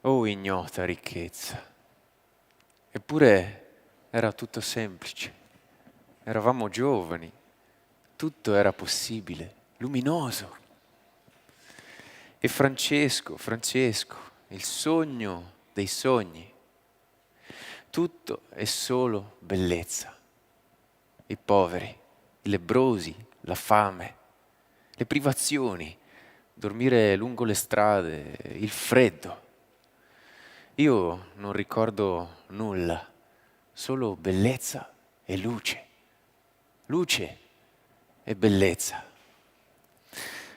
Oh ignota ricchezza. Eppure era tutto semplice. Eravamo giovani. Tutto era possibile, luminoso. E Francesco, il sogno dei sogni. Tutto è solo bellezza. I poveri, i lebbrosi, la fame, le privazioni, dormire lungo le strade, il freddo. Io non ricordo nulla, solo bellezza e luce. Luce e bellezza.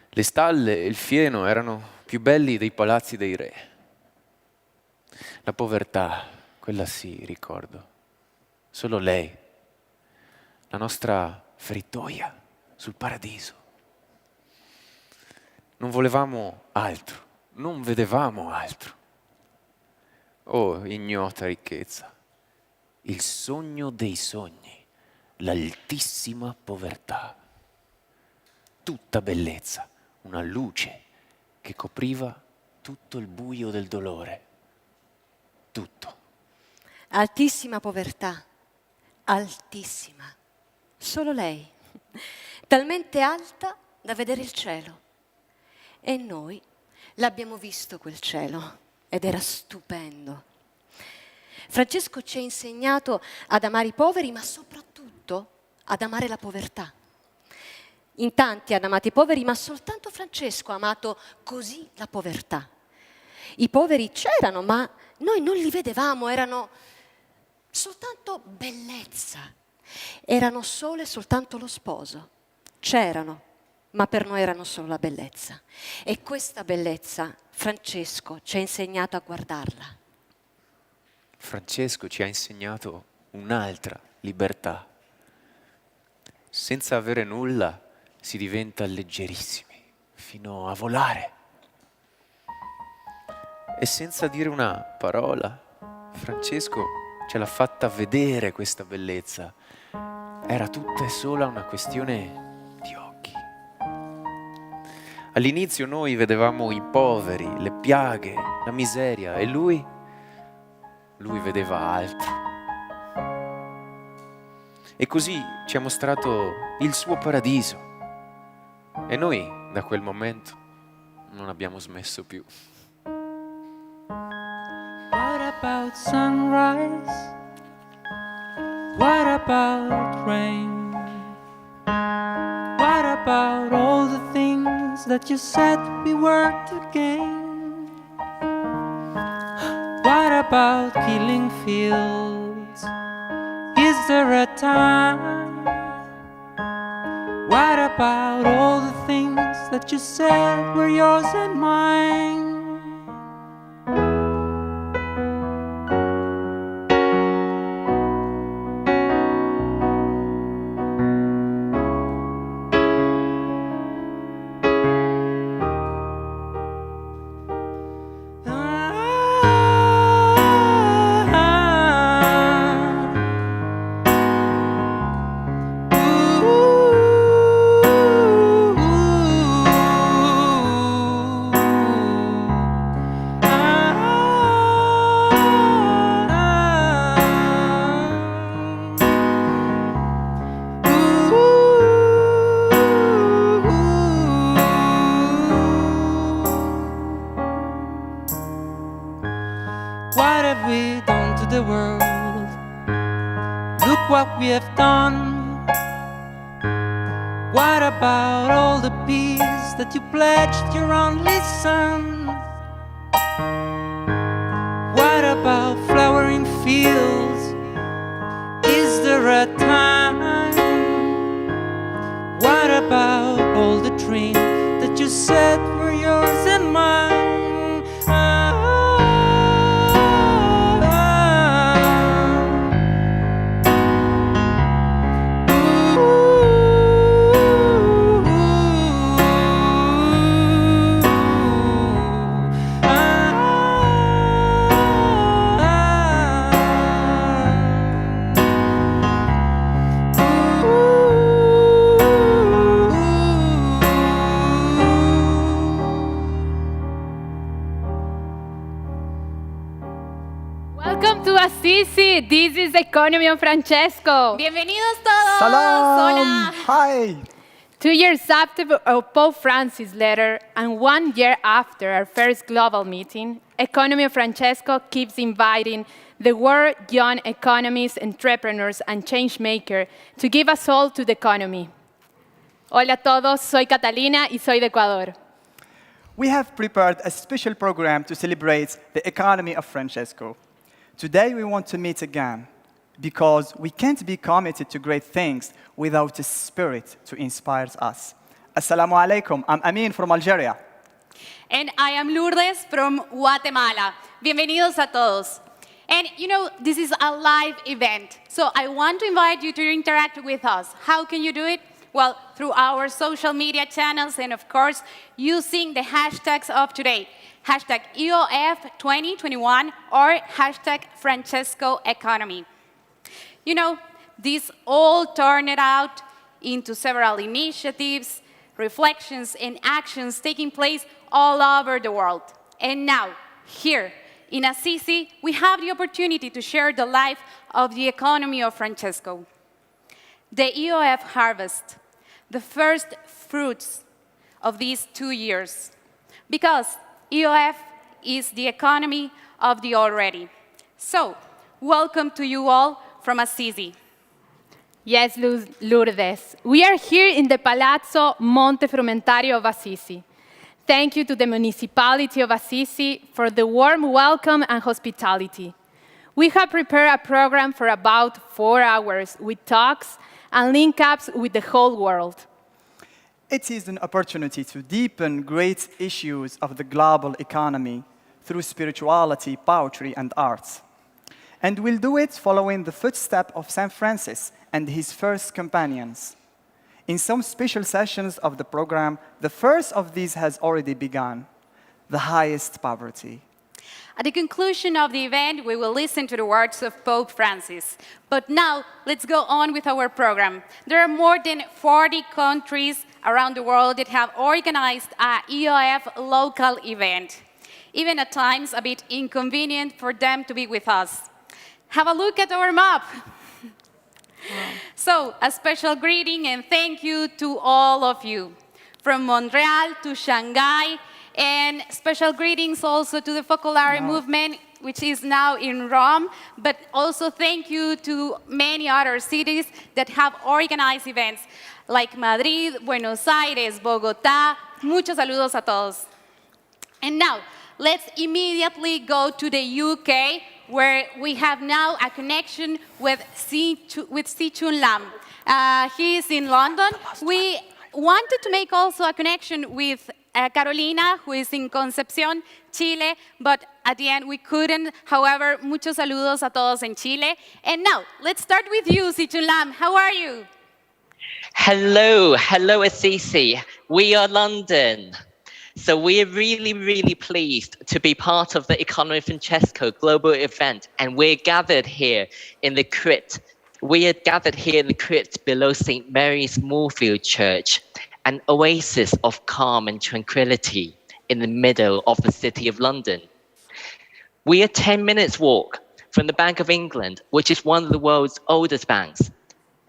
Le stalle e il fieno erano più belli dei palazzi dei re. La povertà, quella sì, ricordo. Solo lei, la nostra frittoia sul paradiso. Non volevamo altro, non vedevamo altro. Oh, ignota ricchezza, il sogno dei sogni, l'altissima povertà. Tutta bellezza, una luce che copriva tutto il buio del dolore. Tutto. Altissima povertà, altissima. Solo lei, talmente alta da vedere il cielo. E noi l'abbiamo visto quel cielo ed era stupendo. Francesco ci ha insegnato ad amare i poveri, ma soprattutto ad amare la povertà. In tanti hanno amato i poveri, ma soltanto Francesco ha amato così la povertà. I poveri c'erano, ma noi non li vedevamo, erano soltanto bellezza. Erano sole soltanto lo sposo. C'erano, ma per noi erano solo la bellezza. E questa bellezza Francesco ci ha insegnato a guardarla. Francesco ci ha insegnato un'altra libertà. Senza avere nulla si diventa leggerissimi, fino a volare. E senza dire una parola, Francesco ce l'ha fatta vedere questa bellezza. Era tutta e sola una questione di occhi. All'inizio noi vedevamo i poveri, le piaghe, la miseria, e lui vedeva altro. E così ci ha mostrato il suo paradiso. E noi, da quel momento, non abbiamo smesso più. What about sunrise? What about rain? What about all the things that you said we were to gain? What about killing fields? Is there a time? What about all the things that you said were yours and mine? What have we done to the world? Look what we have done. What about all the peace that you pledged your only son? What about flowering fields? Is there a time? What about all the dreams that you said were yours and mine? Assisi. This is Economy of Francesco. Bienvenidos todos. Salam! Hola. Hi! 2 years after Pope Francis' letter and 1 year after our first global meeting, Economy of Francesco keeps inviting the world young economists, entrepreneurs, and change makers to give us all to the economy. Hola a todos, soy Catalina y soy de Ecuador. We have prepared a special program to celebrate the economy of Francesco. Today we want to meet again because we can't be committed to great things without a spirit to inspire us. Assalamu alaikum, I'm Amin from Algeria. And I am Lourdes from Guatemala. Bienvenidos a todos. And you know, this is a live event. So I want to invite you to interact with us. How can you do it? Well, through our social media channels and, of course, using the hashtags of today. Hashtag EOF 2021 or hashtag Francesco Economy. You know, this all turned out into several initiatives, reflections, and actions taking place all over the world. And now, here in Assisi, we have the opportunity to share the life of the economy of Francesco. The EOF harvest, the first fruits of these 2 years. Because EOF is the economy of the already. So, welcome to you all from Assisi. Yes, Lourdes. We are here in the Palazzo Monte Frumentario of Assisi. Thank you to the municipality of Assisi for the warm welcome and hospitality. We have prepared a program for about 4 hours with talks and link-ups with the whole world. It is an opportunity to deepen great issues of the global economy through spirituality, poetry, and arts. And we'll do it following the footsteps of St. Francis and his first companions. In some special sessions of the program, the first of these has already begun, the highest poverty. At the conclusion of the event, we will listen to the words of Pope Francis. But now, let's go on with our program. There are more than 40 countries around the world that have organized a EOF local event, even at times a bit inconvenient for them to be with us. Have a look at our map. So, a special greeting and thank you to all of you, from Montreal to Shanghai, and special greetings also to the Focolare movement, which is now in Rome, but also thank you to many other cities that have organized events, like Madrid, Buenos Aires, Bogotá. Muchos saludos a todos. And now, let's immediately go to the UK, where we have now a connection with Si-Chun Lam. He is in London. We wanted to make also a connection with Carolina, who is in Concepción, Chile, but at the end we couldn't. However, muchos saludos a todos en Chile. And now, let's start with you, Si-Chun Lam. How are you? Hello Assisi. We are London. So we're really pleased to be part of the Economy of Francesco global event, and we're gathered here in the crypt. We are gathered here in the crypt below St. Mary's Moorfield Church, an oasis of calm and tranquility in the middle of the city of London. We are 10 minutes walk from the Bank of England, which is one of the world's oldest banks.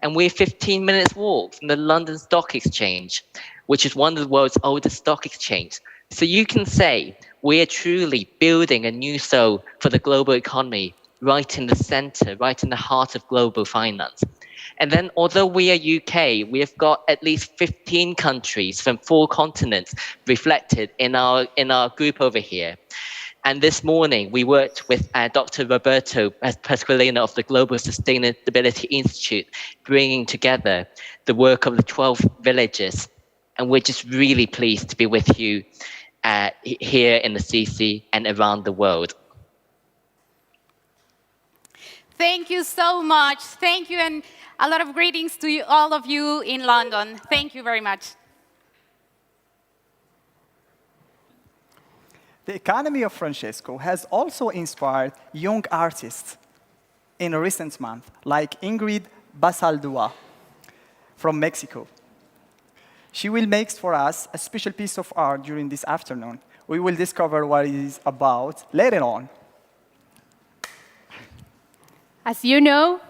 And we're 15 minutes walk from the London Stock Exchange, which is one of the world's oldest stock exchanges. So you can say we are truly building a new soul for the global economy, right in the center, right in the heart of global finance. And then although we are UK, we have got at least 15 countries from 4 continents reflected in our group over here. And this morning, we worked with Dr. Roberto Pasqualino of the Global Sustainability Institute, bringing together the work of the 12 villages. And we're just really pleased to be with you here in the CC and around the world. Thank you so much. Thank you, and a lot of greetings to you, all of you in London. Thank you very much. The economy of Francesco has also inspired young artists in a recent month, like Ingrid Basaldua from Mexico. She will make for us a special piece of art during this afternoon. We will discover what it is about later on. As you know,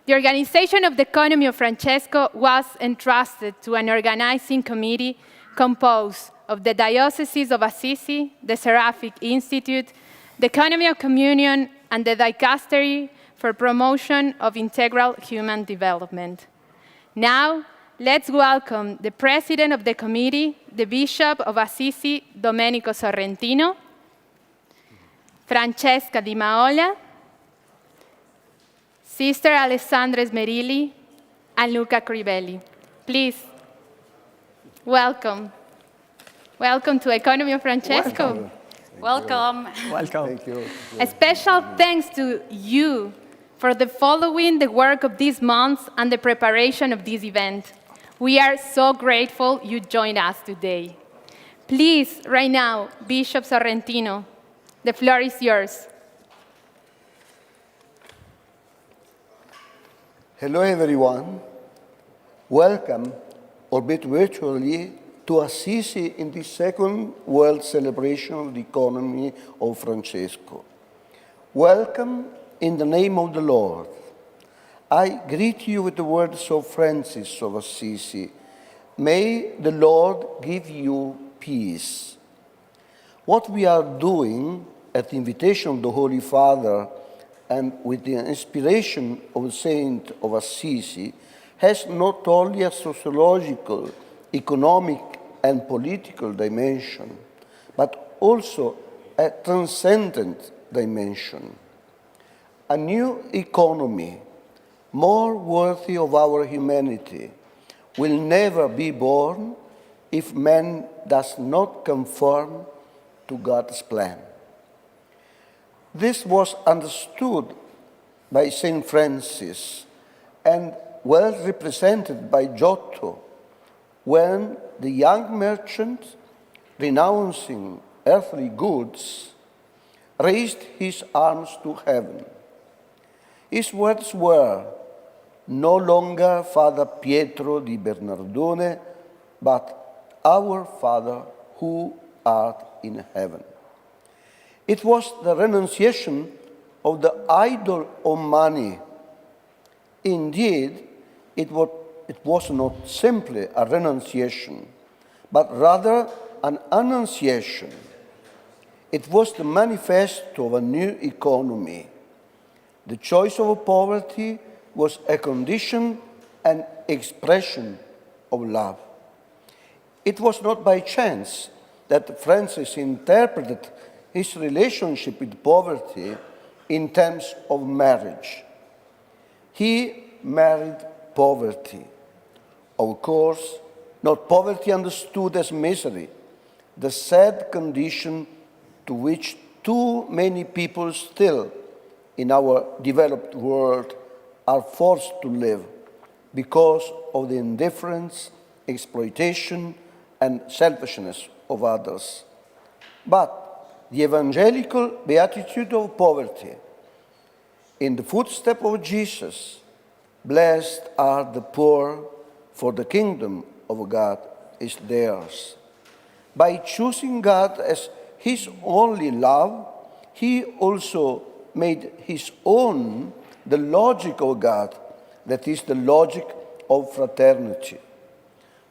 the organization of the economy of Francesco was entrusted to an organizing committee composed of the Diocese of Assisi, the Seraphic Institute, the Economy of Communion, and the Dicastery for Promotion of Integral Human Development. Now, let's welcome the president of the committee, the Bishop of Assisi, Domenico Sorrentino, Francesca Di Maola, Sister Alessandra Smerilli, and Luca Crivelli. Please, welcome. Welcome to Economy of Francesco. Welcome. Welcome. Thank you. A special thanks to you for the following the work of these months and the preparation of this event. We are so grateful you joined us today. Please, right now, Bishop Sorrentino, the floor is yours. Hello, everyone. Welcome, albeit virtually, to Assisi in the second World Celebration of the Economy of Francesco. Welcome in the name of the Lord. I greet you with the words of Francis of Assisi. May the Lord give you peace. What we are doing at the invitation of the Holy Father and with the inspiration of the Saint of Assisi has not only a sociological, economic, and political dimension, but also a transcendent dimension. A new economy, more worthy of our humanity, will never be born if man does not conform to God's plan. This was understood by St. Francis and well represented by Giotto when the young merchant, renouncing earthly goods, raised his arms to heaven. His words were, "No longer Father Pietro di Bernardone, but our Father who art in heaven." It was the renunciation of the idol of money. Indeed, it was not simply a renunciation, but rather an annunciation. It was the manifesto of a new economy. The choice of poverty was a condition and expression of love. It was not by chance that Francis interpreted his relationship with poverty in terms of marriage. He married poverty. Of course, not poverty understood as misery, the sad condition to which too many people still in our developed world are forced to live because of the indifference, exploitation, and selfishness of others. But the evangelical beatitude of poverty, in the footsteps of Jesus, blessed are the poor, for the kingdom of God is theirs. By choosing God as his only love, he also made his own the logic of God, that is the logic of fraternity.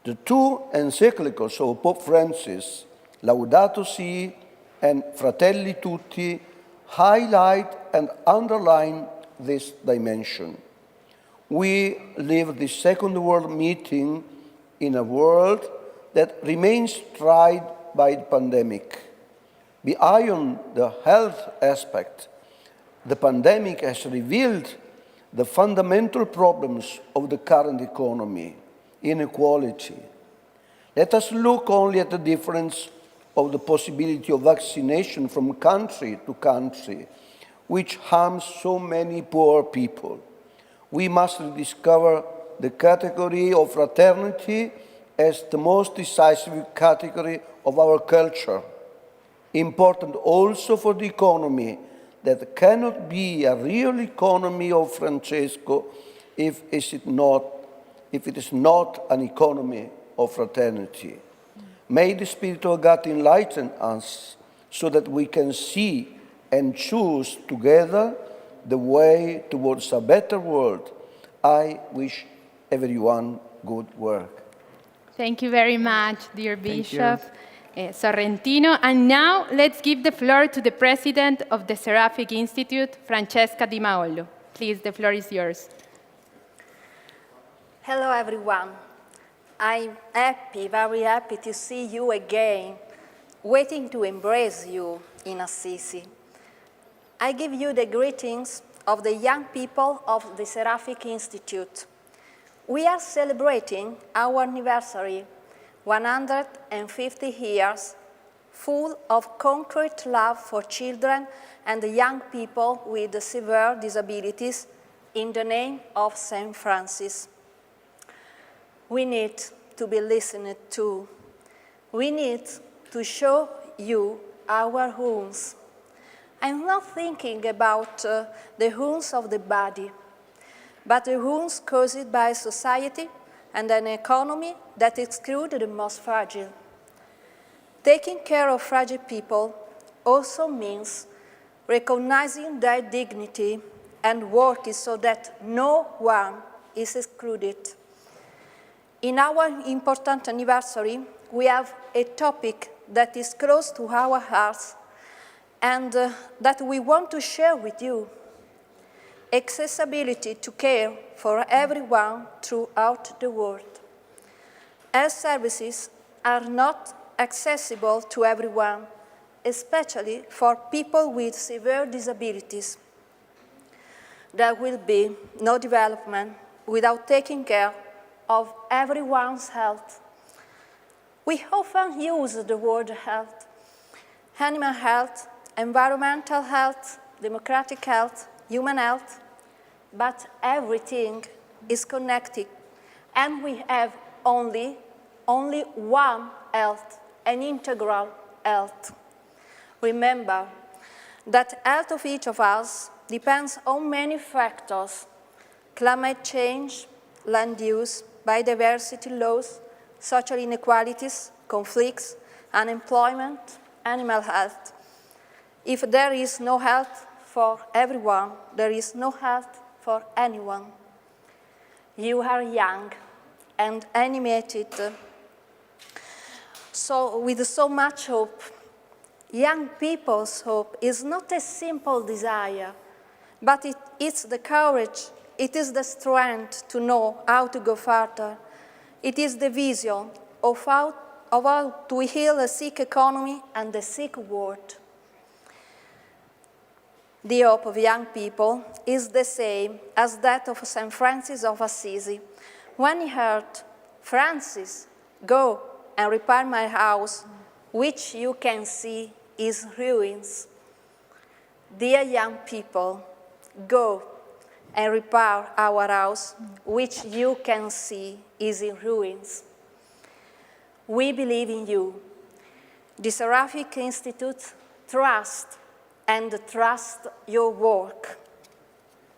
The two encyclicals of Pope Francis, Laudato Si and Fratelli Tutti, highlight and underline this dimension. We live the Second World Meeting in a world that remains tried by the pandemic. Beyond the health aspect, the pandemic has revealed the fundamental problems of the current economy: inequality. Let us look only at the difference of the possibility of vaccination from country to country, which harms so many poor people. We must rediscover the category of fraternity as the most decisive category of our culture, important also for the economy that cannot be a real economy of Francesco if it is not an economy of fraternity. May the Spirit of God enlighten us so that we can see and choose together the way towards a better world. I wish everyone good work. Thank you very much, dear Thank you. Bishop Sorrentino. And now let's give the floor to the president of the Seraphic Institute, Francesca Di Maolo. Please, the floor is yours. Hello, everyone. I'm happy, very happy to see you again, waiting to embrace you in Assisi. I give you the greetings of the young people of the Seraphic Institute. We are celebrating our anniversary, 150 years, full of concrete love for children and young people with severe disabilities in the name of St. Francis. We need to be listened to. We need to show you our wounds. I'm not thinking about the wounds of the body, but the wounds caused by society and an economy that exclude the most fragile. Taking care of fragile people also means recognizing their dignity and working so that no one is excluded. In our important anniversary, we have a topic that is close to our hearts and that we want to share with you: accessibility to care for everyone throughout the world. Health services are not accessible to everyone, especially for people with severe disabilities. There will be no development without taking care of everyone's health. We often use the word health: animal health, environmental health, democratic health, human health, but everything is connected, and we have only one health, an integral health. Remember that health of each of us depends on many factors: climate change, land use, biodiversity loss, social inequalities, conflicts, unemployment, animal health. If there is no health for everyone, there is no health for anyone. You are young and animated, so with so much hope. Young people's hope is not a simple desire, but it's the courage, it is the strength to know how to go further. It is the vision of how to heal a sick economy and a sick world. The hope of young people is the same as that of St. Francis of Assisi. When he heard, "Francis, go and repair my house, which you can see is ruins." Dear young people, go and repair our house, which you can see is in ruins. We believe in you. The Seraphic Institute trusts your work.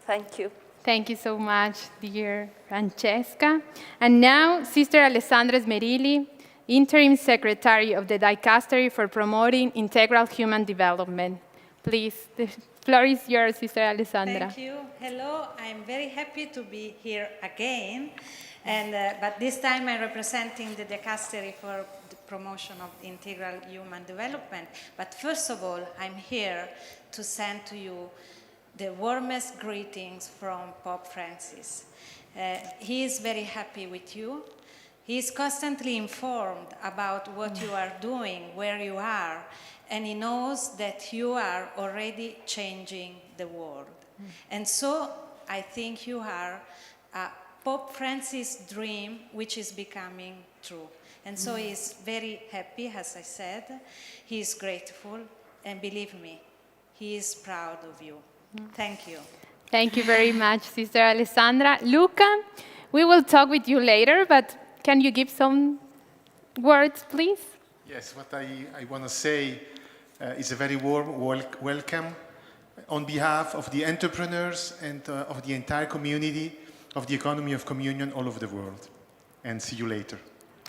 Thank you. Thank you so much, dear Francesca. And now, Sister Alessandra Smerilli, Interim Secretary of the Dicastery for Promoting Integral Human Development. Please, the floor is yours, Sister Alessandra. Thank you. Hello, I'm very happy to be here again. But this time I'm representing the Dicastery for the Promotion of Integral Human Development. But first of all, I'm here to send to you the warmest greetings from Pope Francis. He is very happy with you. He is constantly informed about what you are doing, where you are, and he knows that you are already changing the world. And so I think you are Pope Francis' dream, which is becoming true. And so he is very happy, as I said. He is grateful, and believe me, he is proud of you. Thank you. Thank you very much, Sister Alessandra. Luca, we will talk with you later, but can you give some words, please? Yes, what I want to say is a very warm welcome on behalf of the entrepreneurs and of the entire community of the economy of communion all over the world. And see you later.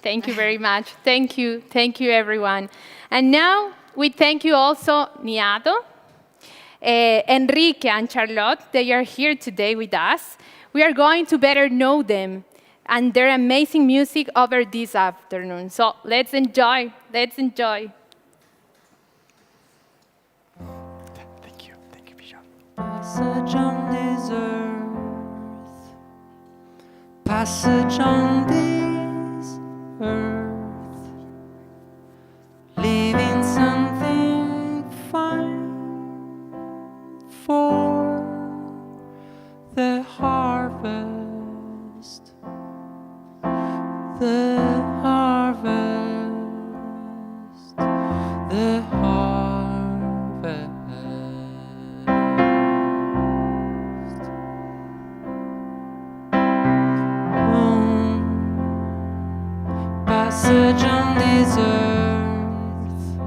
Thank you very much. Thank you, everyone. And now we thank you also, Niado. Enrique and Charlotte, they are here today with us. We are going to better know them and their amazing music over this afternoon. So let's enjoy, let's enjoy. Thank you, Bishop. Passage on this earth, passage on this earth, leaving something fine for the harvest, the harvest, the harvest. Passage on this earth,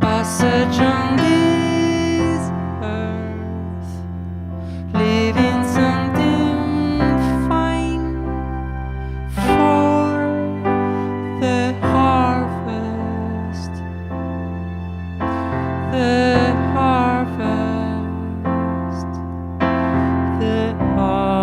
passage on this earth, leaving something fine for the harvest, the harvest, the harvest.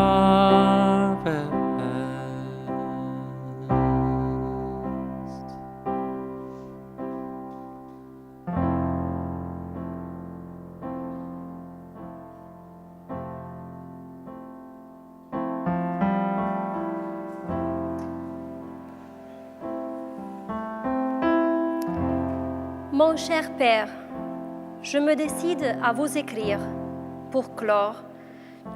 Mon cher Père, je me décide à vous écrire pour clore,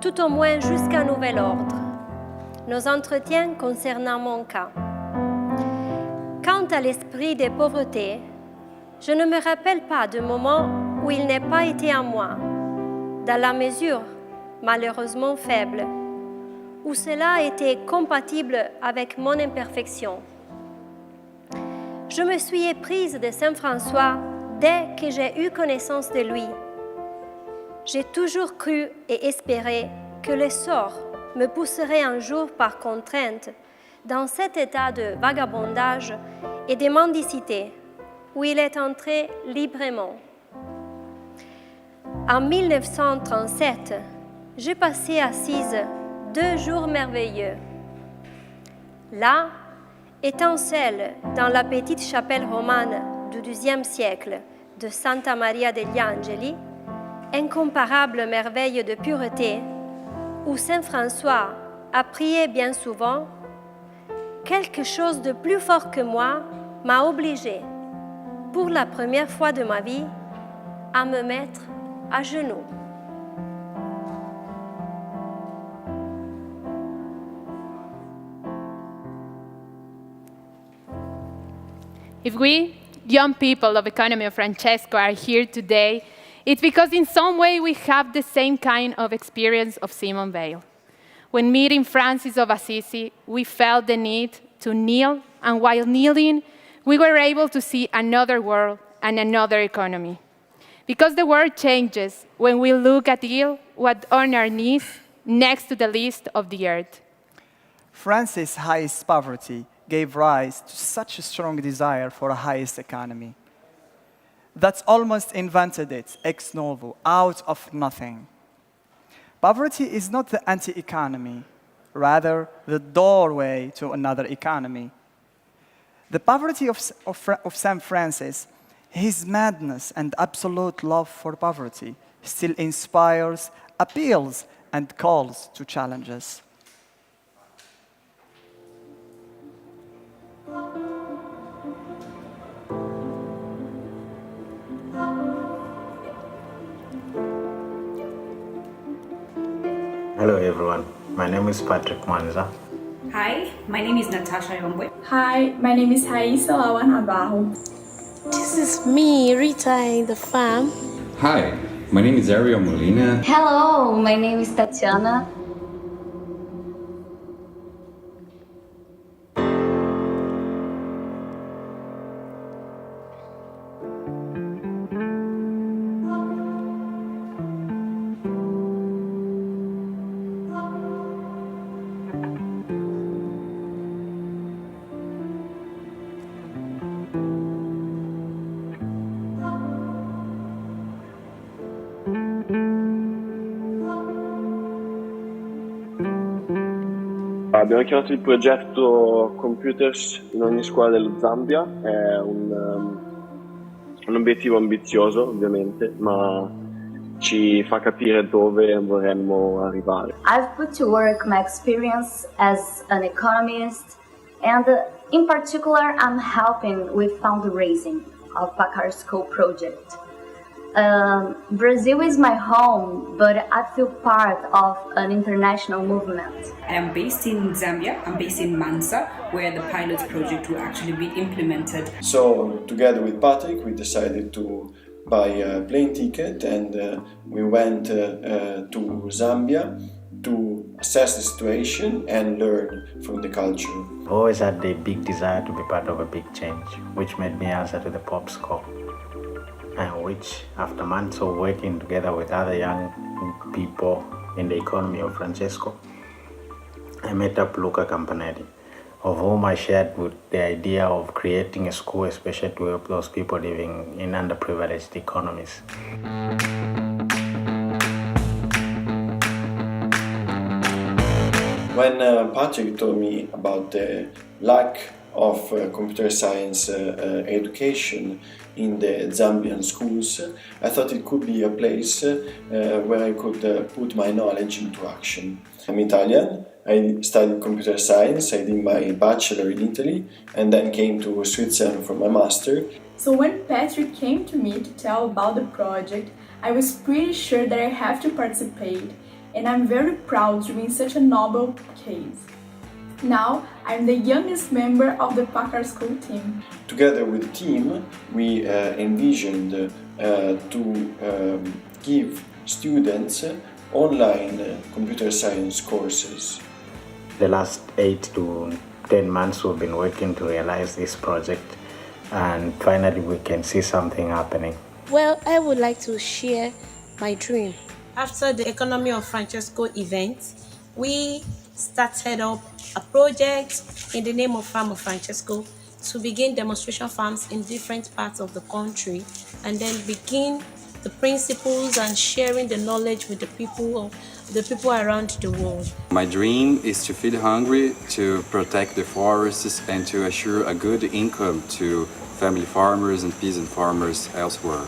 tout au moins jusqu'à nouvel ordre, nos entretiens concernant mon cas. Quant à l'esprit des pauvretés, je ne me rappelle pas de moment où il n'ait pas été en moi, dans la mesure, malheureusement faible, où cela était compatible avec mon imperfection. Je me suis éprise de Saint François dès que j'ai eu connaissance de lui. J'ai toujours cru et espéré que le sort me pousserait un jour par contrainte dans cet état de vagabondage et de mendicité où il est entré librement. En 1937, j'ai passé assise 2 jours merveilleux. Là, étant seule dans la petite chapelle romane du XIIe siècle de Santa Maria degli Angeli, incomparable merveille de pureté, où Saint François a prié bien souvent, quelque chose de plus fort que moi m'a obligée, pour la première fois de ma vie, à me mettre à genoux. If we, young people of Economy of Francesco, are here today, it's because in some way we have the same kind of experience of Simon Weil. When meeting Francis of Assisi, we felt the need to kneel, and while kneeling, we were able to see another world and another economy. Because the world changes when we look at ill what on our knees next to the list of the earth. Francis' highest poverty gave rise to such a strong desire for a highest economy. That's almost invented it ex novo, out of nothing. Poverty is not the anti-economy, rather the doorway to another economy. The poverty of St. Francis, his madness and absolute love for poverty, still inspires, appeals, and calls to challenges. Hello everyone, my name is Patrick Manza. Hi, my name is Natasha Yombwe. Hi, my name is Haisa Lawan Abahu. This is me, Rita in the farm. Hi, my name is Ariel Molina. Hello, my name is Tatiana. Abbiamo chiamato il progetto Computers in ogni scuola dello Zambia, è un obiettivo ambizioso ovviamente, ma ci fa capire dove vorremmo arrivare. I've put to work my experience as an economist, and in particular, I'm helping with fundraising of Packard School project. Brazil is my home, but I feel part of an international movement. I am based in Zambia. I'm based in Mansa, where the pilot project will actually be implemented. So, together with Patrick, we decided to buy a plane ticket and we went to Zambia to assess the situation and learn from the culture. I always had the big desire to be part of a big change, which made me answer to the Pop's call. And which, after months of working together with other young people in the economy of Francesco, I met up Luca Campanelli, of whom I shared with the idea of creating a school especially to help those people living in underprivileged economies. When Patrick told me about the lack of computer science education in the Zambian schools, I thought it could be a place where I could put my knowledge into action. I'm Italian, I studied computer science, I did my bachelor in Italy and then came to Switzerland for my master. So when Patrick came to me to tell about the project, I was pretty sure that I have to participate, and I'm very proud to be in such a noble case. Now, I'm the youngest member of the Packard School team. Together with the team, we envisioned to give students online computer science courses. The last 8 to 10 months we've been working to realize this project, and finally we can see something happening. Well, I would like to share my dream. After the Economy of Francesco event, we started up a project in the name of Farm of Francesco to begin demonstration farms in different parts of the country, and then begin the principles and sharing the knowledge with the people around the world. My dream is to feed hungry, to protect the forests, and to assure a good income to family farmers and peasant farmers elsewhere.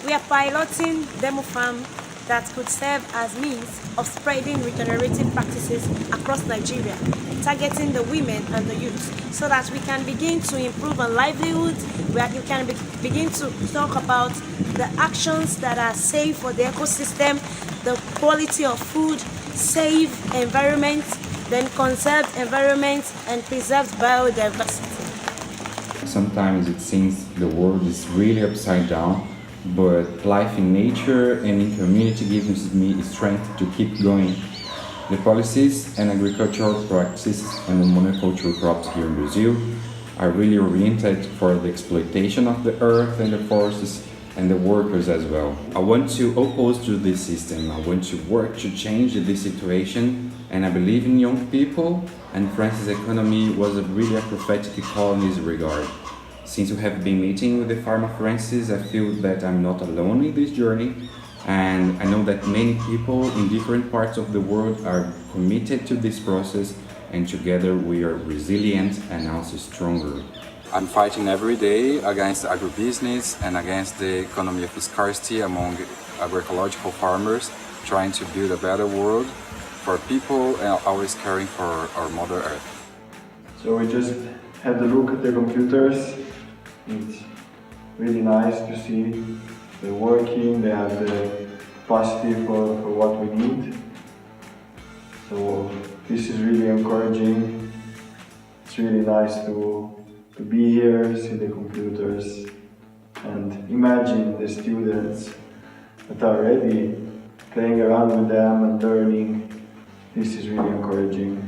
We are piloting demo farm that could serve as means of spreading regenerative practices across Nigeria, targeting the women and the youth, so that we can begin to improve our livelihood, where we can begin to talk about the actions that are safe for the ecosystem, the quality of food, safe environment, then conserved environment and preserved biodiversity. Sometimes it seems the world is really upside down, but life in nature and in community gives me strength to keep going. The policies and agricultural practices and the monoculture crops here in Brazil are really oriented for the exploitation of the earth and the forests and the workers as well. I want to oppose to this system. I want to work to change this situation, and I believe in young people, and France's economy was really a prophetic call in this regard. Since we have been meeting with the Farm of Francis, I feel that I'm not alone in this journey, and I know that many people in different parts of the world are committed to this process, and together we are resilient and also stronger. I'm fighting every day against agribusiness and against the economy of scarcity among agroecological farmers, trying to build a better world for people and always caring for our Mother Earth. So we just had a look at the computers. It's really nice to see they're working, they have the capacity for what we need. So this is really encouraging. It's really nice to be here, see the computers, and imagine the students that are already playing around with them and learning. This is really encouraging.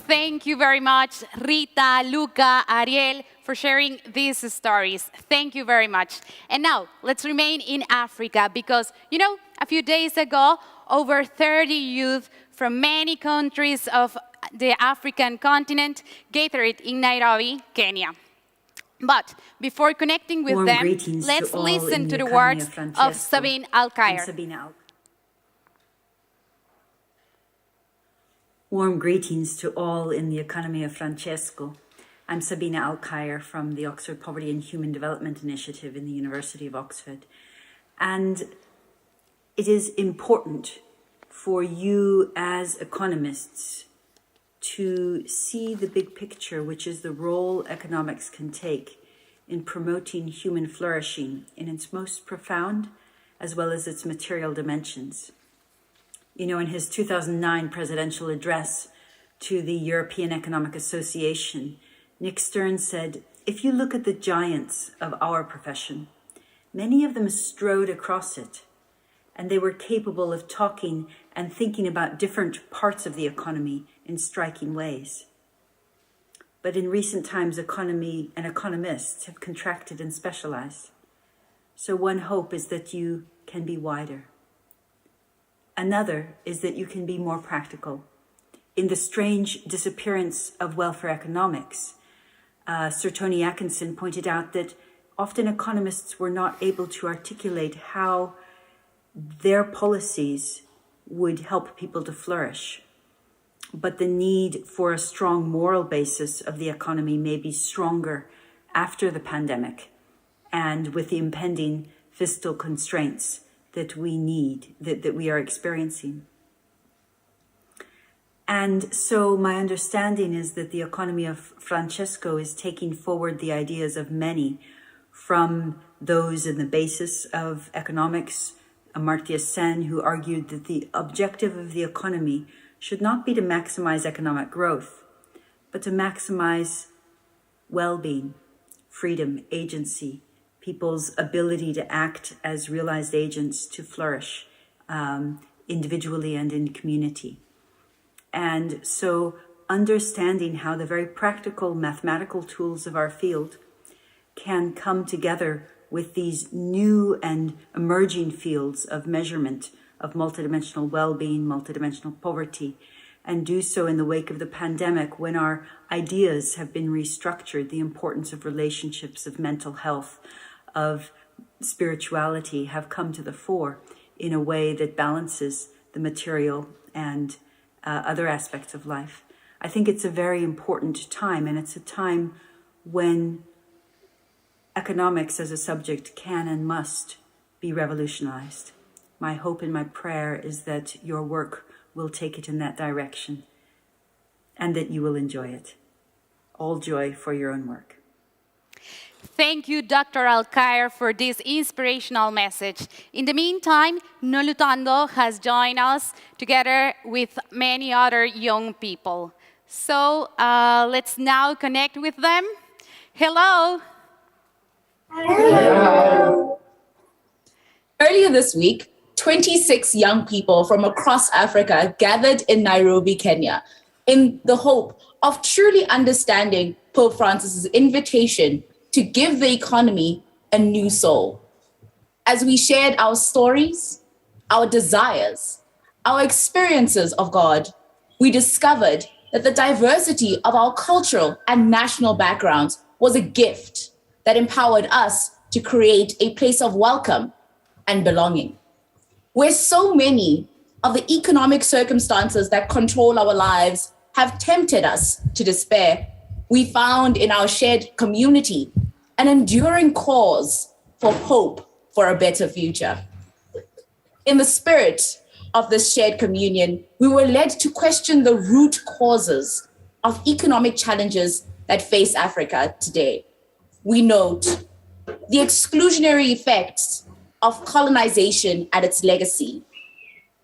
Thank you very much, Rita, Luca, Ariel, for sharing these stories. Thank you very much. And now, let's remain in Africa because, you know, a few days ago, over 30 youth from many countries of the African continent gathered in Nairobi, Kenya. But before connecting with Warm them, greetings let's to all listen in to the the Academy words of Francesco. Sabine I'm Alcaire. Sabine Warm greetings to all in the Academy of Francesco. I'm Sabine Alcaire from the Oxford Poverty and Human Development Initiative in the University of Oxford. And it is important for you as economists to see the big picture, which is the role economics can take in promoting human flourishing in its most profound as well as its material dimensions. You know, in his 2009 presidential address to the European Economic Association, Nick Stern said, "If you look at the giants of our profession, many of them strode across it, and they were capable of talking and thinking about different parts of the economy in striking ways. But in recent times, economy and economists have contracted and specialized. So one hope is that you can be wider. Another is that you can be more practical. In the strange disappearance of welfare economics, Sir Tony Atkinson pointed out that often economists were not able to articulate how their policies would help people to flourish. But the need for a strong moral basis of the economy may be stronger after the pandemic and with the impending fiscal constraints that we are experiencing. And so my understanding is that the Economy of Francesco is taking forward the ideas of many, from those in the basis of economics, Amartya Sen, who argued that the objective of the economy should not be to maximize economic growth, but to maximize well-being, freedom, agency, people's ability to act as realized agents to flourish individually and in community. And so understanding how the very practical mathematical tools of our field can come together with these new and emerging fields of measurement of multidimensional well-being, multidimensional poverty, and do so in the wake of the pandemic when our ideas have been restructured, the importance of relationships, of mental health, of spirituality have come to the fore in a way that balances the material and other aspects of life. I think it's a very important time, and it's a time when economics as a subject can and must be revolutionized. My hope and my prayer is that your work will take it in that direction and that you will enjoy it. All joy for your own work. Thank you, Dr. Alcaire, for this inspirational message. In the meantime, No Lutando has joined us together with many other young people. So let's now connect with them. Hello. Hello. Earlier this week, 26 young people from across Africa gathered in Nairobi, Kenya, in the hope of truly understanding Pope Francis's invitation to give the economy a new soul. As we shared our stories, our desires, our experiences of God, we discovered that the diversity of our cultural and national backgrounds was a gift that empowered us to create a place of welcome and belonging. Where so many of the economic circumstances that control our lives have tempted us to despair, we found in our shared community an enduring cause for hope for a better future. In the spirit of this shared communion, we were led to question the root causes of economic challenges that face Africa today. We note the exclusionary effects of colonization and its legacy,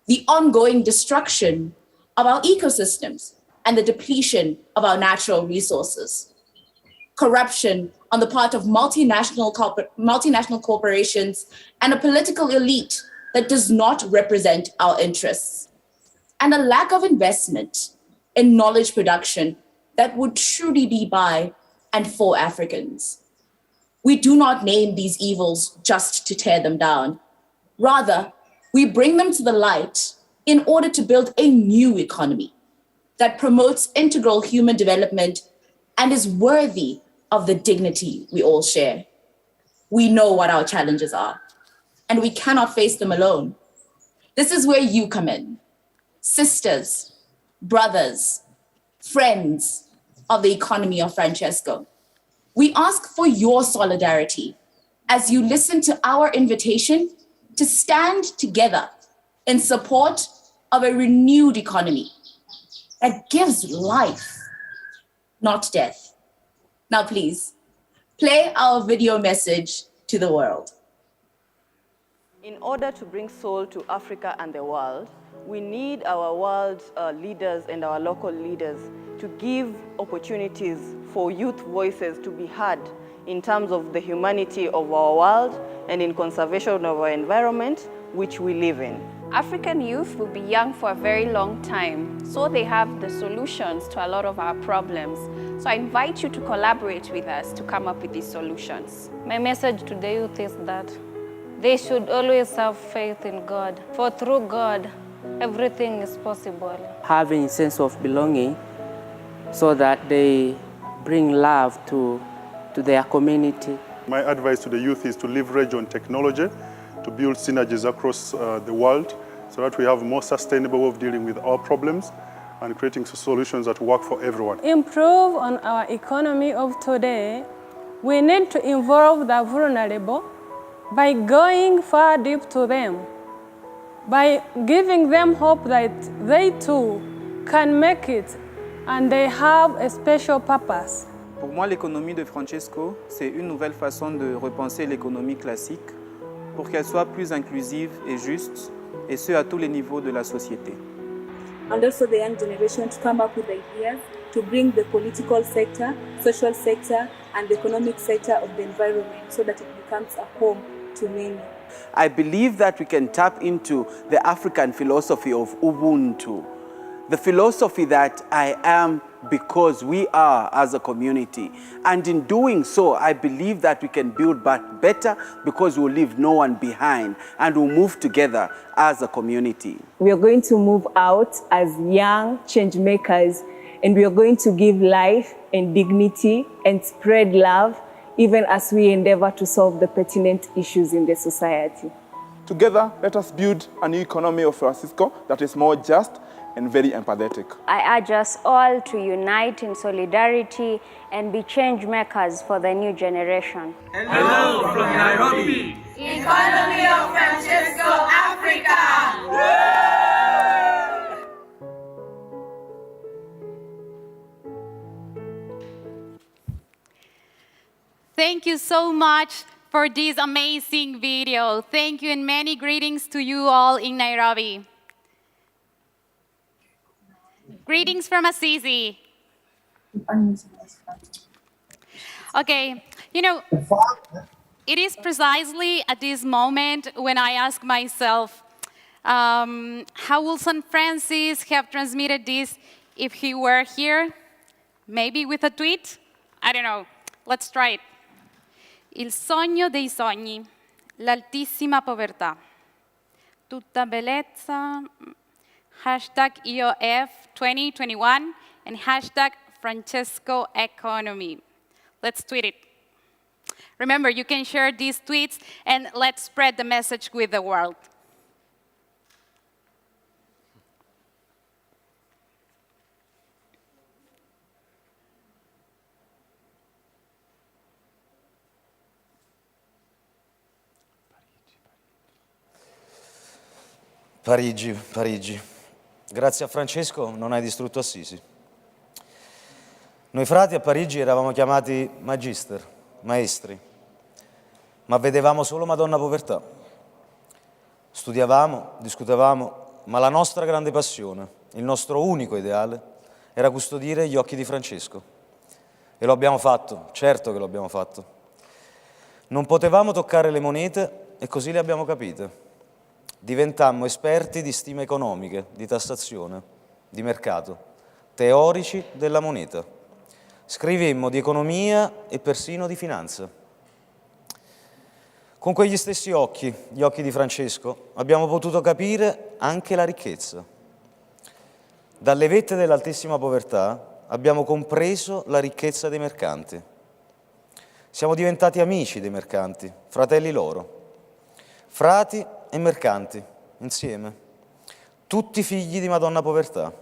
the ongoing destruction of our ecosystems and the depletion of our natural resources, corruption on the part of multinational corporations and a political elite that does not represent our interests, and a lack of investment in knowledge production that would truly be by and for Africans. We do not name these evils just to tear them down. Rather, we bring them to the light in order to build a new economy that promotes integral human development and is worthy of the dignity we all share. We know what our challenges are, and we cannot face them alone. This is where you come in. Sisters, brothers, friends of the economy of Francesco. We ask for your solidarity as you listen to our invitation to stand together in support of a renewed economy that gives life, not death. Now, please, play our video message to the world. In order to bring soul to Africa and the world, we need our world leaders and our local leaders to give opportunities for youth voices to be heard in terms of the humanity of our world and in conservation of our environment, which we live in. African youth will be young for a very long time, so they have the solutions to a lot of our problems. So I invite you to collaborate with us to come up with these solutions. My message to the youth is that they should always have faith in God, for through God, everything is possible. Having a sense of belonging so that they bring love to their community. My advice to the youth is to leverage on technology to build synergies across the world so that we have a more sustainable way of dealing with our problems and creating solutions that work for everyone. Improve on our economy of today, we need to involve the vulnerable by going far deep to them, by giving them hope that they too can make it and they have a special purpose. Pour moi, l'économie de Francesco, c'est une nouvelle façon de repenser l'économie classique pour qu'elle soit plus inclusive et juste, et ce à tous les niveaux de la société. And also the young generation to come up with ideas to bring the political sector, social sector, and the economic sector of the environment so that it becomes a home to many. I believe that we can tap into the African philosophy of Ubuntu, the philosophy that I am because we are as a community. And in doing so, I believe that we can build back better because we'll leave no one behind and we'll move together as a community. We are going to move out as young change makers, and we are going to give life and dignity and spread love even as we endeavor to solve the pertinent issues in the society. Together, let us build a new economy of Francisco that is more just and very empathetic. I urge us all to unite in solidarity and be change makers for the new generation. Hello from Nairobi. Economy of Francesco, Africa. Thank you so much for this amazing video. Thank you and many greetings to you all in Nairobi. Greetings from Assisi. Okay, you know, it is precisely at this moment when I ask myself, how will St. Francis have transmitted this if he were here? Maybe with a tweet? I don't know. Let's try it. Il sogno dei sogni, l'altissima povertà, tutta bellezza, hashtag EOF 2021, and hashtag Francesco Economy. Let's tweet it. Remember, you can share these tweets and let's spread the message with the world. Parigi, Parigi. Grazie a Francesco non hai distrutto Assisi. Noi frati a Parigi eravamo chiamati magister, maestri, ma vedevamo solo Madonna Povertà. Studiavamo, discutevamo, ma la nostra grande passione, il nostro unico ideale, era custodire gli occhi di Francesco. E lo abbiamo fatto, certo che lo abbiamo fatto. Non potevamo toccare le monete e così le abbiamo capite. Diventammo esperti di stime economiche, di tassazione, di mercato, teorici della moneta. Scrivemmo di economia e persino di finanza. Con quegli stessi occhi, gli occhi di Francesco, abbiamo potuto capire anche la ricchezza. Dalle vette dell'altissima povertà abbiamo compreso la ricchezza dei mercanti. Siamo diventati amici dei mercanti, fratelli loro. Frati e mercanti, insieme. Tutti figli di Madonna Povertà.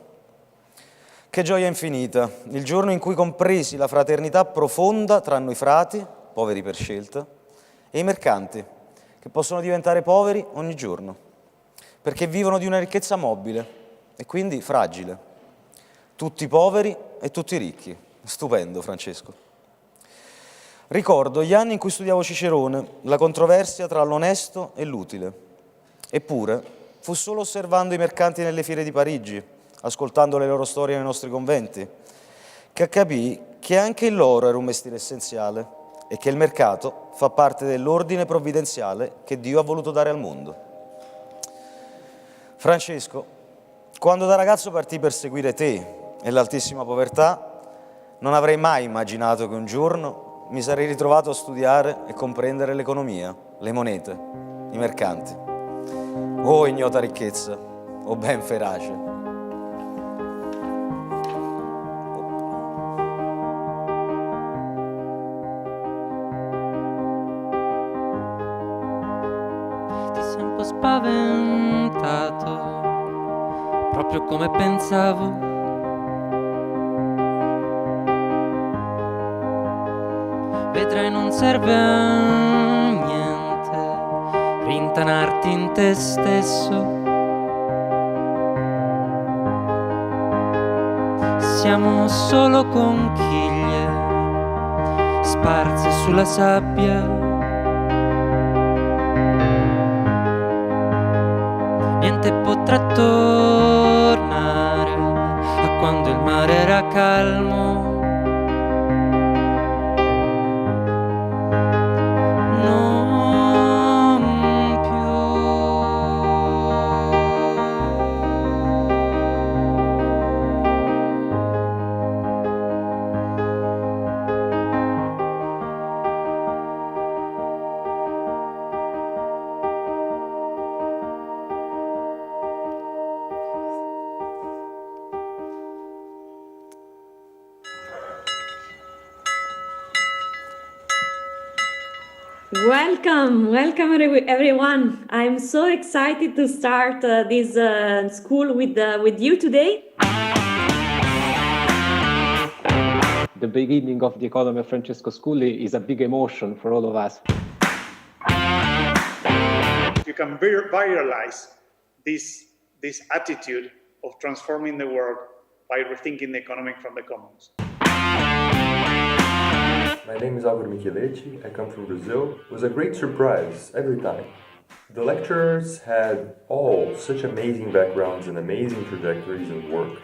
Che gioia infinita, il giorno in cui compresi la fraternità profonda tra noi frati, poveri per scelta, e i mercanti, che possono diventare poveri ogni giorno, perché vivono di una ricchezza mobile e quindi fragile. Tutti poveri e tutti ricchi. Stupendo, Francesco. Ricordo gli anni in cui studiavo Cicerone, la controversia tra l'onesto e l'utile. Eppure, fu solo osservando i mercanti nelle fiere di Parigi, ascoltando le loro storie nei nostri conventi, che capii che anche il loro era un mestiere essenziale e che il mercato fa parte dell'ordine provvidenziale che Dio ha voluto dare al mondo. Francesco, quando da ragazzo partii per seguire te e l'altissima povertà, non avrei mai immaginato che un giorno mi sarei ritrovato a studiare e comprendere l'economia, le monete, i mercanti. Oh ignota ricchezza, oh ben ferace. Ti sei un po' spaventato, proprio come pensavo. Vedrai non serve a niente rintanarti in te stesso. Siamo solo conchiglie sparse sulla sabbia. Niente potrà tornare a quando il mare era calmo. Welcome everyone. I'm so excited to start this school with you today. The beginning of the Economy of Francesco School is a big emotion for all of us. You can viralize this attitude of transforming the world by rethinking the economy from the commons. My name is Álvaro Micheletti, I come from Brazil. It was a great surprise every time. The lecturers had all such amazing backgrounds and amazing trajectories in work,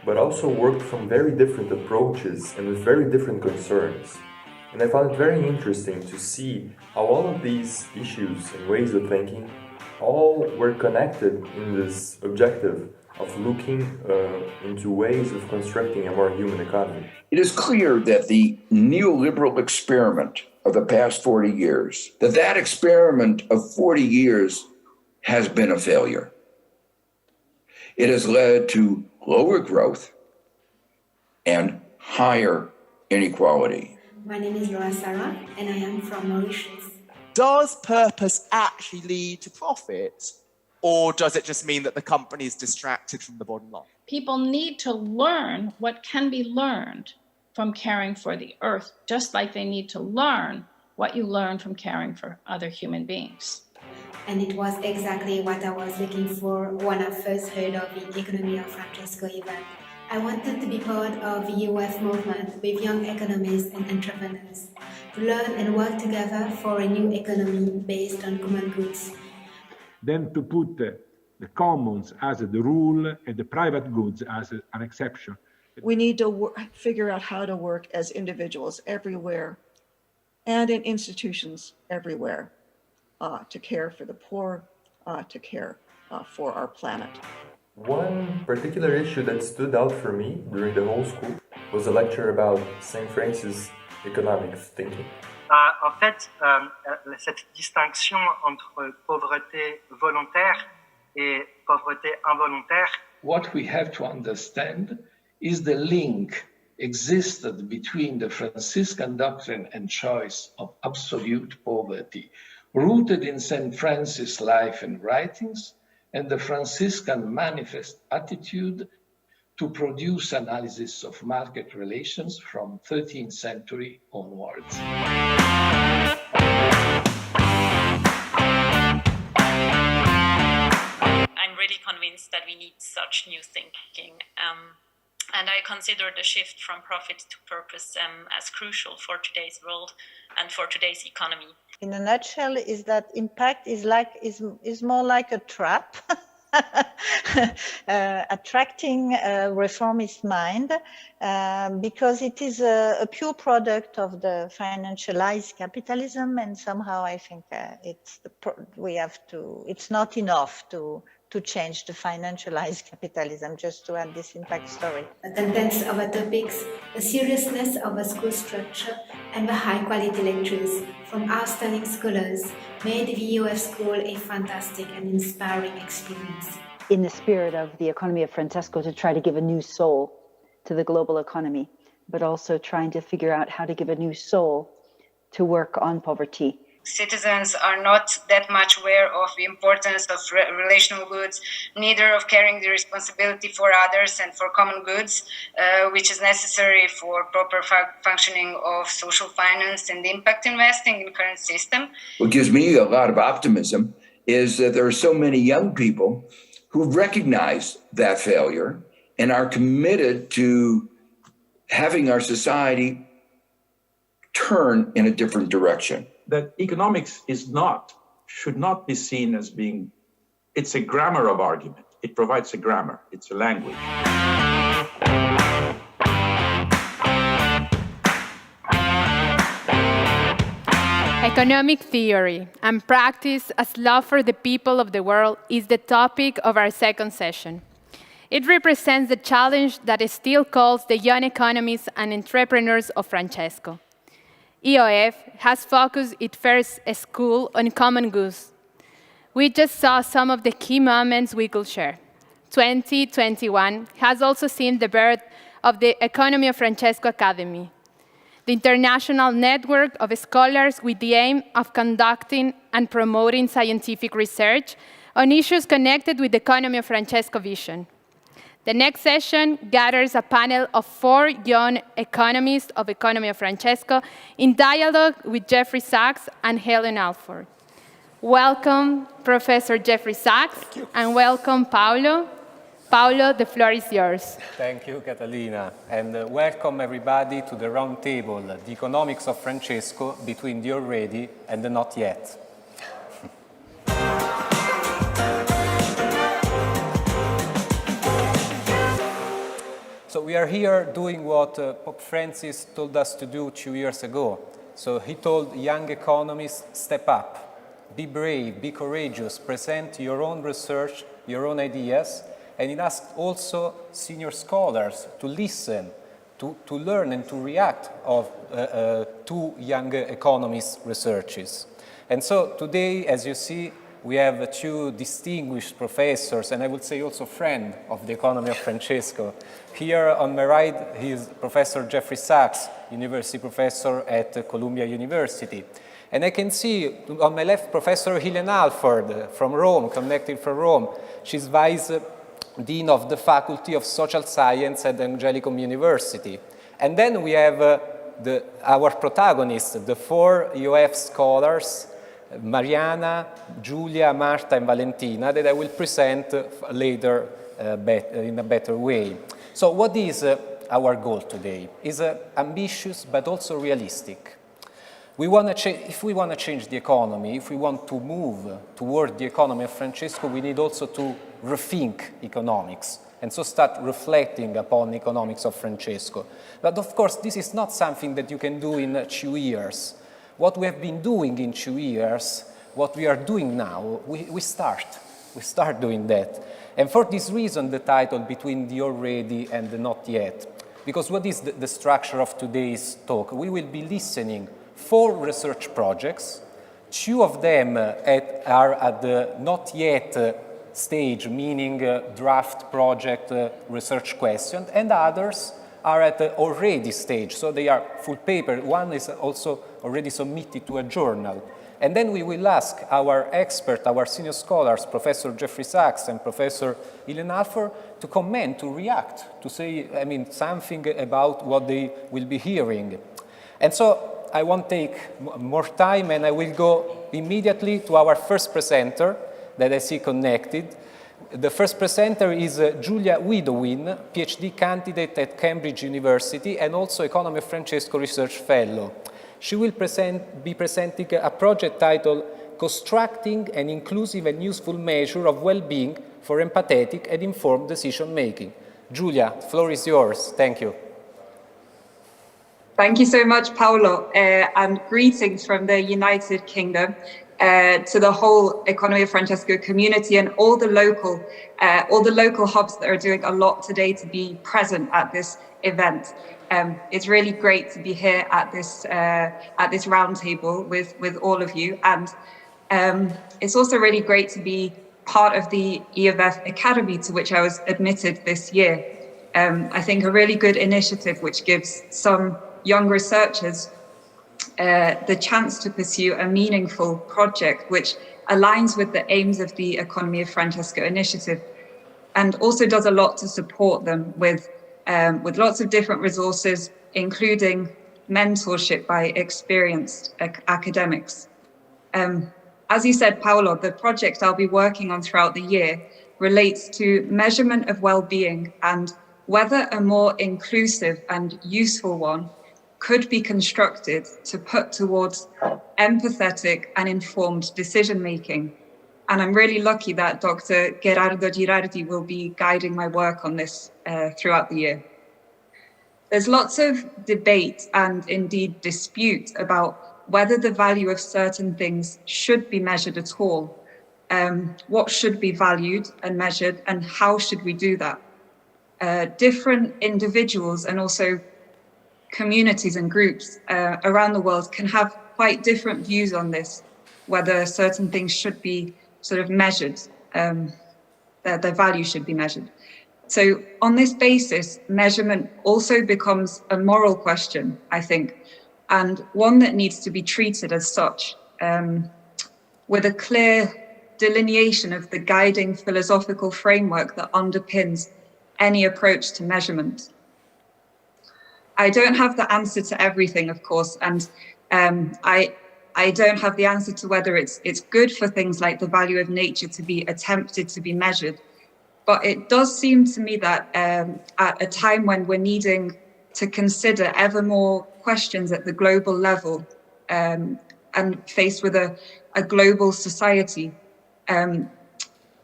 but also worked from very different approaches and with very different concerns. And I found it very interesting to see how all of these issues and ways of thinking all were connected in this objective of looking into ways of constructing a more human economy. It is clear that the neoliberal experiment of the past 40 years, that experiment of 40 years has been a failure. It has led to lower growth and higher inequality. My name is Laura Sarah, and I am from Mauritius. Does purpose actually lead to profit? Or does it just mean that the company is distracted from the bottom line? People need to learn what can be learned from caring for the earth, just like they need to learn what you learn from caring for other human beings. And it was exactly what I was looking for when I first heard of the Economy of Francesco event. I wanted to be part of the UF movement with young economists and entrepreneurs, to learn and work together for a new economy based on common goods. Then to put the commons as the rule and the private goods as an exception. We need to figure out how to work as individuals everywhere and in institutions everywhere to care for the poor, to care for our planet. One particular issue that stood out for me during the whole school was a lecture about St. Francis' economic thinking. En fait, cette distinction entre pauvreté volontaire et pauvreté involontaire. What we have to understand is the link existed between the Franciscan doctrine and choice of absolute poverty, rooted in St. Francis' life and writings, and the Franciscan manifest attitude to produce analysis of market relations from 13th century onwards. I'm really convinced that we need such new thinking. And I consider the shift from profit to purpose as crucial for today's world and for today's economy. In a nutshell, is that impact is more like a trap, attracting a reformist mind, because it is a pure product of the financialized capitalism, and somehow I think it's not enough to change the financialized capitalism, just to add this impact story. The contents of our topics, the seriousness of our school structure, and the high-quality lectures from outstanding scholars made the VUF School a fantastic and inspiring experience. In the spirit of the economy of Francesco, to try to give a new soul to the global economy, but also trying to figure out how to give a new soul to work on poverty. Citizens are not that much aware of the importance of relational goods, neither of carrying the responsibility for others and for common goods, which is necessary for proper functioning of social finance and impact investing in the current system. What gives me a lot of optimism is that there are so many young people who've recognized that failure and are committed to having our society turn in a different direction. That economics should not be seen as being, it's a grammar of argument. It provides a grammar, it's a language. Economic theory and practice as love for the people of the world is the topic of our second session. It represents the challenge that still calls the young economists and entrepreneurs of Francesco. EOF has focused its first school on common goods. We just saw some of the key moments we could share. 2021 has also seen the birth of the Economy of Francesco Academy, the international network of scholars with the aim of conducting and promoting scientific research on issues connected with the Economy of Francesco vision. The next session gathers a panel of 4 young economists of Economy of Francesco in dialogue with Jeffrey Sachs and Helen Alford. Welcome, Professor Jeffrey Sachs, and welcome, Paolo. Paolo, the floor is yours. Thank you, Catalina, and welcome everybody to the round table, the economics of Francesco between the already and the not yet. So we are here doing what Pope Francis told us to do 2 years ago. So he told young economists, step up, be brave, be courageous, present your own research, your own ideas, and he asked also senior scholars to listen, to learn and to react to young economists' researches. And so today, as you see, we have 2 distinguished professors, and I would say also friend of the Economy of Francesco. Here on my right, he is Professor Jeffrey Sachs, University Professor at Columbia University. And I can see on my left Professor Helen Alford from Rome, connected from Rome. She's Vice Dean of the Faculty of Social Science at Angelicum University. And then we have our protagonists, the 4 EOF scholars, Mariana, Giulia, Marta, and Valentina, that I will present later in a better way. So what is our goal today? It's ambitious but also realistic. If we want to change the economy, if we want to move toward the economy of Francesco, we need also to rethink economics and so start reflecting upon the economics of Francesco. But of course, this is not something that you can do in 2 years. What we have been doing in 2 years, what we are doing now, we start doing that. And for this reason, the title Between the Already and the Not Yet. Because what is the structure of today's talk? We will be listening 4 research projects. 2 of them are at the not yet stage, meaning draft project research question, and others are at the already stage, so they are full paper. One is also already submitted to a journal. And then we will ask our expert, our senior scholars, Professor Jeffrey Sachs and Professor Ilan Alford, to comment, to react, to say, something about what they will be hearing. And so I won't take more time, and I will go immediately to our first presenter that I see connected. The first presenter is Giulia Widowin, PhD candidate at Cambridge University and also Economy of Francesco Research Fellow. She will be presenting a project titled Constructing an Inclusive and Useful Measure of Well-Being for Empathetic and Informed Decision-Making. Giulia, the floor is yours. Thank you. Thank you so much, Paolo, and greetings from the United Kingdom to the whole Economy of Francesco community and all the local hubs that are doing a lot today to be present at this event. It's really great to be here at this roundtable with all of you, and it's also really great to be part of the EFF Academy, to which I was admitted this year. I think a really good initiative which gives some young researchers the chance to pursue a meaningful project which aligns with the aims of the Economy of Francesco initiative, and also does a lot to support them with lots of different resources, including mentorship by experienced academics. As you said, Paolo, the project I'll be working on throughout the year relates to measurement of well-being and whether a more inclusive and useful one could be constructed to put towards empathetic and informed decision-making. And I'm really lucky that Dr. Gerardo Girardi will be guiding my work on this throughout the year. There's lots of debate and indeed dispute about whether the value of certain things should be measured at all. What should be valued and measured, and how should we do that? Different individuals and also communities and groups around the world can have quite different views on this, whether certain things should be sort of measured, their value should be measured. So on this basis, measurement also becomes a moral question, I think, and one that needs to be treated as such, with a clear delineation of the guiding philosophical framework that underpins any approach to measurement. I don't have the answer to everything, of course, and I don't have the answer to whether it's good for things like the value of nature to be attempted to be measured. But it does seem to me that at a time when we're needing to consider ever more questions at the global level and faced with a global society,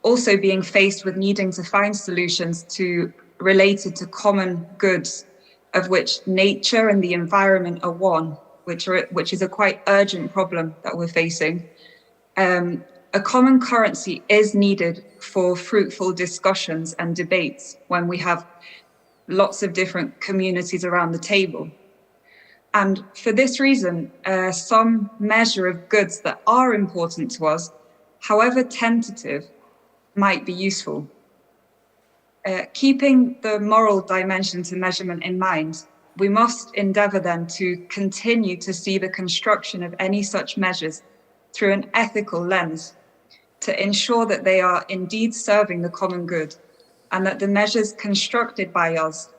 also being faced with needing to find solutions related to common goods, of which nature and the environment are one, which is a quite urgent problem that we're facing. A common currency is needed for fruitful discussions and debates when we have lots of different communities around the table. And for this reason, some measure of goods that are important to us, however tentative, might be useful. Keeping the moral dimension to measurement in mind, we must endeavour then to continue to see the construction of any such measures through an ethical lens, to ensure that they are indeed serving the common good, and that the measures constructed by us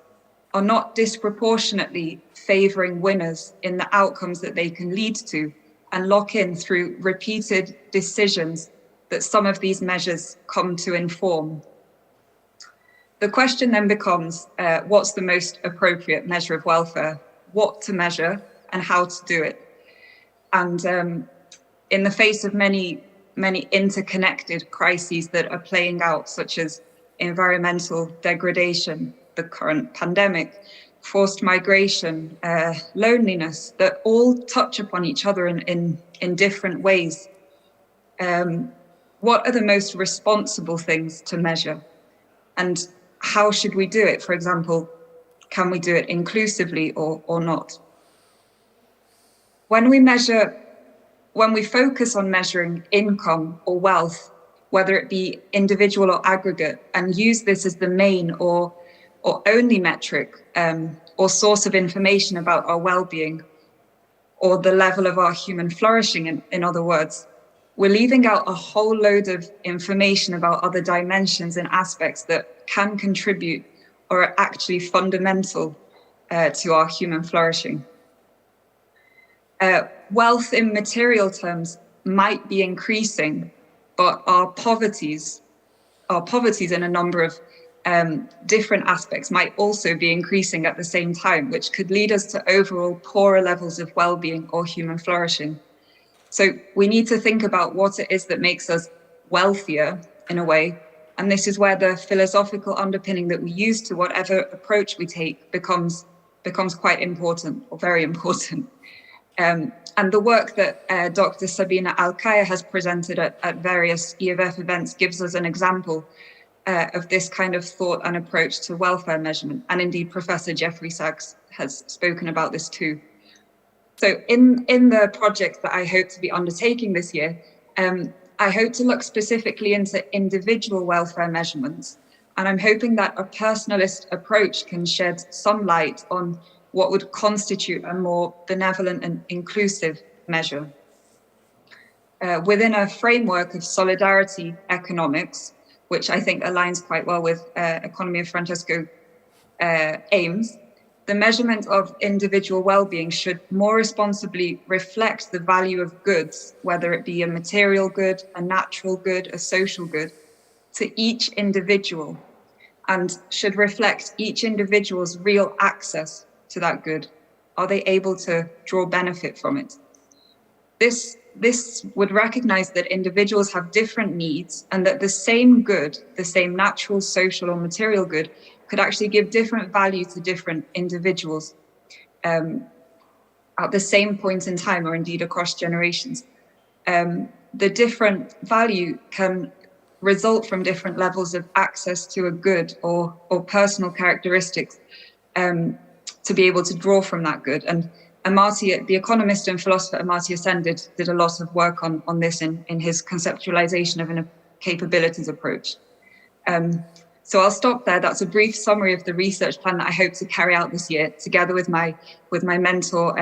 are not disproportionately favouring winners in the outcomes that they can lead to and lock in through repeated decisions that some of these measures come to inform. The question then becomes, what's the most appropriate measure of welfare? What to measure and how to do it? And in the face of many interconnected crises that are playing out, such as environmental degradation, the current pandemic, forced migration, loneliness, that all touch upon each other in different ways. What are the most responsible things to measure? And how should we do it? For example, can we do it inclusively or not? When we focus on measuring income or wealth, whether it be individual or aggregate, and use this as the main or or only metric or source of information about our well-being or the level of our human flourishing, in other words, we're leaving out a whole load of information about other dimensions and aspects that can contribute or are actually fundamental to our human flourishing. Wealth in material terms might be increasing, but our poverties in a number of different aspects might also be increasing at the same time, which could lead us to overall poorer levels of well-being or human flourishing. So we need to think about what it is that makes us wealthier in a way. And this is where the philosophical underpinning that we use to whatever approach we take becomes quite important, or very important. And the work that Dr. Sabina Alkaya has presented at various EFF events gives us an example of this kind of thought and approach to welfare measurement. And indeed, Professor Jeffrey Sachs has spoken about this too. So in the project that I hope to be undertaking this year, I hope to look specifically into individual welfare measurements. And I'm hoping that a personalist approach can shed some light on what would constitute a more benevolent and inclusive measure. Within a framework of solidarity economics, which I think aligns quite well with Economy of Francesco aims, the measurement of individual well-being should more responsibly reflect the value of goods, whether it be a material good, a natural good, a social good, to each individual, and should reflect each individual's real access to that good. Are they able to draw benefit from it? This would recognize that individuals have different needs and that the same good, the same natural, social, or material good, could actually give different value to different individuals at the same point in time, or indeed across generations. The different value can result from different levels of access to a good or personal characteristics to be able to draw from that good. And Amartya, the economist and philosopher Amartya Sen did a lot of work on this in his conceptualization of a capabilities approach. So I'll stop there. That's a brief summary of the research plan that I hope to carry out this year, together with my mentor,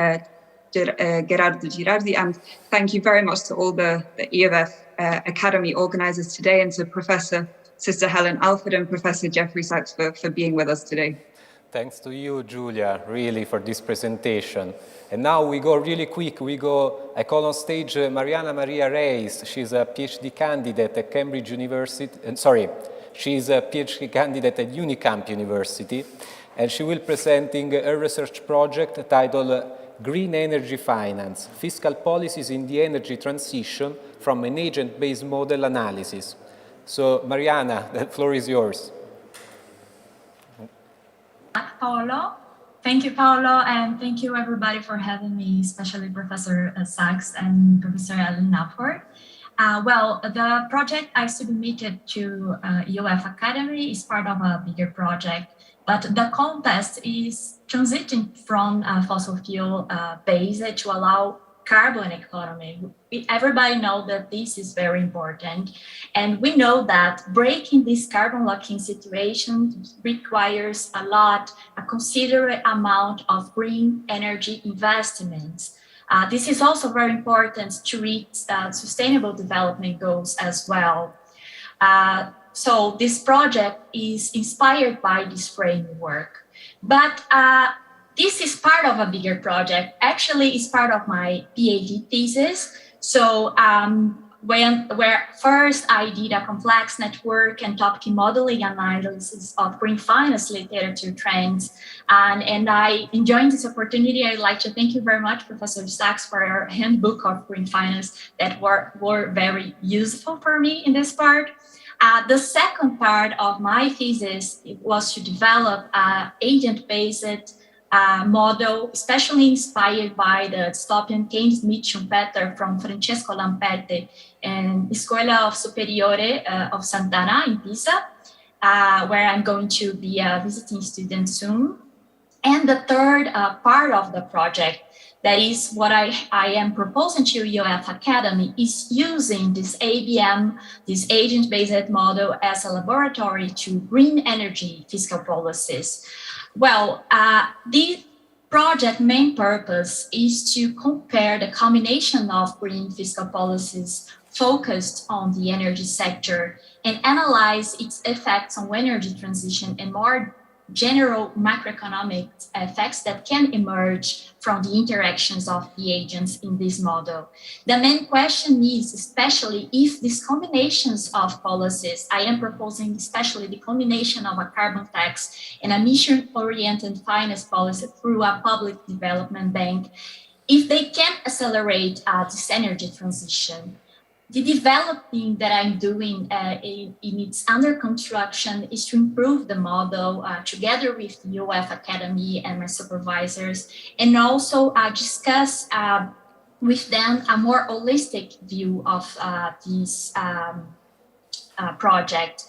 Gerardo Girardi. And thank you very much to all the EFF Academy organizers today, and to Professor Sister Helen Alford and Professor Jeffrey Sachs for being with us today. Thanks to you, Julia, really, for this presentation. And now we go really quick. I call on stage Mariana Maria Reis. She's a PhD candidate at Cambridge University. She's a PhD candidate at Unicamp University, and she will be presenting her research project titled Green Energy Finance, Fiscal Policies in the Energy Transition from an Agent-Based Model Analysis. So, Mariana, the floor is yours. Paolo. Thank you, Paolo, and thank you everybody for having me, especially Professor Sachs and Professor Ellen Alford. Well, the project I submitted to EOF Academy is part of a bigger project, but the contest is transiting from fossil fuel based to allow carbon economy. Everybody knows that this is very important. And we know that breaking this carbon locking situation requires a considerable amount of green energy investments. This is also very important to reach sustainable development goals as well. So this project is inspired by this framework. But this is part of a bigger project. Actually, it's part of my PhD thesis. So where first I did a complex network and topic modeling analysis of green finance literature trends. And I enjoyed this opportunity. I'd like to thank you very much, Professor Sachs, for your handbook of green finance that were very useful for me in this part. The second part of my thesis was to develop an agent-based model, especially inspired by the dystopian Keynes Schumpeter from Francesco Lampetti and Escuela Superiore of Sant'Anna in Pisa, where I'm going to be a visiting student soon. And the third part of the project, that is what I am proposing to UF Academy, is using this ABM, this agent-based model, as a laboratory to green energy fiscal policies. Well, the project main purpose is to compare the combination of green fiscal policies focused on the energy sector and analyze its effects on energy transition and more general macroeconomic effects that can emerge from the interactions of the agents in this model. The main question is, especially if these combinations of policies, I am proposing especially the combination of a carbon tax and emission-oriented finance policy through a public development bank, if they can accelerate this energy transition. The developing that I'm doing in its under construction is to improve the model together with the UF Academy and my supervisors, and also discuss with them a more holistic view of this project.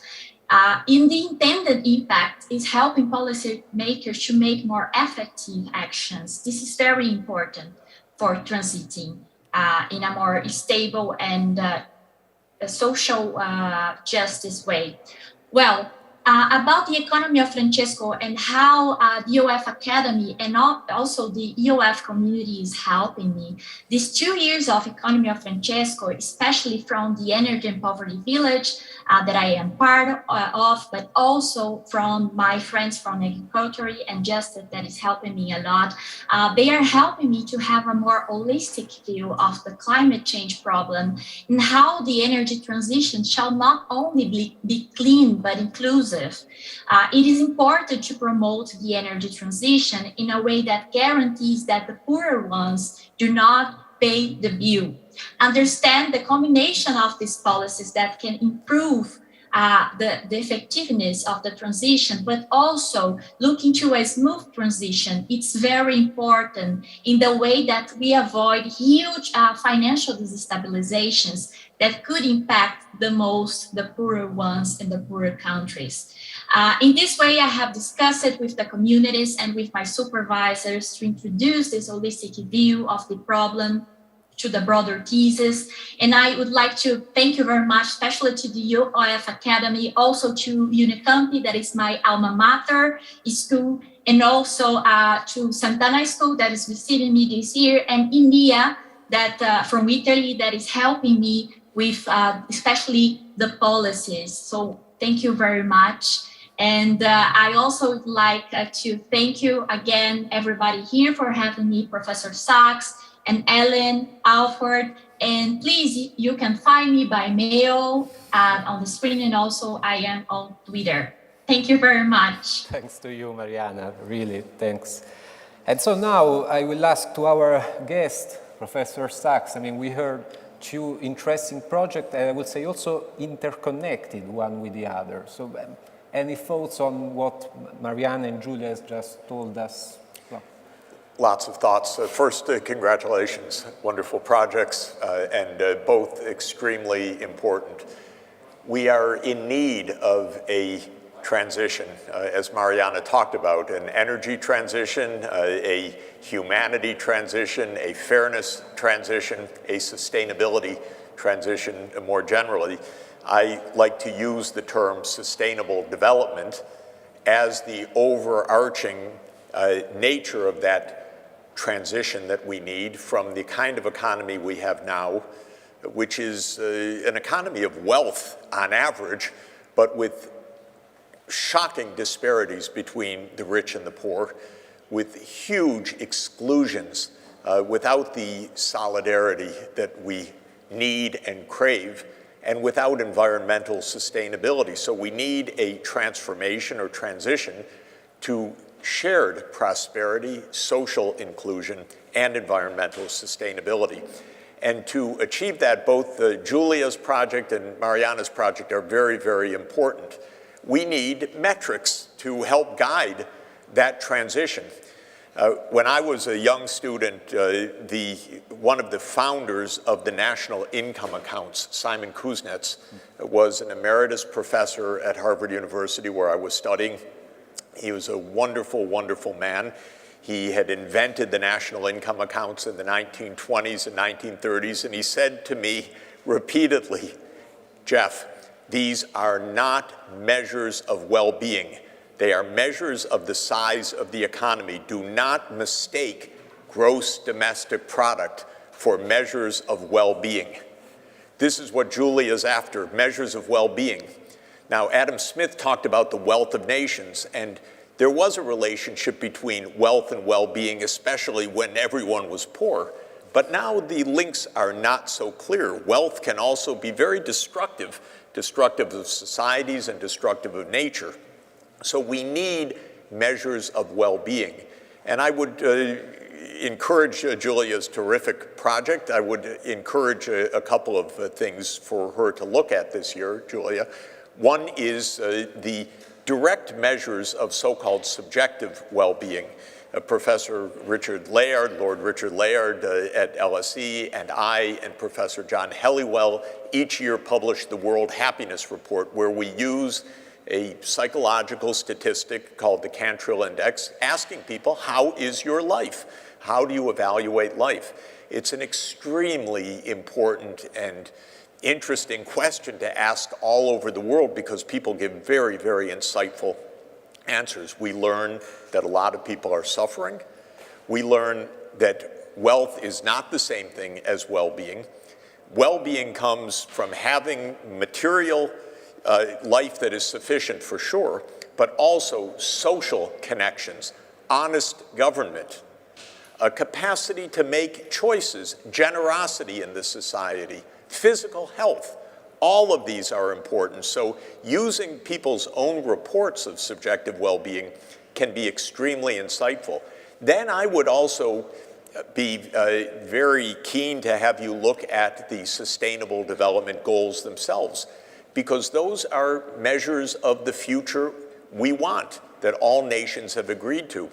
In the intended impact is helping policymakers to make more effective actions. This is very important for transiting in a more stable and social justice way. Well, about the economy of Francesco and how the UF Academy and also the UF community is helping me. These 2 years of economy of Francesco, especially from the Energy and Poverty Village that I am part of, but also from my friends from agriculture and justice that is helping me a lot. They are helping me to have a more holistic view of the climate change problem and how the energy transition shall not only be clean, but inclusive. It is important to promote the energy transition in a way that guarantees that the poorer ones do not pay the bill. Understand the combination of these policies that can improve the effectiveness of the transition, but also look into a smooth transition. It's very important in the way that we avoid huge financial destabilizations that could impact the most the poorer ones in the poorer countries. In this way, I have discussed it with the communities and with my supervisors to introduce this holistic view of the problem to the broader thesis. And I would like to thank you very much, especially to the UF Academy, also to Unicampi, that is my alma mater school, and also to Sant'Anna School that is receiving me this year, and India, that from Italy, that is helping me with especially the policies. So thank you very much. And I also would like to thank you again, everybody here, for having me, Professor Sachs, and Ellen, Alfred, and please, you can find me by mail on the screen, and also I am on Twitter. Thank you very much. Thanks to you, Mariana, really, thanks. And so now I will ask to our guest, Professor Sachs. I mean, we heard 2 interesting projects, and I would say also interconnected one with the other. So any thoughts on what Mariana and Julia has just told us? Lots of thoughts. First, congratulations, wonderful projects, and both extremely important. We are in need of a transition, as Mariana talked about, an energy transition, a humanity transition, a fairness transition, a sustainability transition more generally. I like to use the term sustainable development as the overarching nature of that transition that we need from the kind of economy we have now, which is an economy of wealth on average, but with shocking disparities between the rich and the poor, with huge exclusions, without the solidarity that we need and crave, and without environmental sustainability. So we need a transformation or transition to shared prosperity, social inclusion, and environmental sustainability. And to achieve that, both Julia's project and Mariana's project are very, very important. We need metrics to help guide that transition. When I was a young student, one of the founders of the National Income Accounts, Simon Kuznets, was an emeritus professor at Harvard University where I was studying. He was a wonderful, wonderful man. He had invented the national income accounts in the 1920s and 1930s, and he said to me repeatedly, Jeff, these are not measures of well-being. They are measures of the size of the economy. Do not mistake gross domestic product for measures of well-being. This is what Julia's after, measures of well-being. Now, Adam Smith talked about the wealth of nations, and there was a relationship between wealth and well-being, especially when everyone was poor. But now the links are not so clear. Wealth can also be very destructive of societies and destructive of nature. So we need measures of well-being. And I would encourage Julia's terrific project. I would encourage a couple of things for her to look at this year, Julia. One is the direct measures of so-called subjective well-being. Professor Richard Layard, Lord Richard Layard at LSE, and I and Professor John Helliwell each year publish the World Happiness Report, where we use a psychological statistic called the Cantril Index, asking people, how is your life? How do you evaluate life? It's an extremely important and interesting question to ask all over the world because people give very, very insightful answers. We learn that a lot of people are suffering. We learn that wealth is not the same thing as well-being. Well-being comes from having material life that is sufficient for sure, but also social connections, honest government, a capacity to make choices, generosity in the society, physical health. All of these are important. So using people's own reports of subjective well-being can be extremely insightful. Then I would also be very keen to have you look at the Sustainable Development Goals themselves, because those are measures of the future we want, that all nations have agreed to.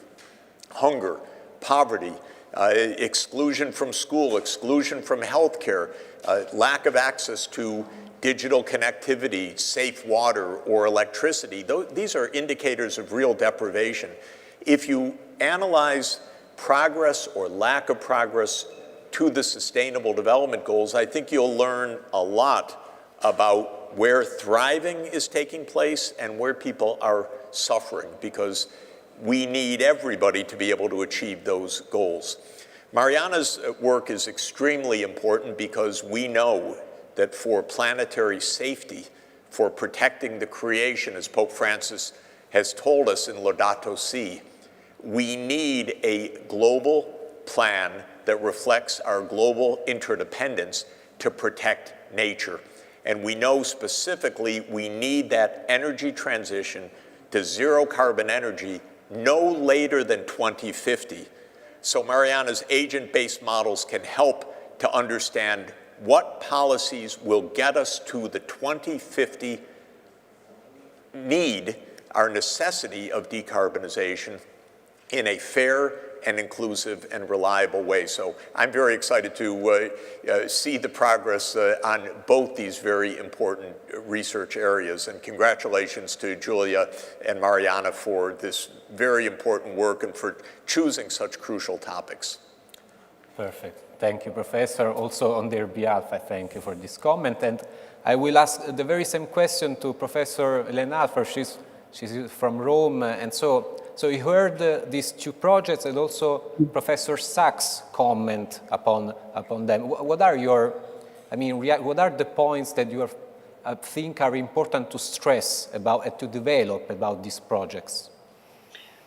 Hunger, poverty, exclusion from school, exclusion from healthcare, lack of access to digital connectivity, safe water, or electricity. These are indicators of real deprivation. If you analyze progress or lack of progress to the Sustainable Development Goals, I think you'll learn a lot about where thriving is taking place and where people are suffering, because we need everybody to be able to achieve those goals. Mariana's work is extremely important because we know that for planetary safety, for protecting the creation, as Pope Francis has told us in Laudato Si, we need a global plan that reflects our global interdependence to protect nature. And we know specifically we need that energy transition to zero carbon energy no later than 2050. So Mariana's agent-based models can help to understand what policies will get us to the 2050 need, our necessity of decarbonization in a fair and inclusive and reliable way. So I'm very excited to see the progress on both these very important research areas. And congratulations to Julia and Mariana for this very important work and for choosing such crucial topics. Perfect. Thank you, Professor. Also on their behalf, I thank you for this comment. And I will ask the very same question to Professor Elena Alfer. She's from Rome. And so you heard these two projects and also Professor Sachs' comment upon them. What are your, what are the points that you think are important to stress about and to develop about these projects?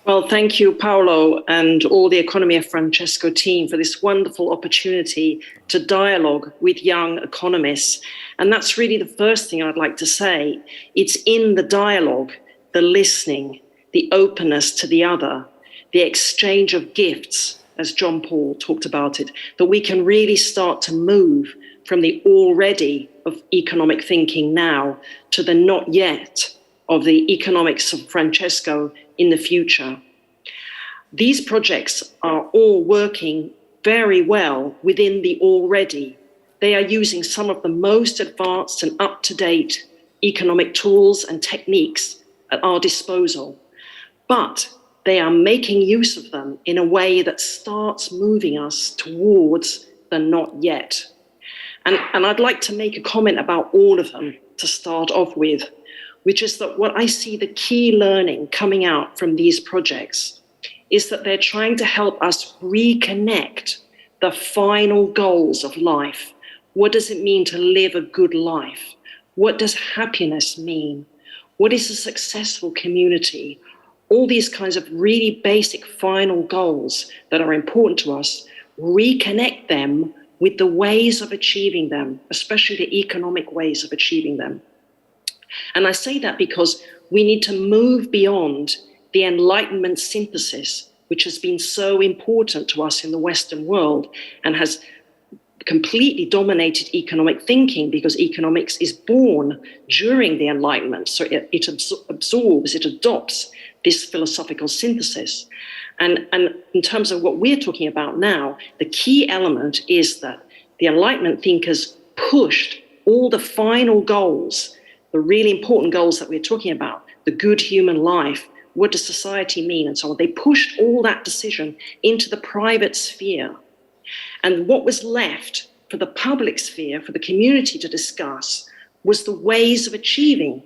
Well, thank you, Paolo, and all the Economia Francesco team for this wonderful opportunity to dialogue with young economists. And that's really the first thing I'd like to say. It's in the dialogue, the listening, the openness to the other, the exchange of gifts, as John Paul talked about it, that we can really start to move from the already of economic thinking now to the not yet of the economics of Francesco in the future. These projects are all working very well within the already. They are using some of the most advanced and up-to-date economic tools and techniques at our disposal. but they are making use of them in a way that starts moving us towards the not yet. And I'd like to make a comment about all of them to start off with, which is that what I see the key learning coming out from these projects is that they're trying to help us reconnect the final goals of life. What does it mean to live a good life? What does happiness mean? What is a successful community? All these kinds of really basic final goals that are important to us, reconnect them with the ways of achieving them, especially the economic ways of achieving them. And I say that because we need to move beyond the Enlightenment synthesis, which has been so important to us in the Western world and has completely dominated economic thinking, because economics is born during the Enlightenment. So it absorbs, it adopts this philosophical synthesis. And in terms of what we're talking about now, the key element is that the Enlightenment thinkers pushed all the final goals, the really important goals that we're talking about, the good human life, what does society mean, and so on. They pushed all that decision into the private sphere. And what was left for the public sphere, for the community to discuss, was the ways of achieving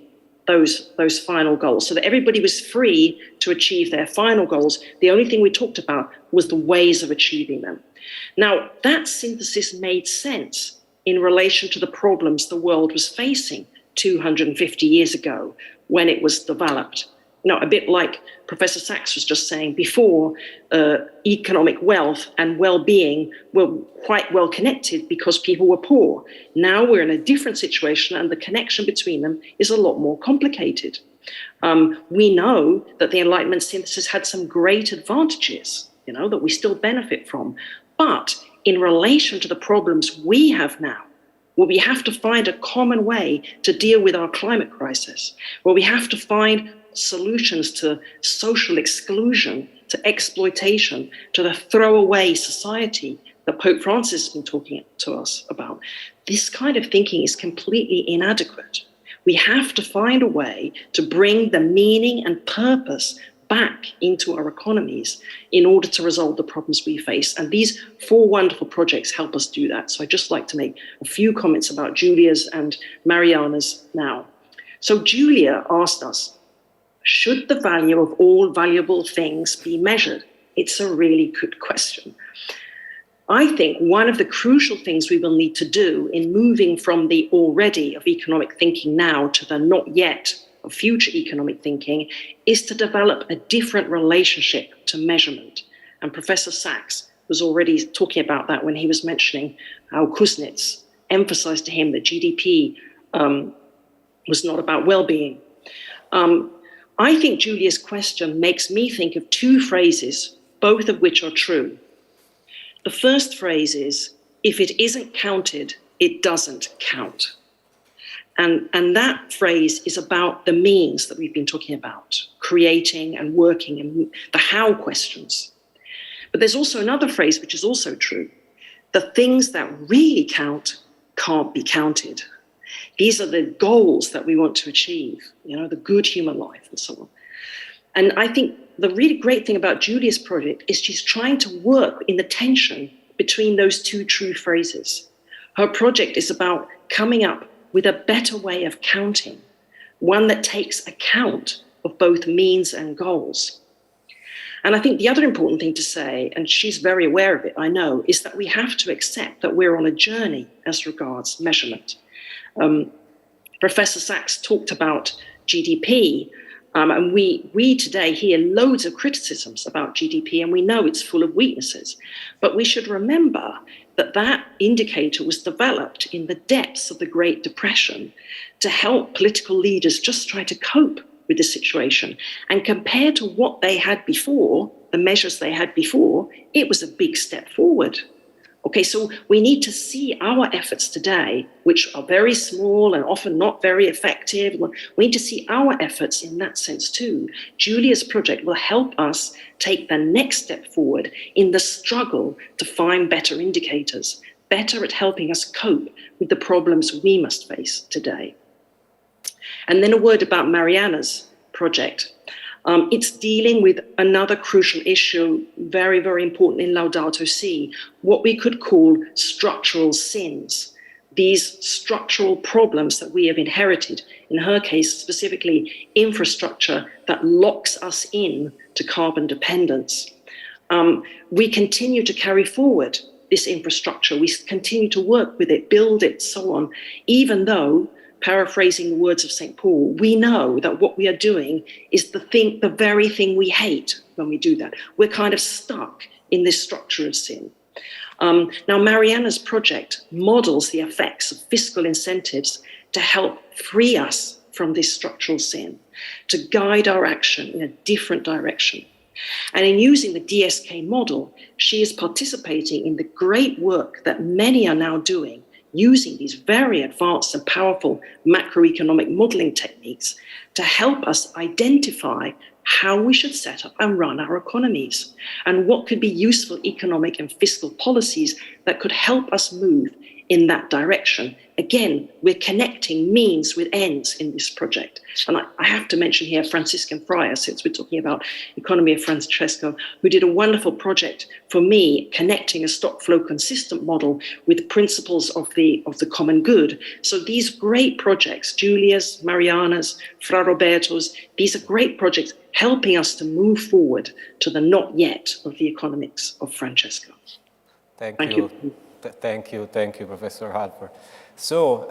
those final goals, so that everybody was free to achieve their final goals. The only thing we talked about was the ways of achieving them. Now, that synthesis made sense in relation to the problems the world was facing 250 years ago when it was developed. You know, a bit like Professor Sachs was just saying before, economic wealth and well-being were quite well connected because people were poor. Now we're in a different situation and the connection between them is a lot more complicated. We know that the Enlightenment synthesis had some great advantages, you know, that we still benefit from. But in relation to the problems we have now, where we have to find a common way to deal with our climate crisis, where we have to find solutions to social exclusion, to exploitation, to the throwaway society that Pope Francis has been talking to us about. This kind of thinking is completely inadequate. We have to find a way to bring the meaning and purpose back into our economies in order to resolve the problems we face. And these 4 wonderful projects help us do that. So I'd just like to make a few comments about Julia's and Mariana's now. So Julia asked us, should the value of all valuable things be measured? It's a really good question. I think one of the crucial things we will need to do in moving from the already of economic thinking now to the not yet of future economic thinking is to develop a different relationship to measurement. And Professor Sachs was already talking about that when he was mentioning how Kuznets emphasized to him that GDP was not about well-being. I think Julia's question makes me think of 2 phrases, both of which are true. The first phrase is, if it isn't counted, it doesn't count. And that phrase is about the means that we've been talking about, creating and working, and the how questions. But there's also another phrase which is also true. The things that really count can't be counted. These are the goals that we want to achieve, you know, the good human life and so on. And I think the really great thing about Julia's project is she's trying to work in the tension between those 2 true phrases. Her project is about coming up with a better way of counting, one that takes account of both means and goals. And I think the other important thing to say, and she's very aware of it, I know, is that we have to accept that we're on a journey as regards measurement. Professor Sachs talked about GDP, and we today hear loads of criticisms about GDP, and we know it's full of weaknesses. But we should remember that that indicator was developed in the depths of the Great Depression to help political leaders just try to cope with the situation. And compared to what they had before, the measures they had before, it was a big step forward. Okay, so we need to see our efforts today, which are very small and often not very effective. We need to see our efforts in that sense too. Julia's project will help us take the next step forward in the struggle to find better indicators, better at helping us cope with the problems we must face today. And then a word about Mariana's project. It's dealing with another crucial issue, very, very important in Laudato Si, what we could call structural sins. These structural problems that we have inherited, in her case, specifically infrastructure that locks us in to carbon dependence. We continue to carry forward this infrastructure. We continue to work with it, build it, so on, even though, paraphrasing the words of St. Paul, we know that what we are doing is the very thing we hate when we do that. We're kind of stuck in this structure of sin. Now, Mariana's project models the effects of fiscal incentives to help free us from this structural sin, to guide our action in a different direction. And in using the DSK model, she is participating in the great work that many are now doing, using these very advanced and powerful macroeconomic modeling techniques to help us identify how we should set up and run our economies, and what could be useful economic and fiscal policies that could help us move in that direction. Again, we're connecting means with ends in this project. And I have to mention here Franciscan Friar, since we're talking about economy of Francesco, who did a wonderful project for me, connecting a stock flow consistent model with principles of the common good. So these great projects, Giulia's, Mariana's, Fra Roberto's, these are great projects helping us to move forward to the not yet of the economics of Francesco. Thank you. Thank you, Professor Halper. So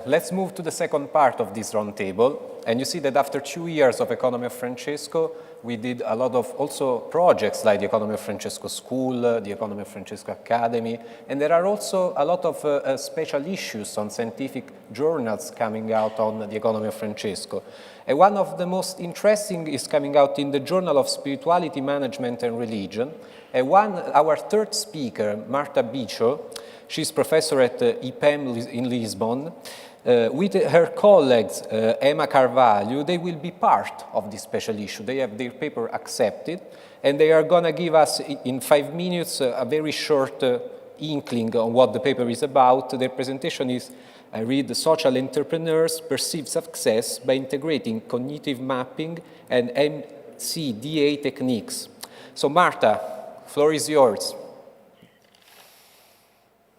let's move to the second part of this roundtable. And you see that after 2 years of Economy of Francesco, we did a lot of also projects like the Economy of Francesco School, the Economy of Francesco Academy, and there are also a lot of special issues on scientific journals coming out on the Economy of Francesco. And one of the most interesting is coming out in the Journal of Spirituality, Management and Religion. And our third speaker, Marta Bicho, she's professor at IPEM in Lisbon. With her colleagues, Emma Carvalho, they will be part of this special issue. They have their paper accepted, and they are going to give us, in 5 minutes, a very short inkling on what the paper is about. Their presentation is, I read, the social entrepreneurs perceive success by integrating cognitive mapping and MCDA techniques. So Marta, floor is yours.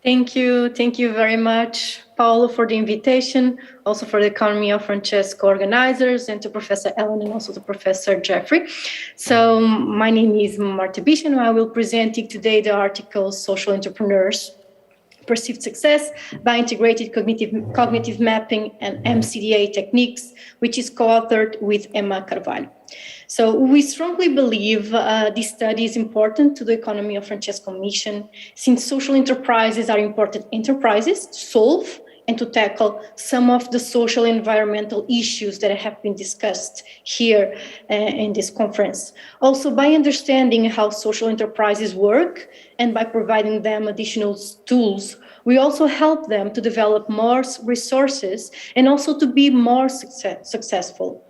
Thank you very much, Paolo, for the invitation, also for the Economy of Francesco organizers, and to Professor Ellen and also to Professor Jeffrey. So my name is Marta Bicho, and I will present today the article Social Entrepreneurs Perceived Success by Integrated Cognitive Mapping and MCDA Techniques, which is co-authored with Emma Carvalho. So we strongly believe this study is important to the Economy of Francesco mission, since social enterprises are important enterprises to solve and to tackle some of the social and environmental issues that have been discussed here in this conference. Also, by understanding how social enterprises work and by providing them additional tools, we also help them to develop more resources and also to be more successful.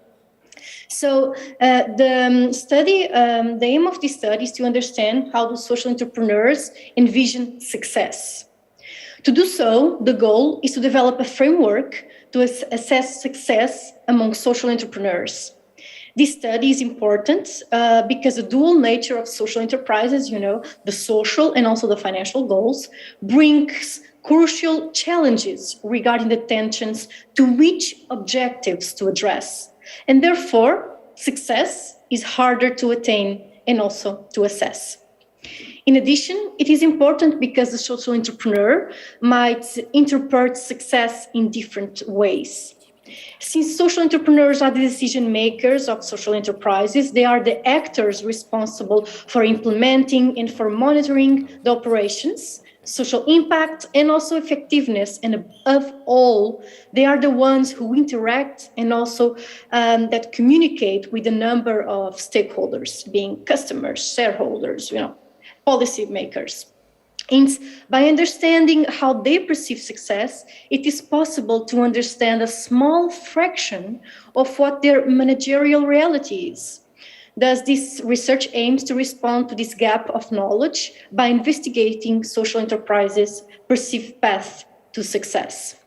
So the aim of this study is to understand how the social entrepreneurs envision success. To do so, the goal is to develop a framework to assess success among social entrepreneurs. This study is important because the dual nature of social enterprises, the social and also the financial goals, brings crucial challenges regarding the tensions to which objectives to address. And therefore, success is harder to attain and also to assess. In addition, it is important because the social entrepreneur might interpret success in different ways. Since social entrepreneurs are the decision makers of social enterprises, they are the actors responsible for implementing and for monitoring the operations, social impact, and also effectiveness. And above all, they are the ones who interact and also that communicate with a number of stakeholders, being customers, shareholders, policy makers. And by understanding how they perceive success, it is possible to understand a small fraction of what their managerial reality is. Thus, this research aims to respond to this gap of knowledge by investigating social enterprises' perceived path to success.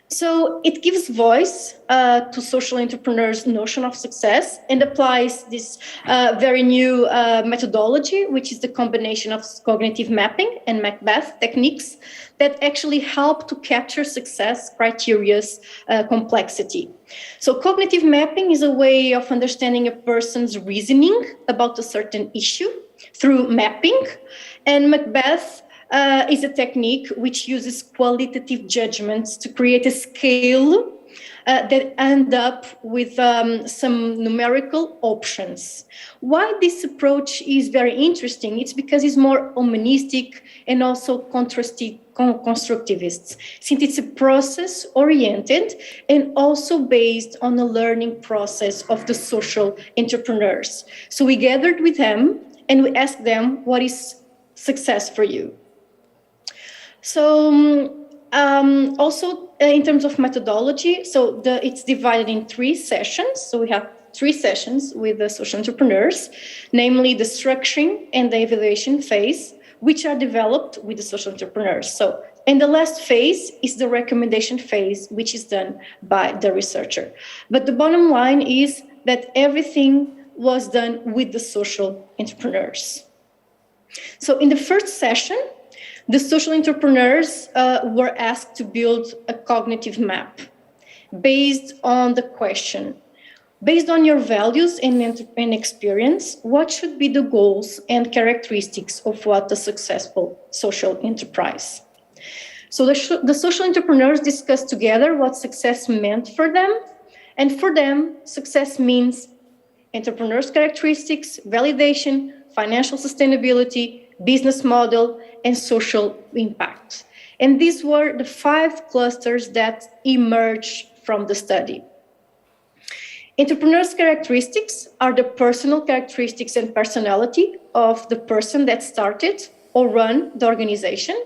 So it gives voice to social entrepreneurs' notion of success and applies this very new methodology, which is the combination of cognitive mapping and Macbeth techniques that actually help to capture success criteria's complexity. So cognitive mapping is a way of understanding a person's reasoning about a certain issue through mapping, and Macbeth is a technique which uses qualitative judgments to create a scale that end up with some numerical options. Why this approach is very interesting, it's because it's more humanistic and also constructivist, since it's a process-oriented and also based on the learning process of the social entrepreneurs. So we gathered with them and we asked them, what is success for you? So also in terms of methodology, so it's divided in 3 sessions. So we have 3 sessions with the social entrepreneurs, namely the structuring and the evaluation phase, which are developed with the social entrepreneurs. So, and the last phase is the recommendation phase, which is done by the researcher. But the bottom line is that everything was done with the social entrepreneurs. So in the first session, the social entrepreneurs were asked to build a cognitive map based on the question, based on your values and experience, what should be the goals and characteristics of what a successful social enterprise? So the social entrepreneurs discussed together what success meant for them. And for them, success means entrepreneurs' characteristics, validation, financial sustainability, business model, and social impact. And these were the 5 clusters that emerged from the study. Entrepreneurs' characteristics are the personal characteristics and personality of the person that started or run the organization.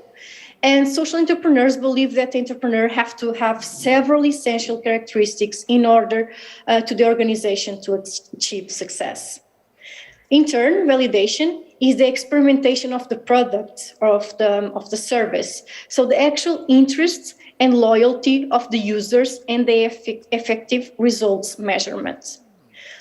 And social entrepreneurs believe that the entrepreneur have to have several essential characteristics in order to the organization to achieve success. In turn, validation is the experimentation of the product or of the service. So the actual interests and loyalty of the users and the effective results measurements.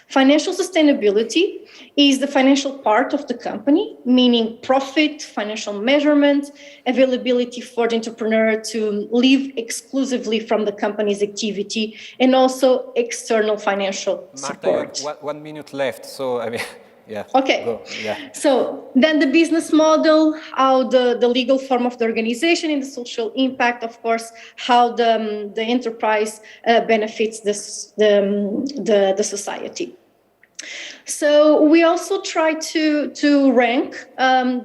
Financial sustainability is the financial part of the company, meaning profit, financial measurement, availability for the entrepreneur to live exclusively from the company's activity, and also external financial support. Marta, 1 minute left, so I mean, yeah. Okay. Go. Yeah. So then the business model, how the legal form of the organization and the social impact, of course, how the enterprise benefits the society. So we also try to rank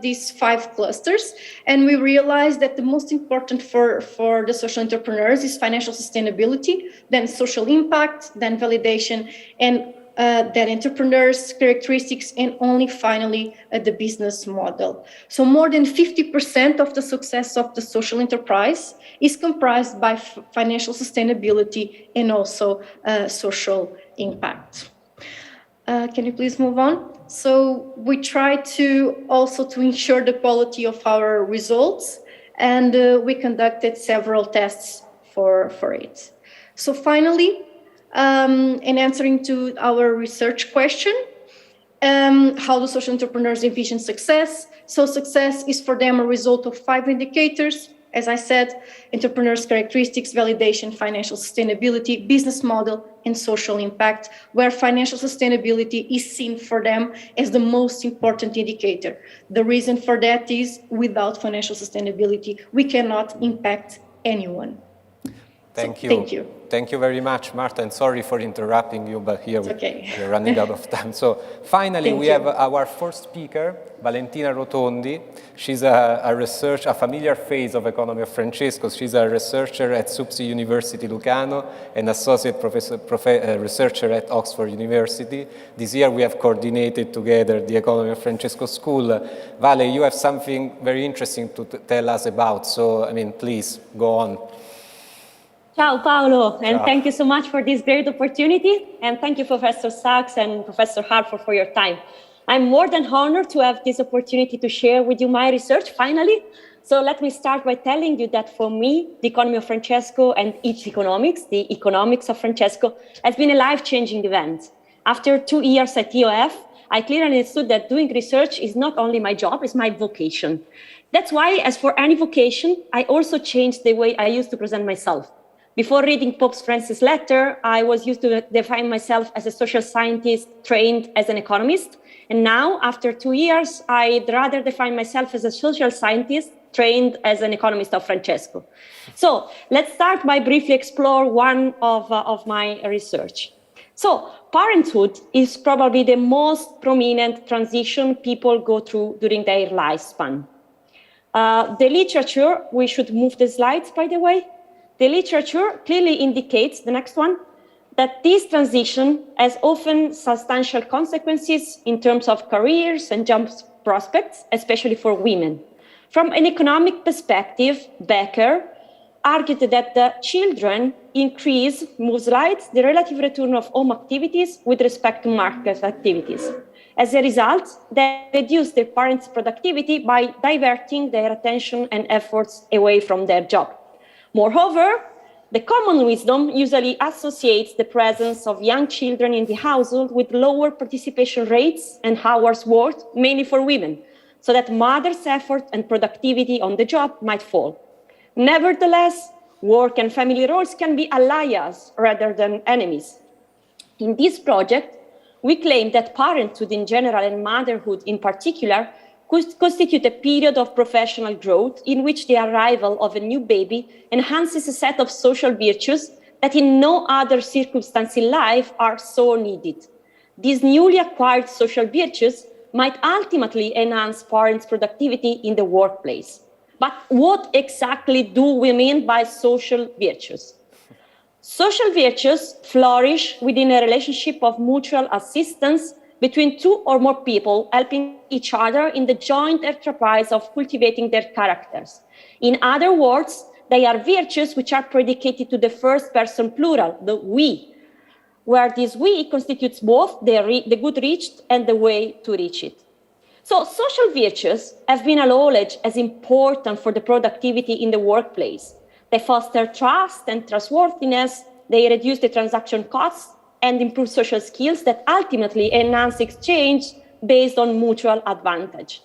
these 5 clusters, and we realized that the most important for the social entrepreneurs is financial sustainability, then social impact, then validation, and then entrepreneurs' characteristics, and only finally the business model. So more than 50% of the success of the social enterprise is comprised by financial sustainability and also social impact. Can you please move on? So we try to also to ensure the quality of our results, and we conducted several tests for it. So finally, in answering to our research question, how do social entrepreneurs envision success? So success is for them a result of 5 indicators. As I said, entrepreneurs' characteristics, validation, financial sustainability, business model, and social impact, where financial sustainability is seen for them as the most important indicator. The reason for that is without financial sustainability, we cannot impact anyone. Thank you. Thank you. Thank you very much, Marta, and sorry for interrupting you, but here we're running out of time. So finally, we have our first speaker, Valentina Rotondi. She's a familiar face of Economy of Francesco. She's a researcher at SUPSI University Lucano and associate researcher at Oxford University. This year we have coordinated together the Economy of Francesco School. Vale, you have something very interesting to tell us about, so I mean, please go on. Ciao Paolo, and thank you so much for this great opportunity, and thank you Professor Sachs and Professor Harford for your time. I'm more than honored to have this opportunity to share with you my research finally. So let me start by telling you that for me, the economy of Francesco and its economics, the economics of Francesco, has been a life-changing event. After 2 years at EOF, I clearly understood that doing research is not only my job, it's my vocation. That's why, as for any vocation, I also changed the way I used to present myself. Before reading Pope Francis' letter, I was used to define myself as a social scientist trained as an economist. And now, after 2 years, I'd rather define myself as a social scientist trained as an economist of Francesco. So let's start by briefly explore one of my research. So parenthood is probably the most prominent transition people go through during their lifespan. The literature, we should move the slides, by the way. The literature clearly indicates, the next one, that this transition has often substantial consequences in terms of careers and job prospects, especially for women. From an economic perspective, Becker argued that the children increase, move slides, the relative return of home activities with respect to market activities. As a result, they reduce their parents' productivity by diverting their attention and efforts away from their job. Moreover, the common wisdom usually associates the presence of young children in the household with lower participation rates and hours worked, mainly for women, so that mothers' effort and productivity on the job might fall. Nevertheless, work and family roles can be allies rather than enemies. In this project, we claim that parenthood in general and motherhood in particular could constitute a period of professional growth in which the arrival of a new baby enhances a set of social virtues that in no other circumstance in life are so needed. These newly acquired social virtues might ultimately enhance parents' productivity in the workplace. But what exactly do we mean by social virtues? Social virtues flourish within a relationship of mutual assistance between two or more people helping each other in the joint enterprise of cultivating their characters. In other words, they are virtues which are predicated to the first person plural, the we, where this we constitutes both the good reached and the way to reach it. So social virtues have been acknowledged as important for the productivity in the workplace. They foster trust and trustworthiness, they reduce the transaction costs, and improve social skills that ultimately enhance exchange based on mutual advantage.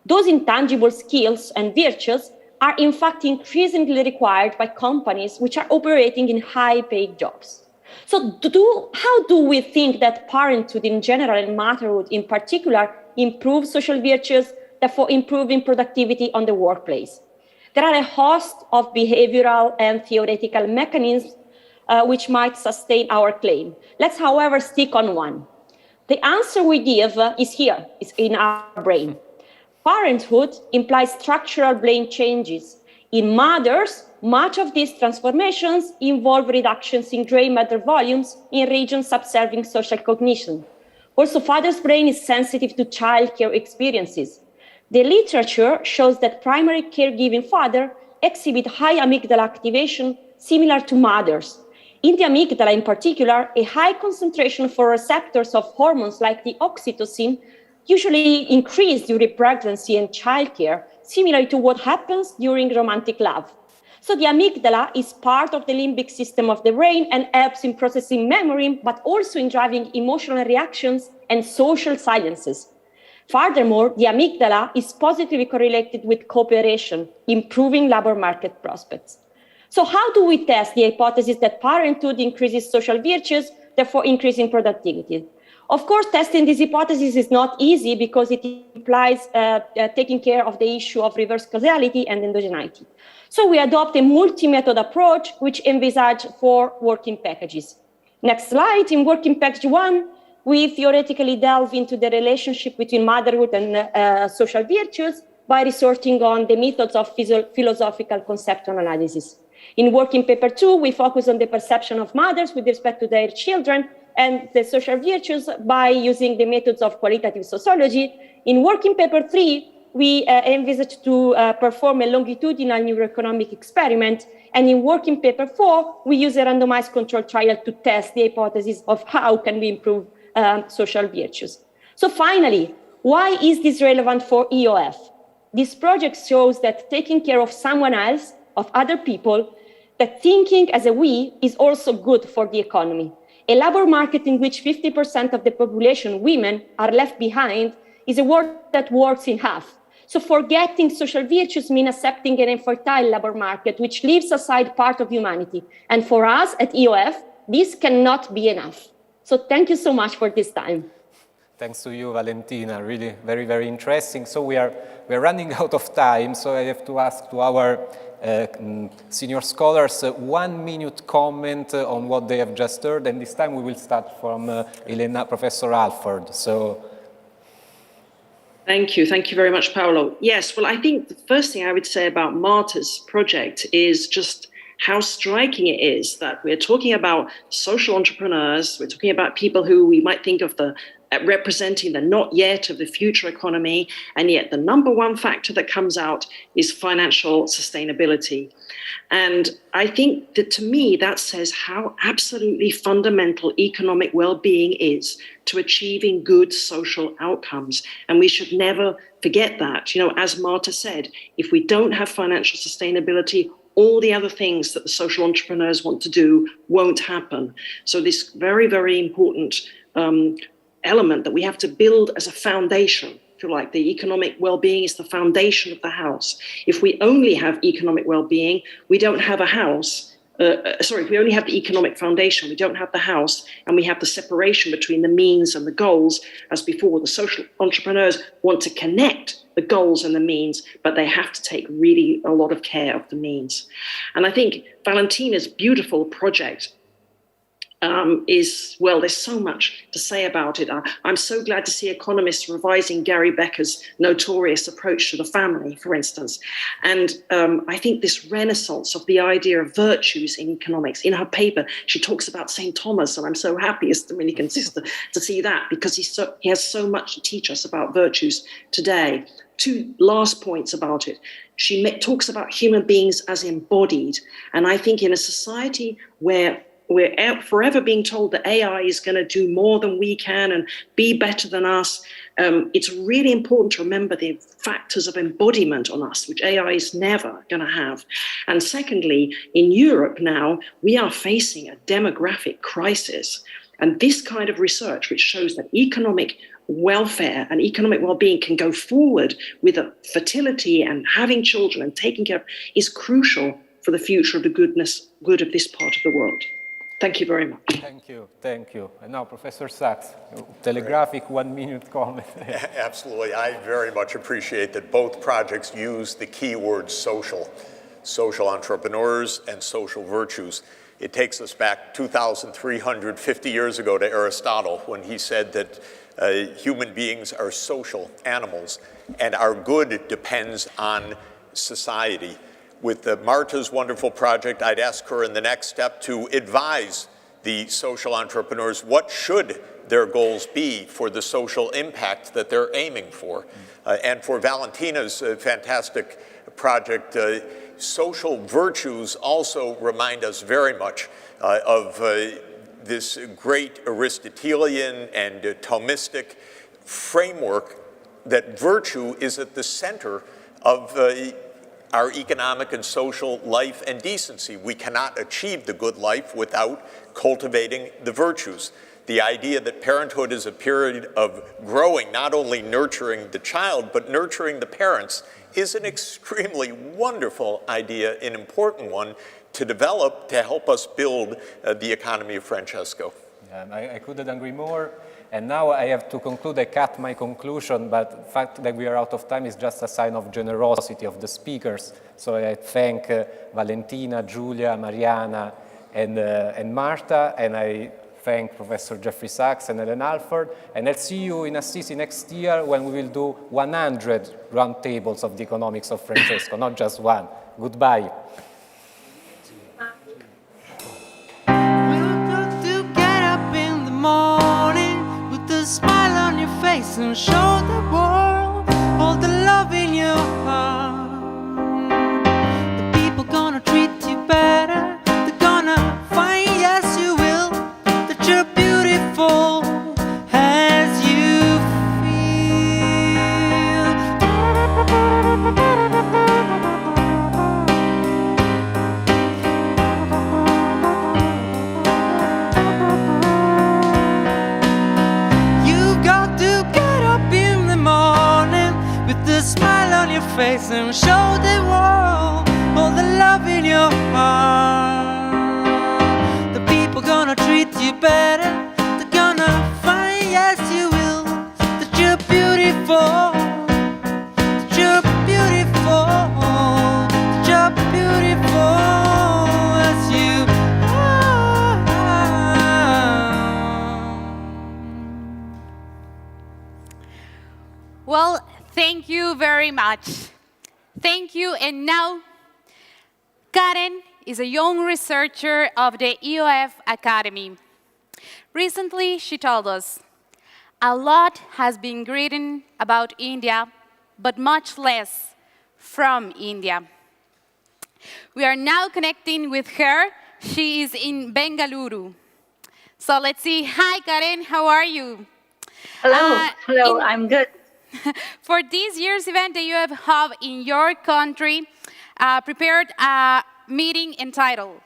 Those intangible skills and virtues are in fact increasingly required by companies which are operating in high-paid jobs. So how do we think that parenthood in general and motherhood in particular improve social virtues, therefore improving productivity on the workplace? There are a host of behavioral and theoretical mechanisms which might sustain our claim. Let's, however, stick on one. The answer we give is here, is in our brain. Parenthood implies structural brain changes. In mothers, much of these transformations involve reductions in gray matter volumes in regions observing social cognition. Also, father's brain is sensitive to childcare experiences. The literature shows that primary caregiving fathers exhibit high amygdala activation similar to mothers. In the amygdala in particular, a high concentration for receptors of hormones like the oxytocin usually increase during pregnancy and childcare, similar to what happens during romantic love. So the amygdala is part of the limbic system of the brain and helps in processing memory, but also in driving emotional reactions and social sciences. Furthermore, the amygdala is positively correlated with cooperation, improving labor market prospects. So how do we test the hypothesis that parenthood increases social virtues, therefore increasing productivity? Of course, testing this hypothesis is not easy because it implies taking care of the issue of reverse causality and endogeneity. So we adopt a multi-method approach which envisages 4 working packages. Next slide, in working package 1, we theoretically delve into the relationship between motherhood and social virtues by resorting on the methods of philosophical conceptual analysis. In working paper 2, we focus on the perception of mothers with respect to their children and the social virtues by using the methods of qualitative sociology. In working paper 3, we envisage to perform a longitudinal neuroeconomic experiment. And in working paper 4, we use a randomized control trial to test the hypothesis of how can we improve social virtues. So finally, why is this relevant for EOF? this project shows that taking care of someone else, of other people, that thinking as a we is also good for the economy. A labor market in which 50% of the population, women, are left behind is a world that works in half. So forgetting social virtues means accepting an infertile labor market, which leaves aside part of humanity. And for us at EOF, this cannot be enough. So thank you so much for this time. Thanks to you, Valentina. Really very, very interesting. So we're running out of time, so I have to ask to our senior scholars 1 minute comment on what they have just heard, and this time we will start from Elena, Professor Alford. So. Thank you very much, Paolo. Yes, well, I think the first thing I would say about Marta's project is just how striking it is that we're talking about social entrepreneurs, we're talking about people who we might think of representing the not yet of the future economy, and yet the number one factor that comes out is financial sustainability. And I think that, to me, that says how absolutely fundamental economic well-being is to achieving good social outcomes. And we should never forget that. You know, as Marta said, if we don't have financial sustainability, all the other things that the social entrepreneurs want to do won't happen. So this very, very important element that we have to build as a foundation, if you like, the economic well-being is the foundation of the house. If we only have economic well-being, we don't have a house. If we only have the economic foundation, we don't have the house, and we have the separation between the means and the goals. As before, the social entrepreneurs want to connect the goals and the means, but they have to take really a lot of care of the means. And I think Valentina's beautiful project there's so much to say about it. I'm so glad to see economists revising Gary Becker's notorious approach to the family, for instance. And I think this renaissance of the idea of virtues in economics, in her paper, she talks about St. Thomas, and I'm so happy as the Dominican sister to see that, because he has so much to teach us about virtues today. 2 last points about it. She talks about human beings as embodied. And I think in a society where we're forever being told that AI is going to do more than we can and be better than us, it's really important to remember the factors of embodiment on us, which AI is never going to have. And secondly, in Europe now, we are facing a demographic crisis. And this kind of research, which shows that economic welfare and economic well-being can go forward with fertility and having children and taking care of, is crucial for the future of the good of this part of the world. Thank you very much. Thank you. And now, Professor Sachs, telegraphic 1 minute comment. Absolutely. I very much appreciate that both projects use the key words social entrepreneurs and social virtues. It takes us back 2,350 years ago to Aristotle, when he said that human beings are social animals and our good depends on society. With Marta's wonderful project, I'd ask her in the next step to advise the social entrepreneurs what should their goals be for the social impact that they're aiming for. And for Valentina's fantastic project, social virtues also remind us very much of this great Aristotelian and Thomistic framework that virtue is at the center of our economic and social life and decency. We cannot achieve the good life without cultivating the virtues. The idea that parenthood is a period of growing, not only nurturing the child, but nurturing the parents, is an extremely wonderful idea, an important one to develop to help us build the economy of Francesco. I couldn't agree more. And now I have to conclude. I cut my conclusion, but the fact that we are out of time is just a sign of generosity of the speakers. So I thank Valentina, Giulia, Mariana, and Marta, and I thank Professor Jeffrey Sachs and Ellen Alford. And I'll see you in Assisi next year when we will do 100 roundtables of the economics of Francesco, not just one. Goodbye. Smile on your face and show the world all the love in your heart. The people gonna treat you better. They're gonna find, yes you will, that you're beautiful as you feel. rise and show the world all the love in your heart. The people gonna treat you better. They're gonna find, yes you will, that you're beautiful. That you're beautiful. That you're beautiful as you are. Well, thank you very much. Thank you. And now, Karen is a young researcher of the EOF Academy. Recently, she told us, a lot has been written about India, but much less from India. We are now connecting with her. She is in Bengaluru. So let's see. Hi, Karen. How are you? Hello. Hello. I'm good. For this year's event, the UF Hub in your country prepared a meeting entitled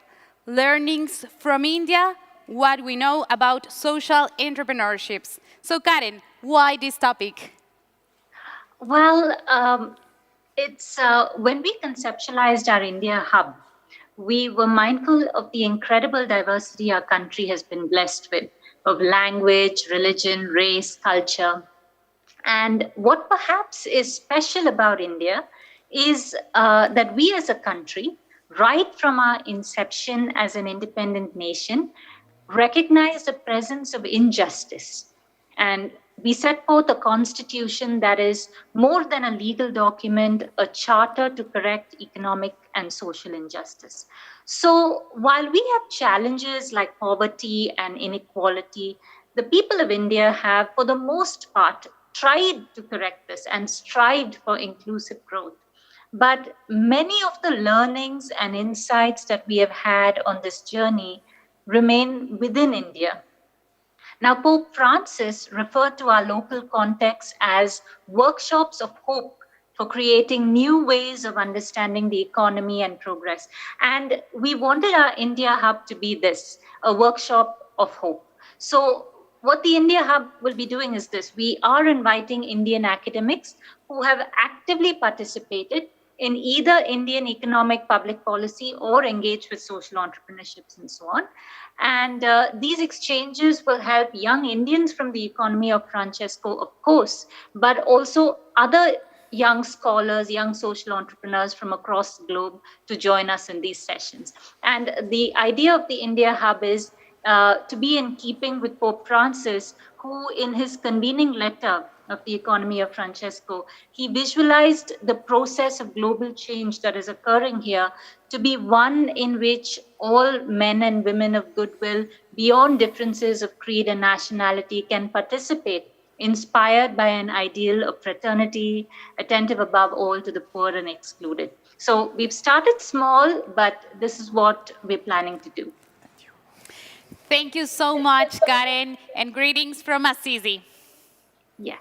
Learnings from India, What We Know About Social Entrepreneurships. So Karen, why this topic? Well, it's when we conceptualized our India Hub, we were mindful of the incredible diversity our country has been blessed with, of language, religion, race, culture. And what perhaps is special about India is that we as a country, right from our inception as an independent nation, recognize the presence of injustice. And we set forth a constitution that is more than a legal document, a charter to correct economic and social injustice. So while we have challenges like poverty and inequality, the people of India have, for the most part, tried to correct this and strived for inclusive growth. But many of the learnings and insights that we have had on this journey remain within India. Now, Pope Francis referred to our local context as workshops of hope for creating new ways of understanding the economy and progress. And we wanted our India Hub to be this, a workshop of hope. So what the India Hub will be doing is this. We are inviting Indian academics who have actively participated in either Indian economic public policy or engaged with social entrepreneurships and so on. And these exchanges will help young Indians from the economy of Francesco, of course, but also other young scholars, young social entrepreneurs from across the globe to join us in these sessions. And the idea of the India Hub is to be in keeping with Pope Francis, who in his convening letter of the economy of Francesco, he visualized the process of global change that is occurring here to be one in which all men and women of goodwill, beyond differences of creed and nationality, can participate, inspired by an ideal of fraternity, attentive above all to the poor and excluded. So we've started small, but this is what we're planning to do. Thank you so much, Karen, and greetings from Assisi. Yeah.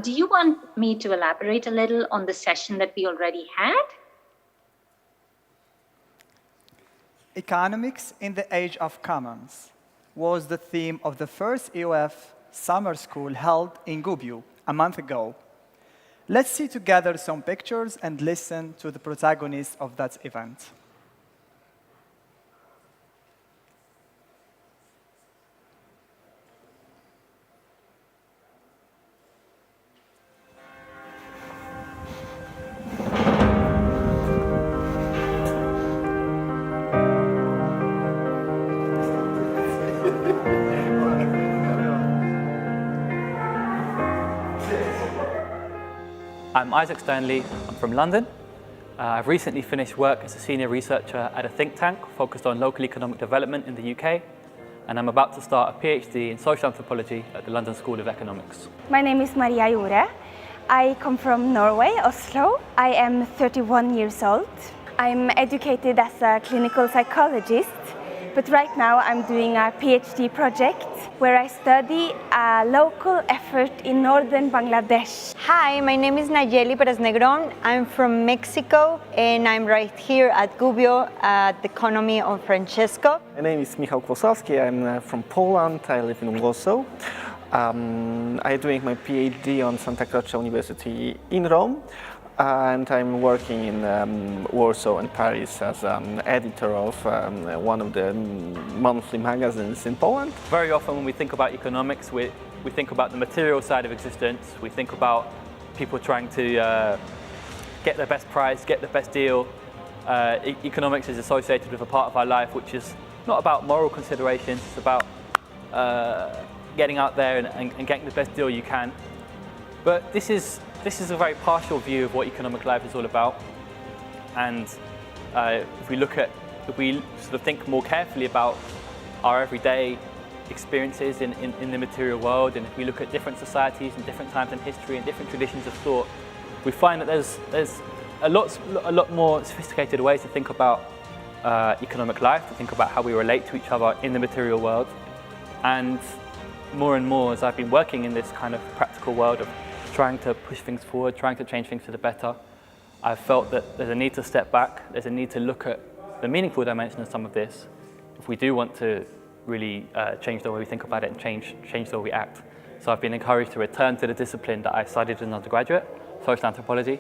Do you want me to elaborate a little on the session that we already had? Economics in the Age of Commons was the theme of the first EOF summer school held in Gubbio a month ago. Let's see together some pictures and listen to the protagonists of that event. I'm Isaac Stanley, I'm from London. I've recently finished work as a senior researcher at a think tank focused on local economic development in the UK, and I'm about to start a PhD in social anthropology at the London School of Economics. My name is Maria Jure. I come from Norway, Oslo. I am 31 years old. I'm educated as a clinical psychologist, but right now I'm doing a PhD project where I study a local effort in northern Bangladesh. Hi, my name is Nayeli Perez Negron. I'm from Mexico and I'm right here at Gubbio at the economy of Francesco. My name is Michał Kłosowski. I'm from Poland. I live in Warsaw. I'm doing my PhD on Santa Croce University in Rome, and I'm working in Warsaw and Paris as an editor of one of the monthly magazines in Poland. Very often when we think about economics, we think about the material side of existence. We think about people trying to get the best price, get the best deal. Economics is associated with a part of our life which is not about moral considerations, it's about getting out there and getting the best deal you can. But this is a very partial view of what economic life is all about. And if we sort of think more carefully about our everyday experiences in the material world, and if we look at different societies and different times in history and different traditions of thought, we find that there's a lot more sophisticated ways to think about economic life, to think about how we relate to each other in the material world. And more, as I've been working in this kind of practical world of trying to push things forward, trying to change things for the better, I've felt that there's a need to step back, there's a need to look at the meaningful dimension of some of this if we do want to really change the way we think about it and change the way we act. So I've been encouraged to return to the discipline that I studied as an undergraduate, social anthropology,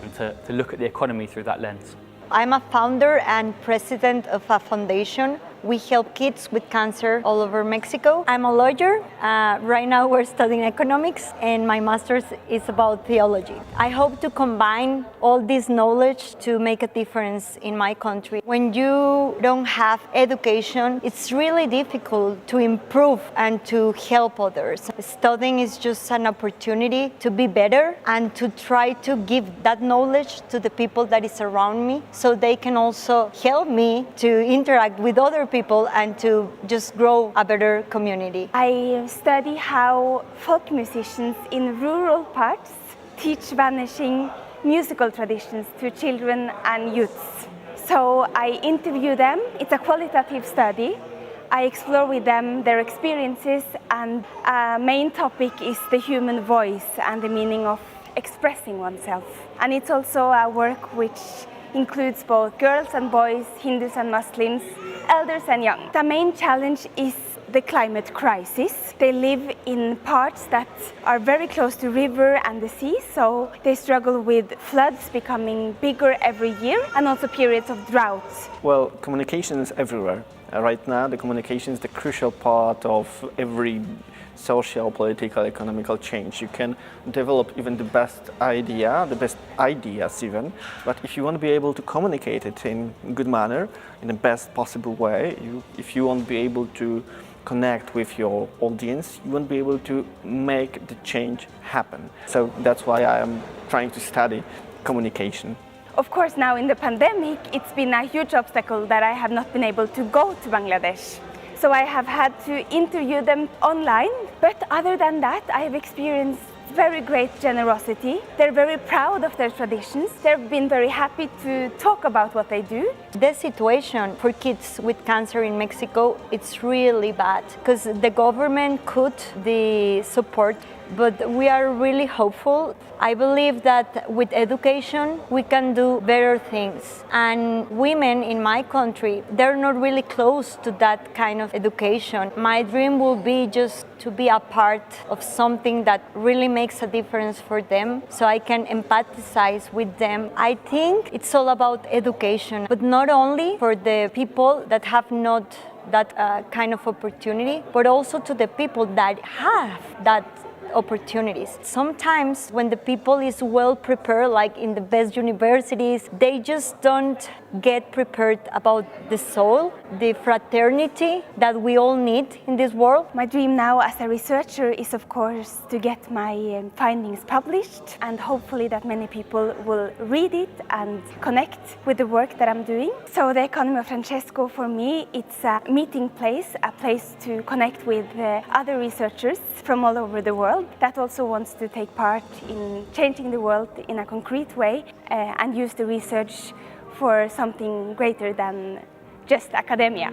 and to look at the economy through that lens. I'm a founder and president of a foundation. We help kids with cancer all over Mexico. I'm a lawyer. Right now we're studying economics and my master's is about theology. I hope to combine all this knowledge to make a difference in my country. When you don't have education, it's really difficult to improve and to help others. Studying is just an opportunity to be better and to try to give that knowledge to the people that is around me so they can also help me to interact with other people and to just grow a better community. I study how folk musicians in rural parts teach vanishing musical traditions to children and youths. So I interview them. It's a qualitative study. I explore with them their experiences, and a main topic is the human voice and the meaning of expressing oneself. And it's also a work which includes both girls and boys, Hindus and Muslims, elders and young. The main challenge is the climate crisis. They live in parts that are very close to river and the sea, so they struggle with floods becoming bigger every year and also periods of droughts. Well, communication is everywhere. Right now, the communication is the crucial part of every social, political, economical change. You can develop even the best ideas even, but if you want to be able to communicate it in a good manner, in the best possible way, if you won't be able to connect with your audience, you won't be able to make the change happen. So that's why I am trying to study communication. Of course, now in the pandemic, it's been a huge obstacle that I have not been able to go to Bangladesh. So I have had to interview them online, but other than that, I have experienced very great generosity. They're very proud of their traditions. They've been very happy to talk about what they do. The situation for kids with cancer in Mexico, it's really bad because the government cut the support, but we are really hopeful. I believe that with education, we can do better things. And women in my country, they're not really close to that kind of education. My dream will be just to be a part of something that really makes a difference for them, so I can empathize with them. I think it's all about education, but not only for the people that have not that kind of opportunity, but also to the people that have that opportunities. Sometimes when the people is well prepared, like in the best universities, they just don't get prepared about the soul, the fraternity that we all need in this world. My dream now as a researcher is, of course, to get my findings published, and hopefully that many people will read it and connect with the work that I'm doing. So the Economy of Francesco, for me, it's a meeting place, a place to connect with other researchers from all over the world that also wants to take part in changing the world in a concrete way and use the research for something greater than just academia.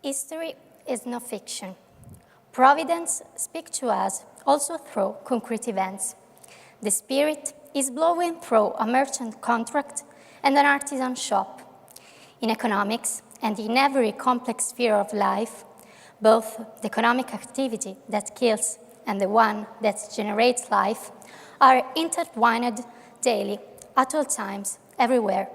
History is no fiction. Providence speaks to us also through concrete events. The spirit is blowing through a merchant contract and an artisan shop. In economics and in every complex sphere of life, both the economic activity that kills and the one that generates life are intertwined daily, at all times, everywhere.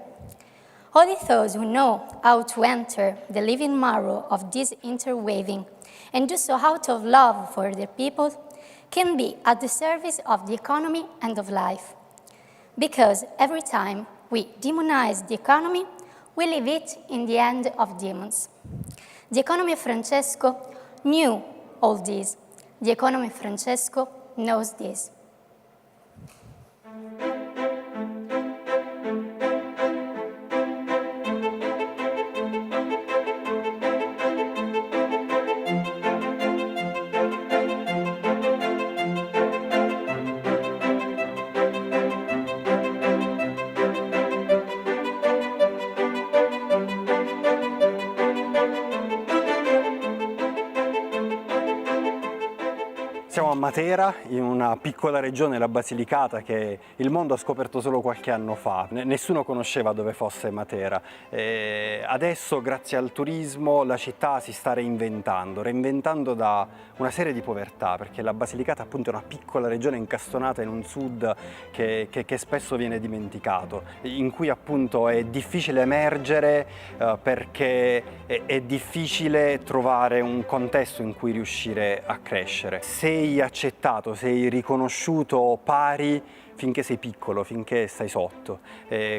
Only those who know how to enter the living marrow of this interweaving and do so out of love for their people can be at the service of the economy and of life. Because every time we demonize the economy, we leave it in the hand of demons. The economy of Francesco knew all this. The economy of Francesco knows this. Siamo a Matera, in una piccola regione, la Basilicata, che il mondo ha scoperto solo qualche anno fa. Nessuno conosceva dove fosse Matera. Adesso, grazie al turismo, la città si sta reinventando da una serie di povertà, perché la Basilicata appunto è una piccola regione incastonata in un sud che spesso viene dimenticato, in cui appunto è difficile emergere perché è difficile trovare un contesto in cui riuscire a crescere. Sei accettato, sei riconosciuto pari finché sei piccolo, finché stai sotto.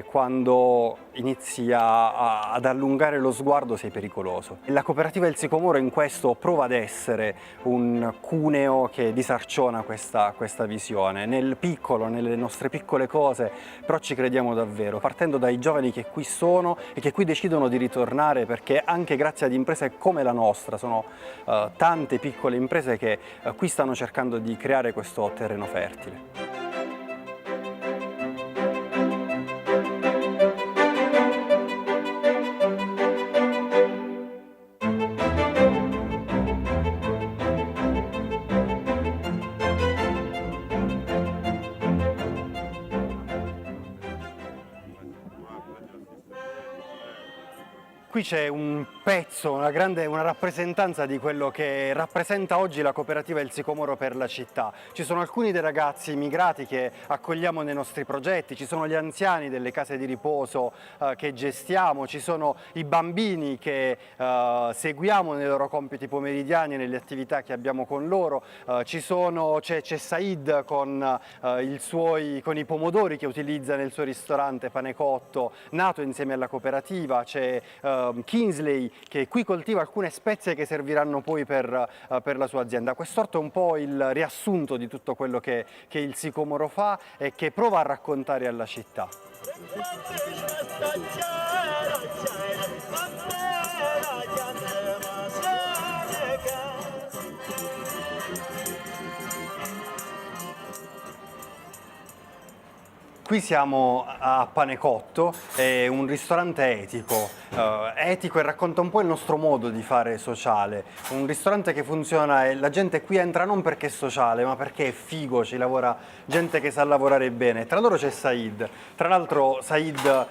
Quando inizi ad allungare lo sguardo sei pericoloso. La cooperativa del Sicomoro in questo prova ad essere un cuneo che disarciona questa visione. Nel piccolo, nelle nostre piccole cose, però ci crediamo davvero, partendo dai giovani che qui sono e che qui decidono di ritornare, perché anche grazie ad imprese come la nostra, sono tante piccole imprese che qui stanno cercando di creare questo terreno fertile. Qui c'è un pezzo, una rappresentanza di quello che rappresenta oggi la cooperativa del Sicomoro per la città. Ci sono alcuni dei ragazzi immigrati che accogliamo nei nostri progetti, ci sono gli anziani delle case di riposo che gestiamo, ci sono i bambini che seguiamo nei loro compiti pomeridiani e nelle attività che abbiamo con loro, c'è Said con i pomodori che utilizza nel suo ristorante Panecotto, nato insieme alla cooperativa, c'è Kingsley che qui coltiva alcune spezie che serviranno poi per la sua azienda. Quest'orto è un po' il riassunto di tutto quello che il Sicomoro fa e che prova a raccontare alla città. Qui siamo a Panecotto, è un ristorante etico e racconta un po' il nostro modo di fare sociale. Un ristorante che funziona e la gente qui entra non perché è sociale, ma perché è figo, ci lavora gente che sa lavorare bene. Tra loro c'è Said. Tra l'altro Said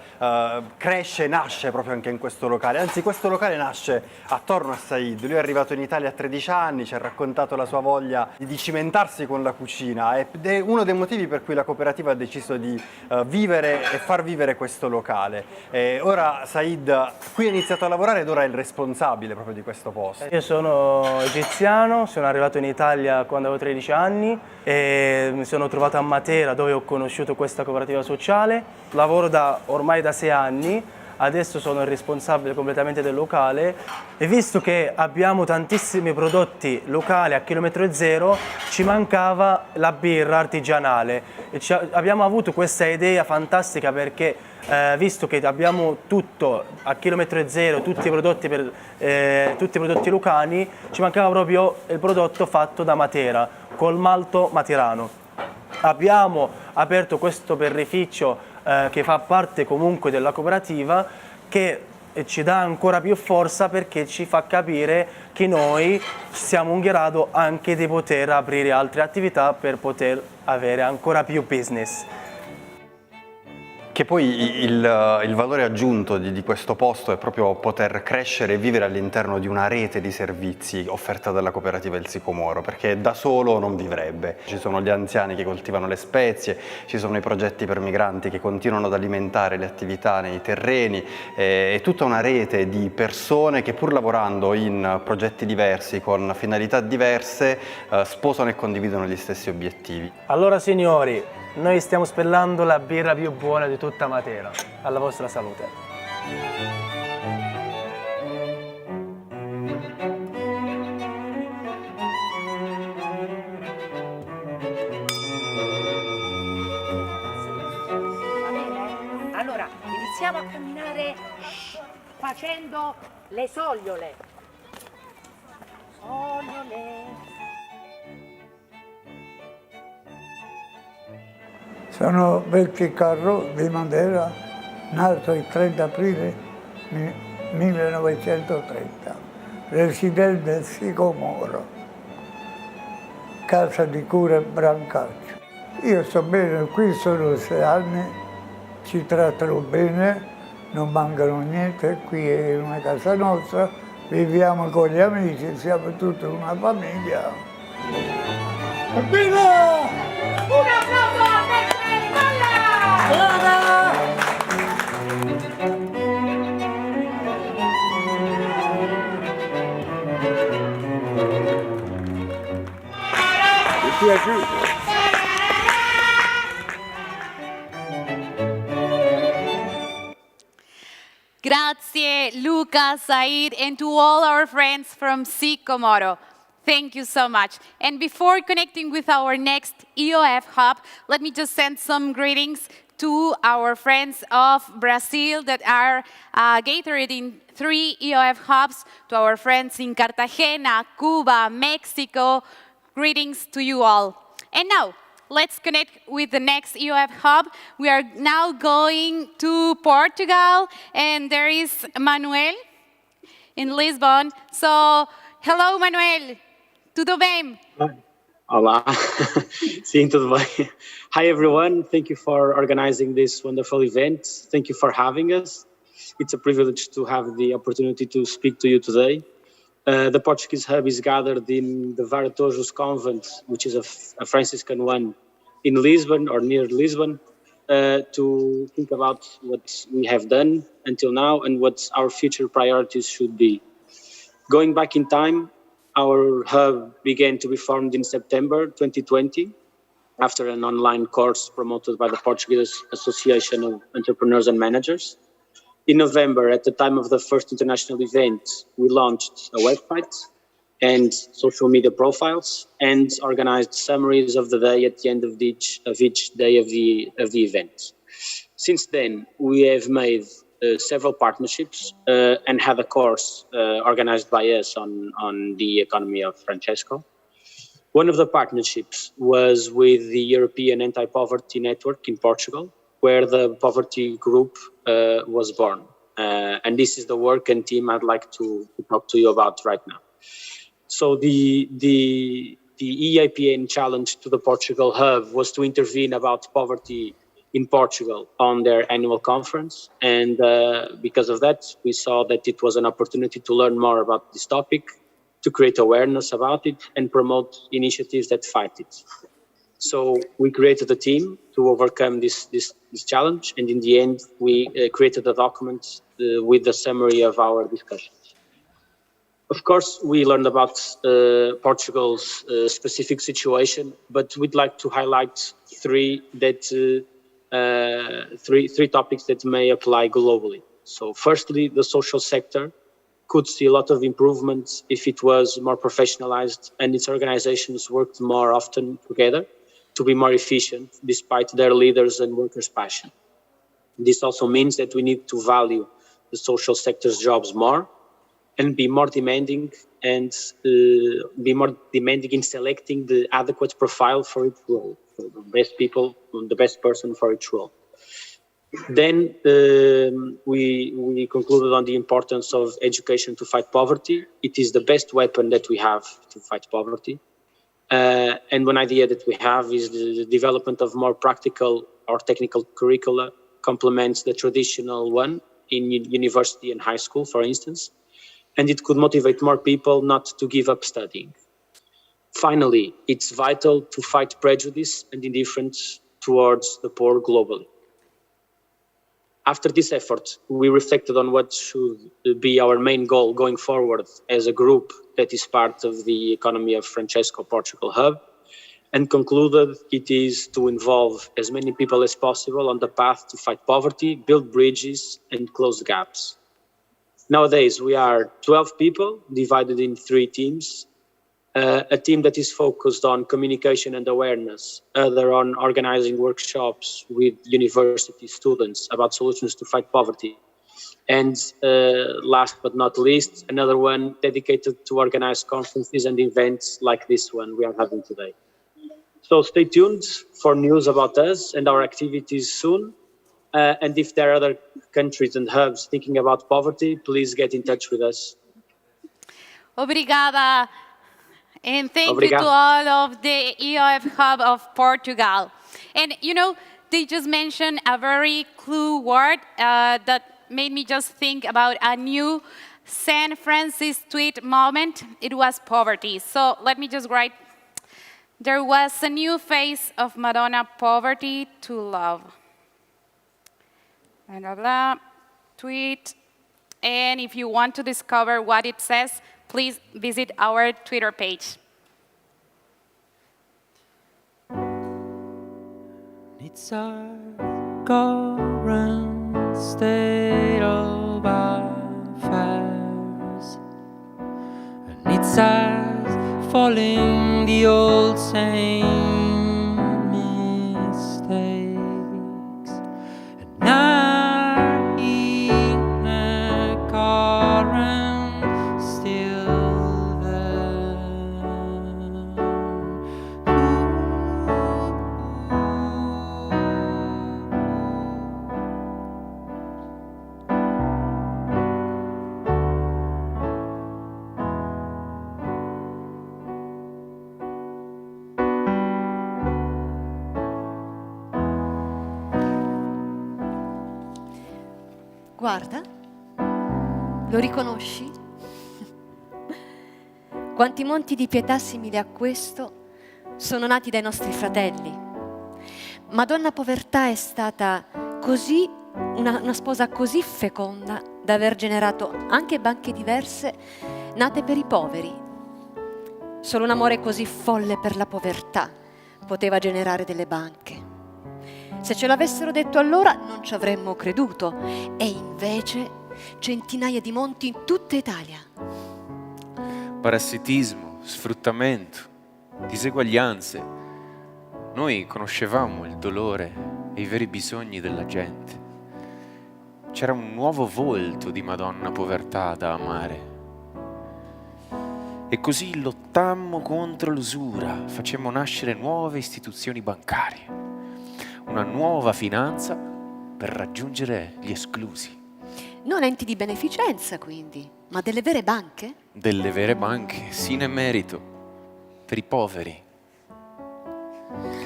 cresce e nasce proprio anche in questo locale, anzi questo locale nasce attorno a Said. Lui è arrivato in Italia a 13 anni, ci ha raccontato la sua voglia di cimentarsi con la cucina ed è uno dei motivi per cui la cooperativa ha deciso di vivere e far vivere questo locale. Ora Said qui ha iniziato a lavorare ed ora è il responsabile proprio di questo posto. Io sono egiziano, sono arrivato in Italia quando avevo 13 anni e mi sono trovato a Matera dove ho conosciuto questa cooperativa sociale. Lavoro ormai da 6 anni, adesso sono il responsabile completamente del locale e visto che abbiamo tantissimi prodotti locali a chilometro zero ci mancava la birra artigianale. Abbiamo avuto questa idea fantastica perché visto che abbiamo tutto a chilometro zero, tutti i prodotti lucani, ci mancava proprio il prodotto fatto da Matera, col malto materano. Abbiamo aperto questo birrificio che fa parte comunque della cooperativa, che e ci dà ancora più forza perché ci fa capire che noi siamo in grado anche di poter aprire altre attività per poter avere ancora più business. Che poi il valore aggiunto di questo posto è proprio poter crescere e vivere all'interno di una rete di servizi offerta dalla cooperativa Il Sicomoro, perché da solo non vivrebbe. Ci sono gli anziani che coltivano le spezie, ci sono i progetti per migranti che continuano ad alimentare le attività nei terreni, è tutta una rete di persone che pur lavorando in progetti diversi, con finalità diverse, sposano e condividono gli stessi obiettivi. Allora signori, noi stiamo spellando la birra più buona di tutta Matera. Alla vostra salute. Va bene? Allora, iniziamo a camminare facendo le sogliole. Sogliole. Sono Belchicarro di Mandera, nato il 30 aprile 1930, residente del Sicomoro, casa di cura Brancaccio. Io sto bene, qui sono 6 anni, ci trattano bene, non mancano niente, qui è una casa nostra, viviamo con gli amici, siamo tutta una famiglia. Evviva! Un applauso per Ti è piaciuto? Grazie, Luca, Said, and to all our friends from Sicomoro. Thank you so much. And before connecting with our next EOF hub, let me just send some greetings to our friends of Brazil that are gathered in 3 EOF hubs, to our friends in Cartagena, Cuba, Mexico. Greetings to you all. And now, let's connect with the next EOF hub. We are now going to Portugal, and there is Manuel in Lisbon. So, hello, Manuel. Tudo bem? Olá. Sim, tudo bem. Hi, everyone. Thank you for organizing this wonderful event. Thank you for having us. It's a privilege to have the opportunity to speak to you today. The Portuguese Hub is gathered in the Varatojos Convent, which is a Franciscan one in Lisbon or near Lisbon, to think about what we have done until now and what our future priorities should be. Going back in time, our hub began to be formed in September 2020 after an online course promoted by the Portuguese Association of Entrepreneurs and Managers. In November, at the time of the first international event, we launched a website and social media profiles and organized summaries of the day at the end of each day of the event. Since then, we have made several partnerships and had a course organized by us on the economy of Francesco. One of the partnerships was with the European Anti-Poverty Network in Portugal, where the poverty group was born. And this is the work and team I'd like to talk to you about right now. So the EIPN challenge to the Portugal Hub was to intervene about poverty in Portugal on their annual conference. And because of that, we saw that it was an opportunity to learn more about this topic, to create awareness about it and promote initiatives that fight it. So we created a team to overcome this challenge. And in the end, we created a document with the summary of our discussions. Of course, we learned about Portugal's specific situation, but we'd like to highlight three topics that may apply globally. So firstly, the social sector could see a lot of improvements if it was more professionalized and its organizations worked more often together to be more efficient despite their leaders' and workers' passion. This also means that we need to value the social sector's jobs more and be more demanding in selecting the adequate profile for each role, so the best person for each role. Then we concluded on the importance of education to fight poverty. It is the best weapon that we have to fight poverty. And one idea that we have is the development of more practical or technical curricula complements the traditional one in university and high school, for instance, and it could motivate more people not to give up studying. Finally, it's vital to fight prejudice and indifference towards the poor globally. After this effort, we reflected on what should be our main goal going forward as a group that is part of the Economy of Francesco Portugal Hub, and concluded it is to involve as many people as possible on the path to fight poverty, build bridges, and close gaps. Nowadays, we are 12 people divided in 3 teams. A team that is focused on communication and awareness, other on organizing workshops with university students about solutions to fight poverty. And last but not least, another one dedicated to organize conferences and events like this one we are having today. So stay tuned for news about us and our activities soon. And if there are other countries and hubs thinking about poverty, please get in touch with us. Obrigada. And thank you to all of the EOF Hub of Portugal. And you know, they just mentioned a very clue word that made me just think about a new San Francisco tweet moment. It was poverty. So let me just write. There was a new face of Madonna, poverty to love. Blah, blah, blah. Tweet. And if you want to discover what it says, please visit our Twitter page. It's our current state of affairs, and it's us following the old same mistakes, and now in a current still there. Guarda, lo riconosci? Quanti monti di pietà simili a questo sono nati dai nostri fratelli. Madonna Povertà è stata così, una sposa così feconda da aver generato anche banche diverse nate per i poveri. Solo un amore così folle per la povertà poteva generare delle banche. Se ce l'avessero detto allora non ci avremmo creduto, e invece centinaia di monti in tutta Italia. Parassitismo, sfruttamento, diseguaglianze. Noi conoscevamo il dolore e i veri bisogni della gente. C'era un nuovo volto di Madonna Povertà da amare. E così lottammo contro l'usura, facemmo nascere nuove istituzioni bancarie. Una nuova finanza per raggiungere gli esclusi. Non enti di beneficenza, quindi, ma delle vere banche? Delle vere banche, sine merito, per i poveri.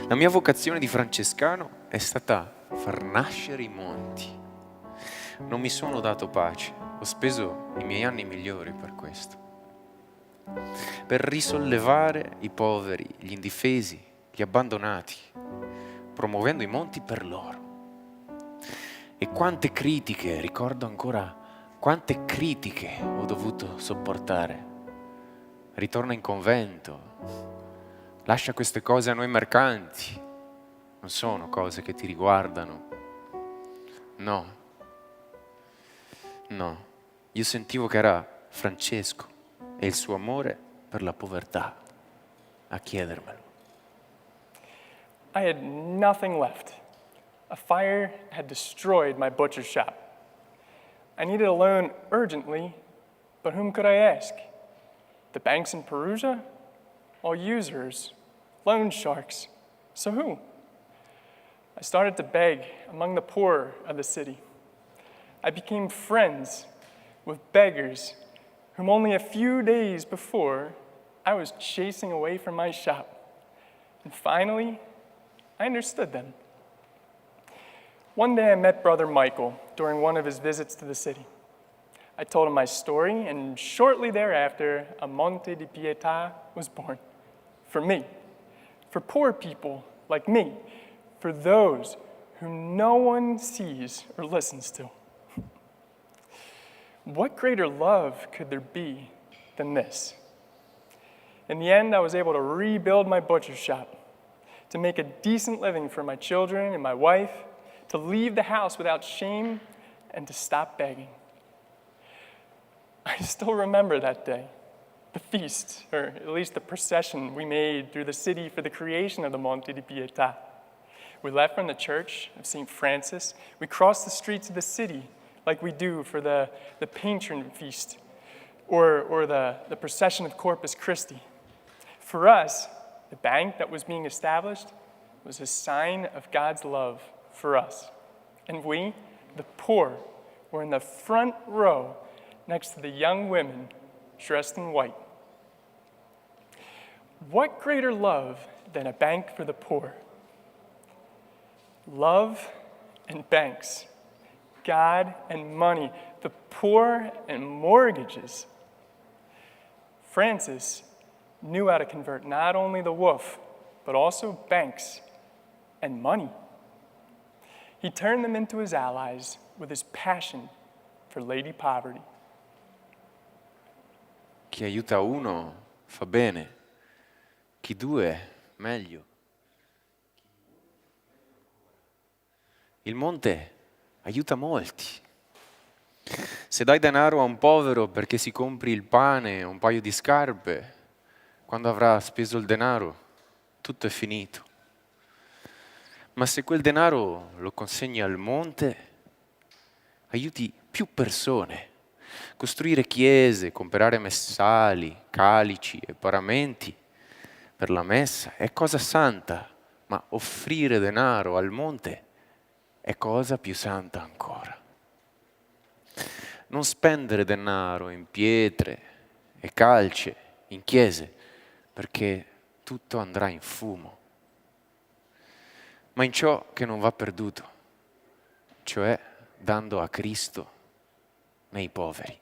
La mia vocazione di francescano è stata far nascere i monti. Non mi sono dato pace, ho speso i miei anni migliori per questo. Per risollevare i poveri, gli indifesi, gli abbandonati, promuovendo i monti per loro. E quante critiche, ricordo ancora, quante critiche ho dovuto sopportare. Ritorna in convento, lascia queste cose a noi mercanti, non sono cose che ti riguardano. No, io sentivo che era Francesco e il suo amore per la povertà a chiedermelo. I had nothing left. A fire had destroyed my butcher's shop. I needed a loan urgently, but whom could I ask? The banks in Perugia? All users, loan sharks. So who? I started to beg among the poor of the city. I became friends with beggars whom only a few days before I was chasing away from my shop. And finally, I understood them. One day I met Brother Michael during one of his visits to the city. I told him my story, and shortly thereafter, a Monte di Pietà was born. For me, for poor people like me, for those whom no one sees or listens to. What greater love could there be than this? In the end, I was able to rebuild my butcher shop, to make a decent living for my children and my wife, to leave the house without shame, and to stop begging. I still remember that day, the feast, or at least the procession we made through the city for the creation of the Monte di Pietà. We left from the church of St. Francis. We crossed the streets of the city like we do for the patron feast or the procession of Corpus Christi. For us, the bank that was being established was a sign of God's love for us. And we, the poor, were in the front row next to the young women dressed in white. What greater love than a bank for the poor? Love and banks, God and money, the poor and mortgages. Francis knew how to convert not only the wolf, but also banks and money. He turned them into his allies with his passion for Lady Poverty. Chi aiuta uno fa bene, chi due meglio. Il monte aiuta molti. Se dai denaro a un povero perché si compri il pane o un paio di scarpe, quando avrà speso il denaro, tutto è finito. Ma se quel denaro lo consegni al monte, aiuti più persone. Costruire chiese, comprare messali, calici e paramenti per la messa è cosa santa, ma offrire denaro al monte è cosa più santa ancora. Non spendere denaro in pietre e calce, in chiese, perché tutto andrà in fumo, ma in ciò che non va perduto, cioè dando a Cristo nei poveri.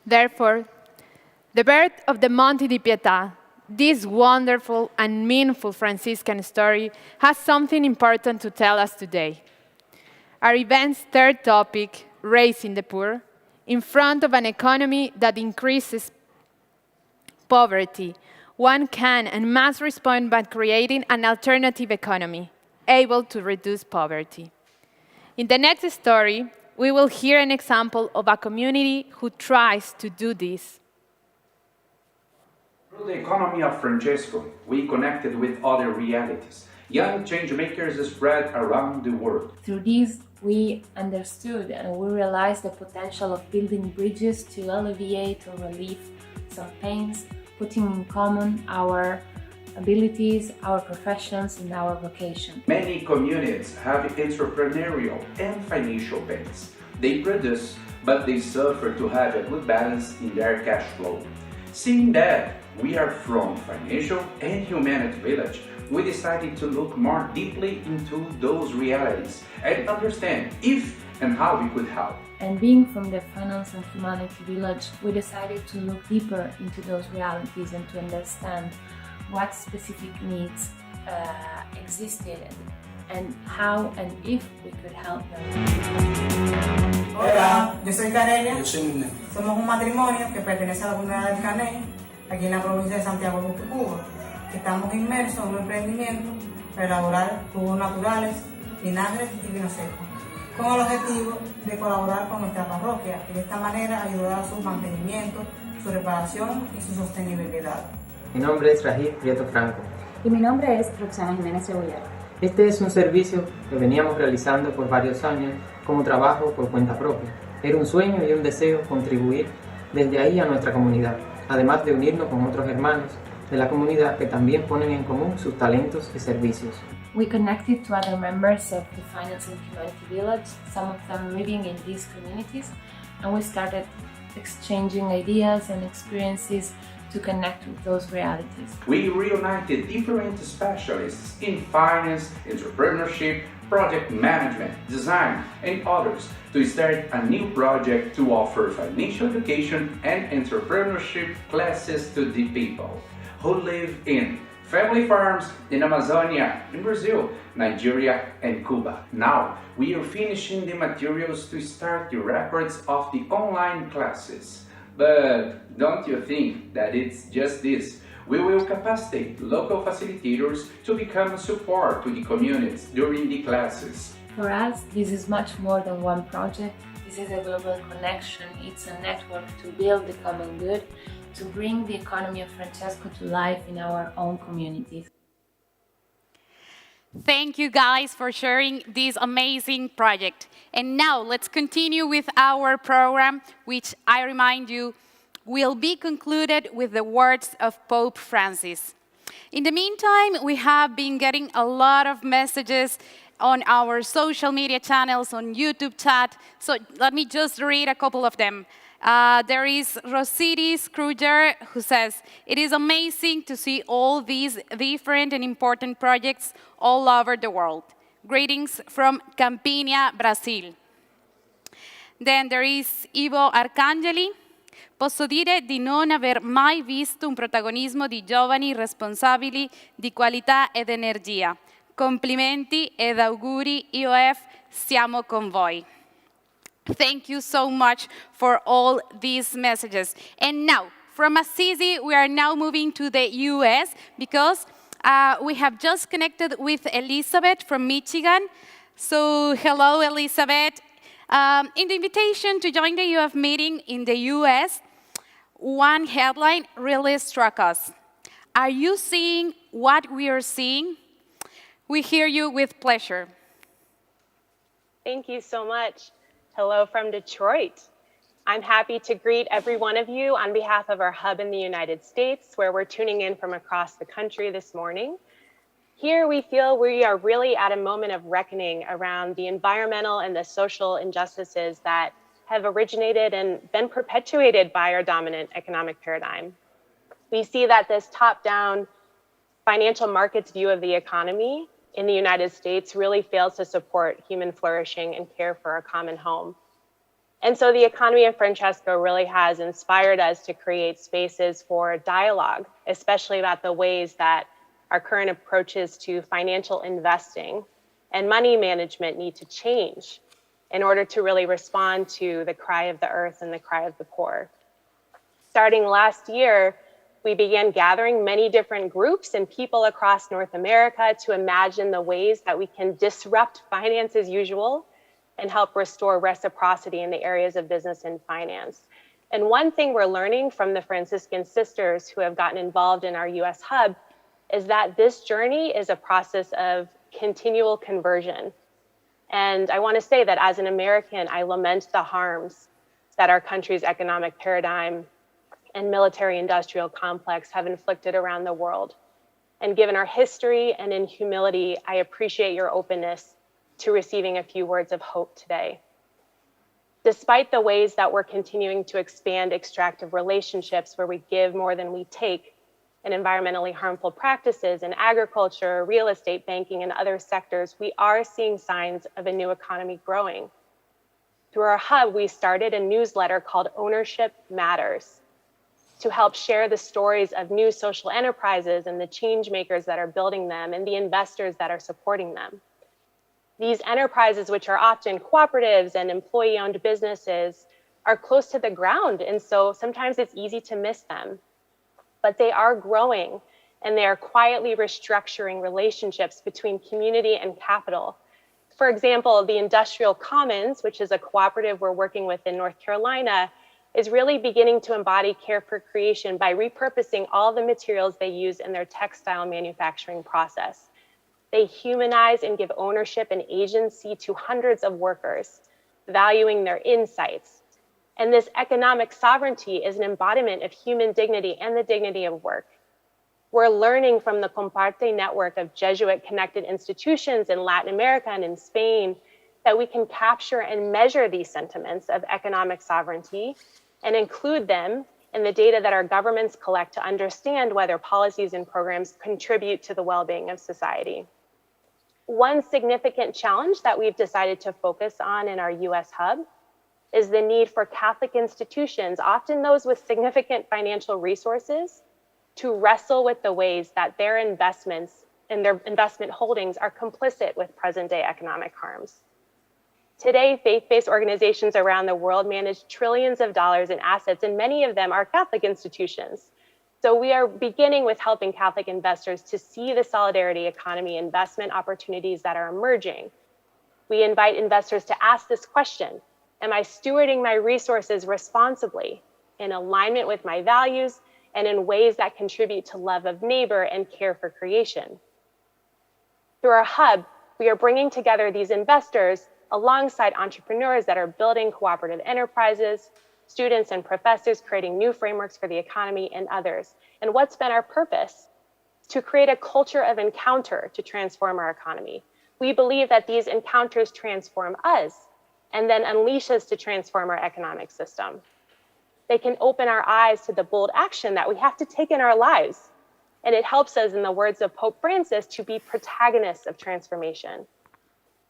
Therefore, the birth of the Monte di Pietà, this wonderful and meaningful Franciscan story, has something important to tell us today. Our event's third topic, raising the poor, in front of an economy that increases poverty, one can and must respond by creating an alternative economy, able to reduce poverty. In the next story, we will hear an example of a community who tries to do this. Through the economy of Francesco, we connected with other realities. Young change makers spread around the world. Through this, we understood and we realized the potential of building bridges to alleviate or relieve some pains, putting in common our abilities, our professions, and our vocation. Many communities have entrepreneurial and financial pains. They produce, but they suffer to have a good balance in their cash flow. Seeing that we are from Financial and Humanity Village, we decided to look more deeply into those realities and understand if and how we could help. And being from the Finance and Humanity Village, we decided to look deeper into those realities and to understand what specific needs existed and how and if we could help them. Hola, yo soy Carelia. Yo soy Nune. Somos un matrimonio que pertenece a la comunidad del Caney, aquí en la provincia de Santiago de Cuba. Estamos inmersos en un emprendimiento para elaborar jugos naturales, vinagres y vino seco. con el objetivo de colaborar con nuestra parroquia y de esta manera ayudar a su mantenimiento, su reparación y su sostenibilidad. Mi nombre es Rajid Prieto Franco. Y mi nombre es Roxana Jiménez Cebollero. Este es un servicio que veníamos realizando por varios años como trabajo por cuenta propia. Era un sueño y un deseo contribuir desde ahí a nuestra comunidad, además de unirnos con otros hermanos de la comunidad que también ponen en común sus talentos y servicios. We connected to other members of the Finance and Humanity Village, some of them living in these communities, and we started exchanging ideas and experiences to connect with those realities. We reunited different specialists in finance, entrepreneurship, project management, design, and others to start a new project to offer financial education and entrepreneurship classes to the people who live in family farms in Amazonia, in Brazil, Nigeria, and Cuba. Now, we are finishing the materials to start the records of the online classes. But don't you think that it's just this? We will capacitate local facilitators to become support to the communities during the classes. For us, this is much more than one project. This is a global connection. It's a network to build the common good, to bring the economy of Francesco to life in our own communities. Thank you guys for sharing this amazing project. And now let's continue with our program, which I remind you will be concluded with the words of Pope Francis. In the meantime, we have been getting a lot of messages on our social media channels, on YouTube chat. So let me just read a couple of them. There is Rosity Scrooger who says, "It is amazing to see all these different and important projects all over the world. Greetings from Campinia, Brazil." Then there is Ivo Arcangeli. "Posso dire di non aver mai visto un protagonismo di giovani responsabili di qualità ed energia. Complimenti ed auguri, IOF, siamo con voi." Thank you so much for all these messages. And now, from Assisi, we are now moving to the US because we have just connected with Elizabeth from Michigan. So, hello, Elizabeth. In the invitation to join the UF meeting in the US, one headline really struck us. "Are you seeing what we are seeing?" We hear you with pleasure. Thank you so much. Hello from Detroit. I'm happy to greet every one of you on behalf of our hub in the United States, where we're tuning in from across the country this morning. Here we feel we are really at a moment of reckoning around the environmental and the social injustices that have originated and been perpetuated by our dominant economic paradigm. We see that this top-down financial markets view of the economy in the United States really fails to support human flourishing and care for a common home. And so the economy of Francesco really has inspired us to create spaces for dialogue, especially about the ways that our current approaches to financial investing and money management need to change in order to really respond to the cry of the earth and the cry of the poor. Starting last year, we began gathering many different groups and people across North America to imagine the ways that we can disrupt finance as usual and help restore reciprocity in the areas of business and finance. And one thing we're learning from the Franciscan sisters who have gotten involved in our US hub is that this journey is a process of continual conversion. And I want to say that as an American, I lament the harms that our country's economic paradigm and military-industrial complex have inflicted around the world. And given our history and in humility, I appreciate your openness to receiving a few words of hope today. Despite the ways that we're continuing to expand extractive relationships where we give more than we take, and environmentally harmful practices in agriculture, real estate, banking, and other sectors, we are seeing signs of a new economy growing. Through our hub, we started a newsletter called Ownership Matters to help share the stories of new social enterprises and the change makers that are building them and the investors that are supporting them. These enterprises, which are often cooperatives and employee-owned businesses, are close to the ground, and so sometimes it's easy to miss them. But they are growing, and they are quietly restructuring relationships between community and capital For example, the Industrial Commons, which is a cooperative we're working with in North Carolina, is really beginning to embody care for creation by repurposing all the materials they use in their textile manufacturing process. They humanize and give ownership and agency to hundreds of workers, valuing their insights. And this economic sovereignty is an embodiment of human dignity and the dignity of work. We're learning from the Comparte network of Jesuit-connected institutions in Latin America and in Spain that we can capture and measure these sentiments of economic sovereignty and include them in the data that our governments collect to understand whether policies and programs contribute to the well-being of society. One significant challenge that we've decided to focus on in our US hub is the need for Catholic institutions, often those with significant financial resources, to wrestle with the ways that their investments and their investment holdings are complicit with present-day economic harms. Today, faith-based organizations around the world manage trillions of dollars in assets, and many of them are Catholic institutions. So we are beginning with helping Catholic investors to see the solidarity economy investment opportunities that are emerging. We invite investors to ask this question: am I stewarding my resources responsibly, in alignment with my values, and in ways that contribute to love of neighbor and care for creation? Through our hub, we are bringing together these investors alongside entrepreneurs that are building cooperative enterprises, students and professors creating new frameworks for the economy, and others. And what's been our purpose? To create a culture of encounter to transform our economy. We believe that these encounters transform us and then unleash us to transform our economic system. They can open our eyes to the bold action that we have to take in our lives. And it helps us, in the words of Pope Francis, to be protagonists of transformation.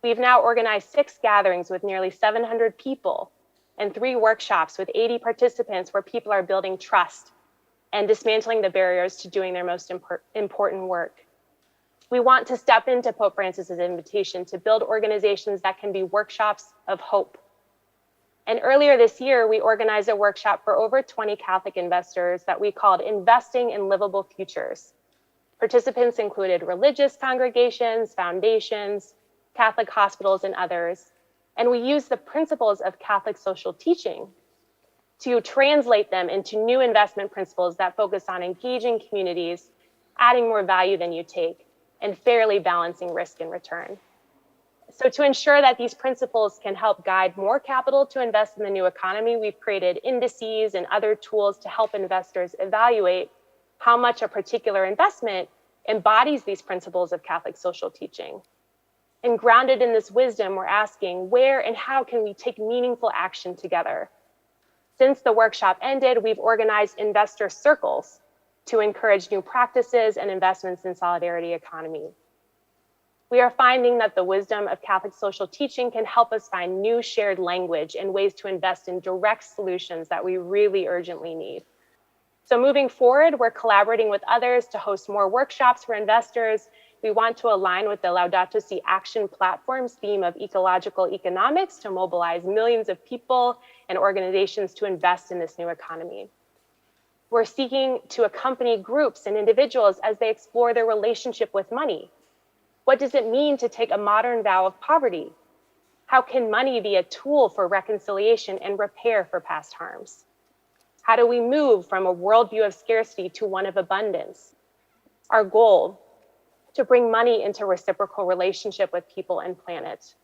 We've now organized 6 gatherings with nearly 700 people and 3 workshops with 80 participants where people are building trust and dismantling the barriers to doing their most important work. We want to step into Pope Francis's invitation to build organizations that can be workshops of hope. And earlier this year, we organized a workshop for over 20 Catholic investors that we called Investing in Livable Futures. Participants included religious congregations, foundations, Catholic hospitals, and others. And we used the principles of Catholic social teaching to translate them into new investment principles that focus on engaging communities, adding more value than you take, and fairly balancing risk and return. So to ensure that these principles can help guide more capital to invest in the new economy, we've created indices and other tools to help investors evaluate how much a particular investment embodies these principles of Catholic social teaching. And grounded in this wisdom, we're asking, where and how can we take meaningful action together? Since the workshop ended, we've organized investor circles to encourage new practices and investments in solidarity economy. We are finding that the wisdom of Catholic social teaching can help us find new shared language and ways to invest in direct solutions that we really urgently need. So moving forward, we're collaborating with others to host more workshops for investors. We want to align with the Laudato Si Action Platform's theme of ecological economics to mobilize millions of people and organizations to invest in this new economy. We're seeking to accompany groups and individuals as they explore their relationship with money. What does it mean to take a modern vow of poverty? How can money be a tool for reconciliation and repair for past harms? How do we move from a worldview of scarcity to one of abundance? Our goal, to bring money into reciprocal relationship with people and planet.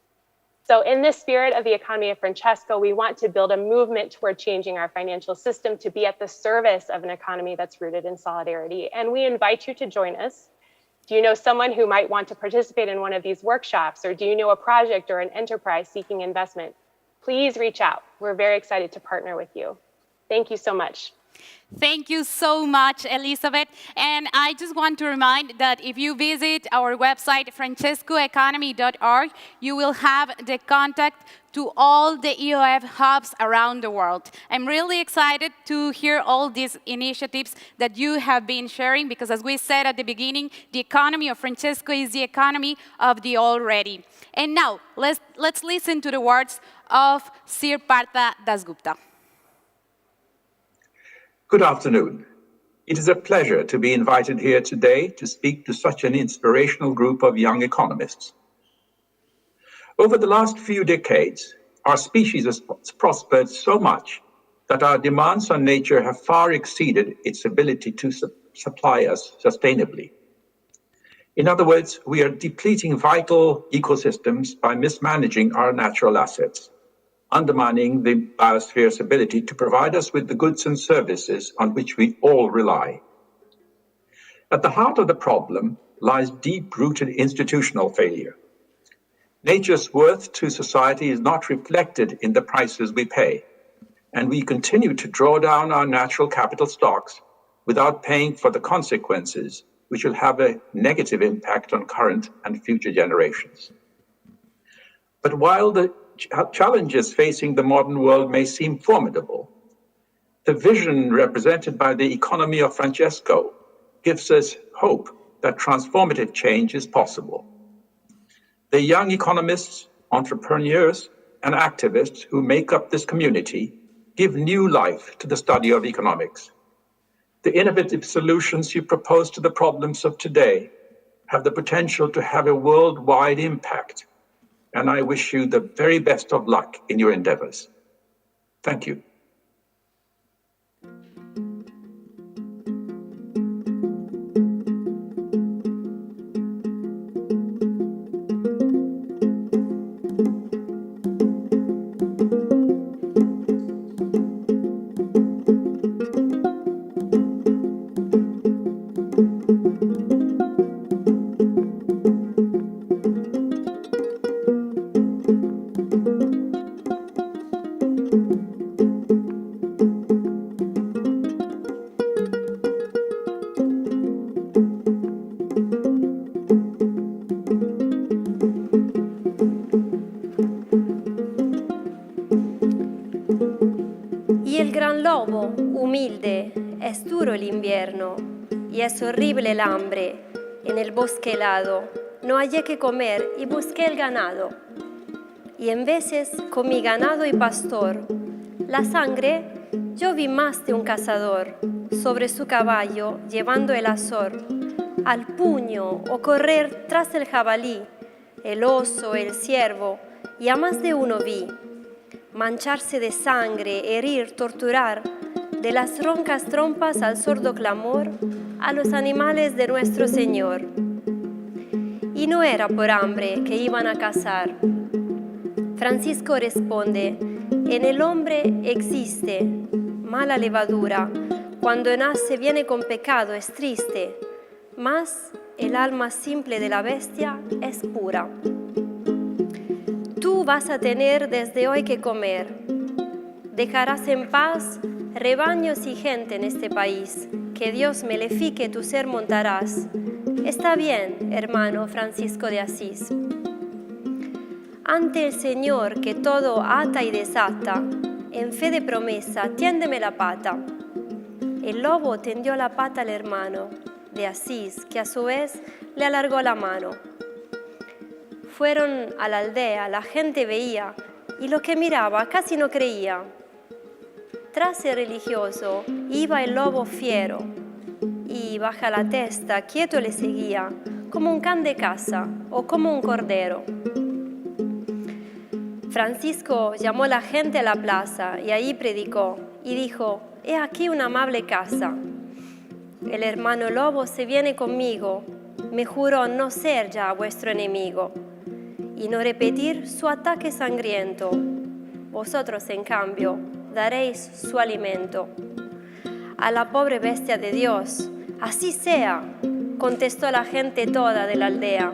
So in this spirit of the economy of Francesco, we want to build a movement toward changing our financial system to be at the service of an economy that's rooted in solidarity. And we invite you to join us. Do you know someone who might want to participate in one of these workshops? Or do you know a project or an enterprise seeking investment? Please reach out. We're very excited to partner with you. Thank you so much. Thank you so much, Elizabeth. And I just want to remind that if you visit our website, francescoeconomy.org, you will have the contact to all the EOF hubs around the world. I'm really excited to hear all these initiatives that you have been sharing, because as we said at the beginning, the economy of Francesco is the economy of the already. And now, let's listen to the words of Sir Partha Dasgupta. Good afternoon. It is a pleasure to be invited here today to speak to such an inspirational group of young economists. Over the last few decades, our species has prospered so much that our demands on nature have far exceeded its ability to supply us sustainably. In other words, we are depleting vital ecosystems by mismanaging our natural assets, undermining the biosphere's ability to provide us with the goods and services on which we all rely. At the heart of the problem lies deep-rooted institutional failure. Nature's worth to society is not reflected in the prices we pay, and we continue to draw down our natural capital stocks without paying for the consequences, which will have a negative impact on current and future generations. But while the challenges facing the modern world may seem formidable, the vision represented by the economy of Francesco gives us hope that transformative change is possible. The young economists, entrepreneurs, and activists who make up this community give new life to the study of economics. The innovative solutions you propose to the problems of today have the potential to have a worldwide impact, and I wish you the very best of luck in your endeavors. Thank you. Y el gran lobo, humilde, es duro el invierno, y es horrible el hambre. En el bosque helado no hallé que comer y busqué el ganado. Y en veces comí ganado y pastor. La sangre yo vi más de un cazador, sobre su caballo llevando el azor, al puño o correr tras el jabalí, el oso, el ciervo, y a más de uno vi. Mancharse de sangre, herir, torturar, de las roncas trompas al sordo clamor, a los animales de nuestro Señor. Y no era por hambre que iban a cazar. Francisco responde, en el hombre existe mala levadura, cuando nace viene con pecado, es triste, mas el alma simple de la bestia es pura. Tú vas a tener desde hoy que comer. Dejarás en paz rebaños y gente en este país. Que Dios malefique tu ser montarás. Está bien, hermano Francisco de Asís. Ante el Señor que todo ata y desata, en fe de promesa, tiéndeme la pata. El lobo tendió la pata al hermano de Asís, que a su vez le alargó la mano. Fueron a la aldea, la gente veía, y lo que miraba casi no creía. Tras el religioso iba el lobo fiero, y baja la testa quieto le seguía, como un can de caza o como un cordero. Francisco llamó a la gente a la plaza y ahí predicó, y dijo, he aquí una amable casa. El hermano lobo se viene conmigo, me juró no ser ya vuestro enemigo y no repetir su ataque sangriento. Vosotros, en cambio, daréis su alimento. A la pobre bestia de Dios, así sea, contestó la gente toda de la aldea.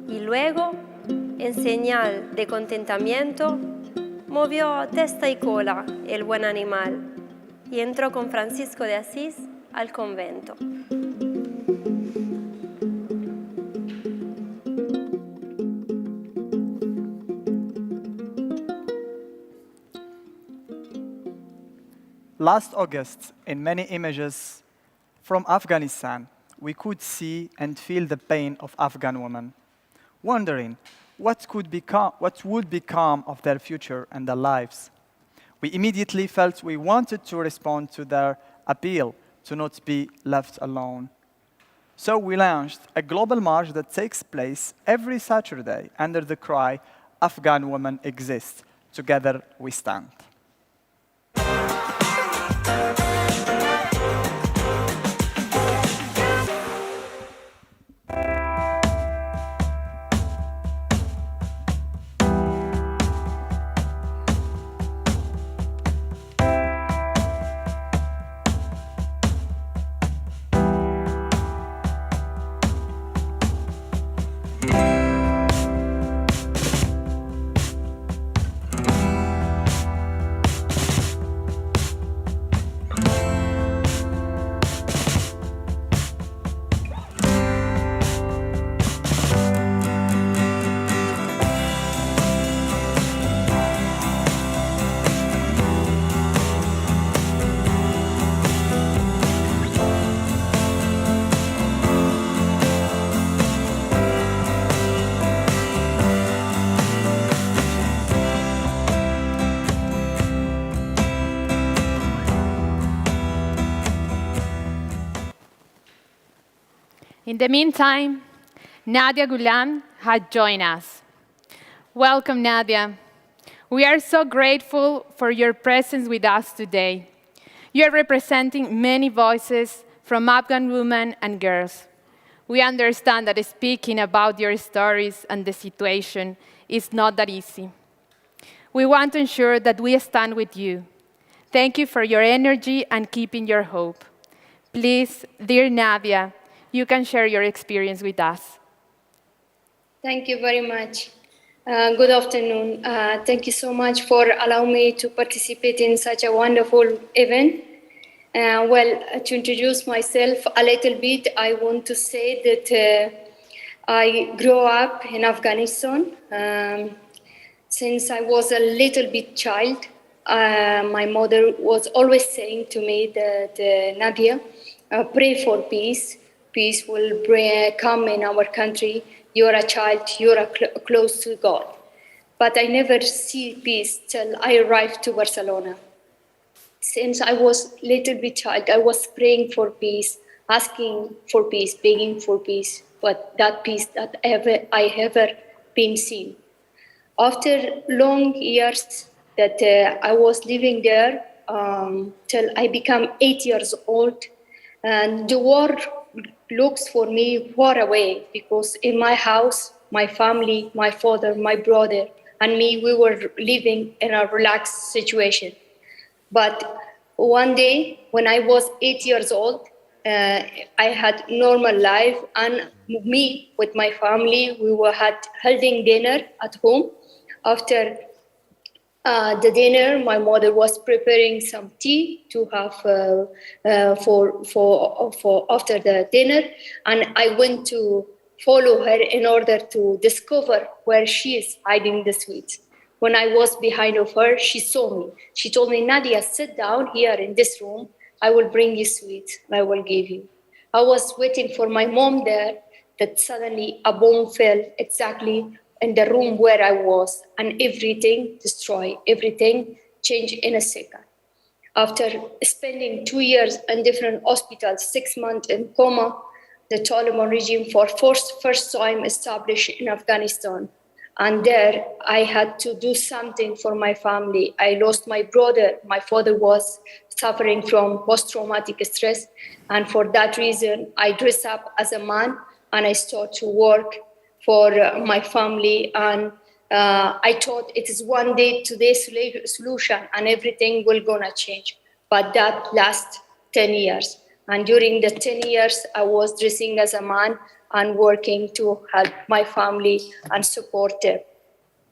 Y luego, en señal de contentamiento, movió testa y cola el buen animal y entró con Francisco de Asís al convento. Last August, in many images from Afghanistan, we could see and feel the pain of Afghan women, wondering what would become of their future and their lives. We immediately felt we wanted to respond to their appeal to not be left alone. So we launched a global march that takes place every Saturday under the cry, Afghan women exist. Together we stand. In the meantime, Nadia Gulam had joined us. Welcome, Nadia. We are so grateful for your presence with us today. You are representing many voices from Afghan women and girls. We understand that speaking about your stories and the situation is not that easy. We want to ensure that we stand with you. Thank you for your energy and keeping your hope. Please, dear Nadia, you can share your experience with us. Thank you very much. Good afternoon. Thank you so much for allowing me to participate in such a wonderful event. To introduce myself a little bit, I want to say that I grew up in Afghanistan. Since I was a little bit child, my mother was always saying to me that, Nadia, pray for peace. Peace will come in our country. You're a child, you're close to God. But I never see peace till I arrived to Barcelona. Since I was a little bit child, I was praying for peace, asking for peace, begging for peace, but that peace that I ever been seen. After long years that I was living there, till I became 8 years old, and the war looks for me far away, because in my house, my family, my father, my brother, and me, we were living in a relaxed situation. But one day, when I was 8 years old, I had normal life, and me with my family, we were holding dinner at home. After the dinner, my mother was preparing some tea to have for after the dinner, and I went to follow her in order to discover where she is hiding the sweets. When I was behind of her, she saw me. She told me, Nadia, sit down here in this room. I will bring you sweets and I will give you. I was waiting for my mom there, that suddenly a bomb fell exactly in the room where I was, and everything destroyed, everything changed in a second. After spending 2 years in different hospitals, 6 months in coma, the Taliban regime for first time established in Afghanistan. And there I had to do something for my family. I lost my brother. My father was suffering from post-traumatic stress. And for that reason, I dressed up as a man and I started to work for my family. And I thought it is one day today's solution and everything will gonna change. But that lasts 10 years. And during the 10 years, I was dressing as a man and working to help my family and support them.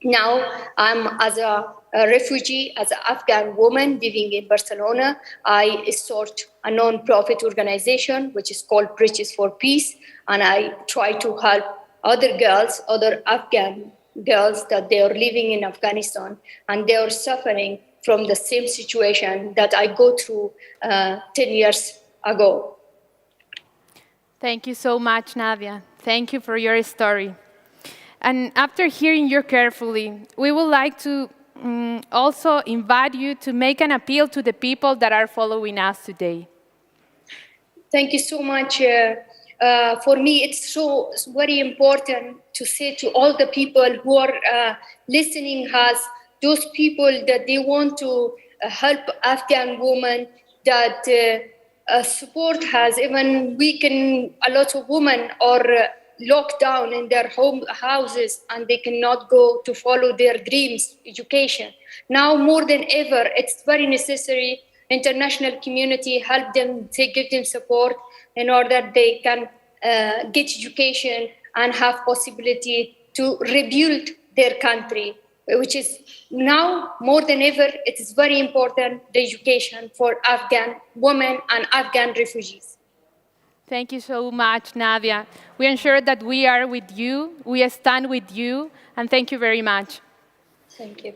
Now I'm as a refugee, as an Afghan woman living in Barcelona. I start a non-profit organization, which is called Bridges for Peace. And I try to help other girls, other Afghan girls that they are living in Afghanistan and they are suffering from the same situation that I go through 10 years ago. Thank you so much, Nadia. Thank you for your story. And after hearing you carefully, we would like to also invite you to make an appeal to the people that are following us today. Thank you so much. For me, it's very important to say to all the people who are listening us, those people that they want to help Afghan women, that support has even weakened a lot of women are locked down in their houses and they cannot go to follow their dreams, education. Now more than ever, it's very necessary international community help them, they give them support in order they can get education and have possibility to rebuild their country, which is now more than ever, it is very important, the education for Afghan women and Afghan refugees. Thank you so much, Nadia. We ensure that we are with you, we stand with you, and thank you very much. Thank you.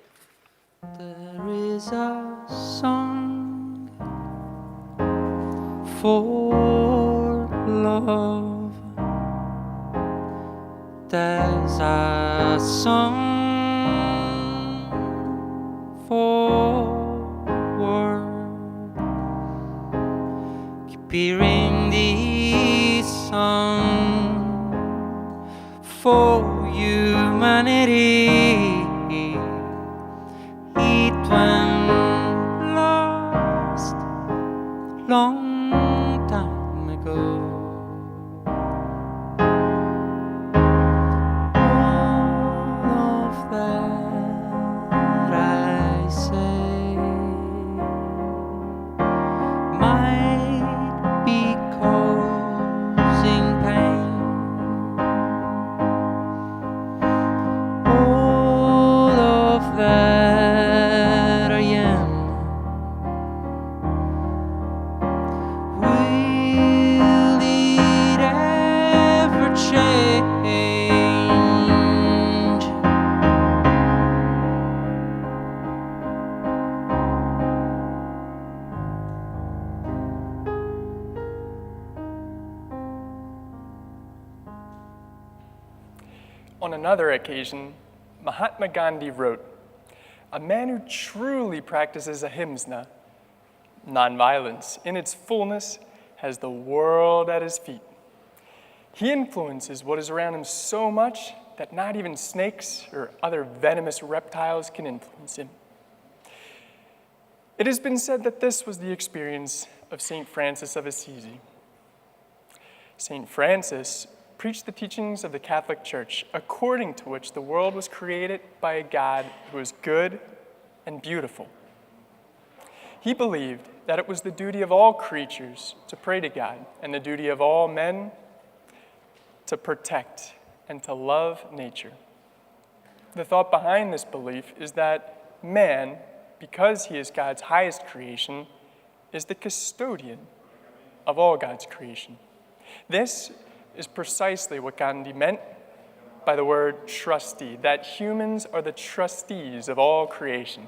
There is a song for love. There's a song for work. Keep hearing this song for humanity. It went lost long time ago. All of that I say might be causing pain. All of that I am. Will it ever change? On another occasion, Mahatma Gandhi wrote, "A man who truly practices ahimsa, nonviolence, in its fullness, has the world at his feet. He influences what is around him so much that not even snakes or other venomous reptiles can influence him." It has been said that this was the experience of St. Francis of Assisi. St. Francis preached the teachings of the Catholic Church, according to which the world was created by a God who is good and beautiful. He believed that it was the duty of all creatures to pray to God and the duty of all men to protect and to love nature. The thought behind this belief is that man, because he is God's highest creation, is the custodian of all God's creation. This is precisely what Gandhi meant by the word trustee, that humans are the trustees of all creation.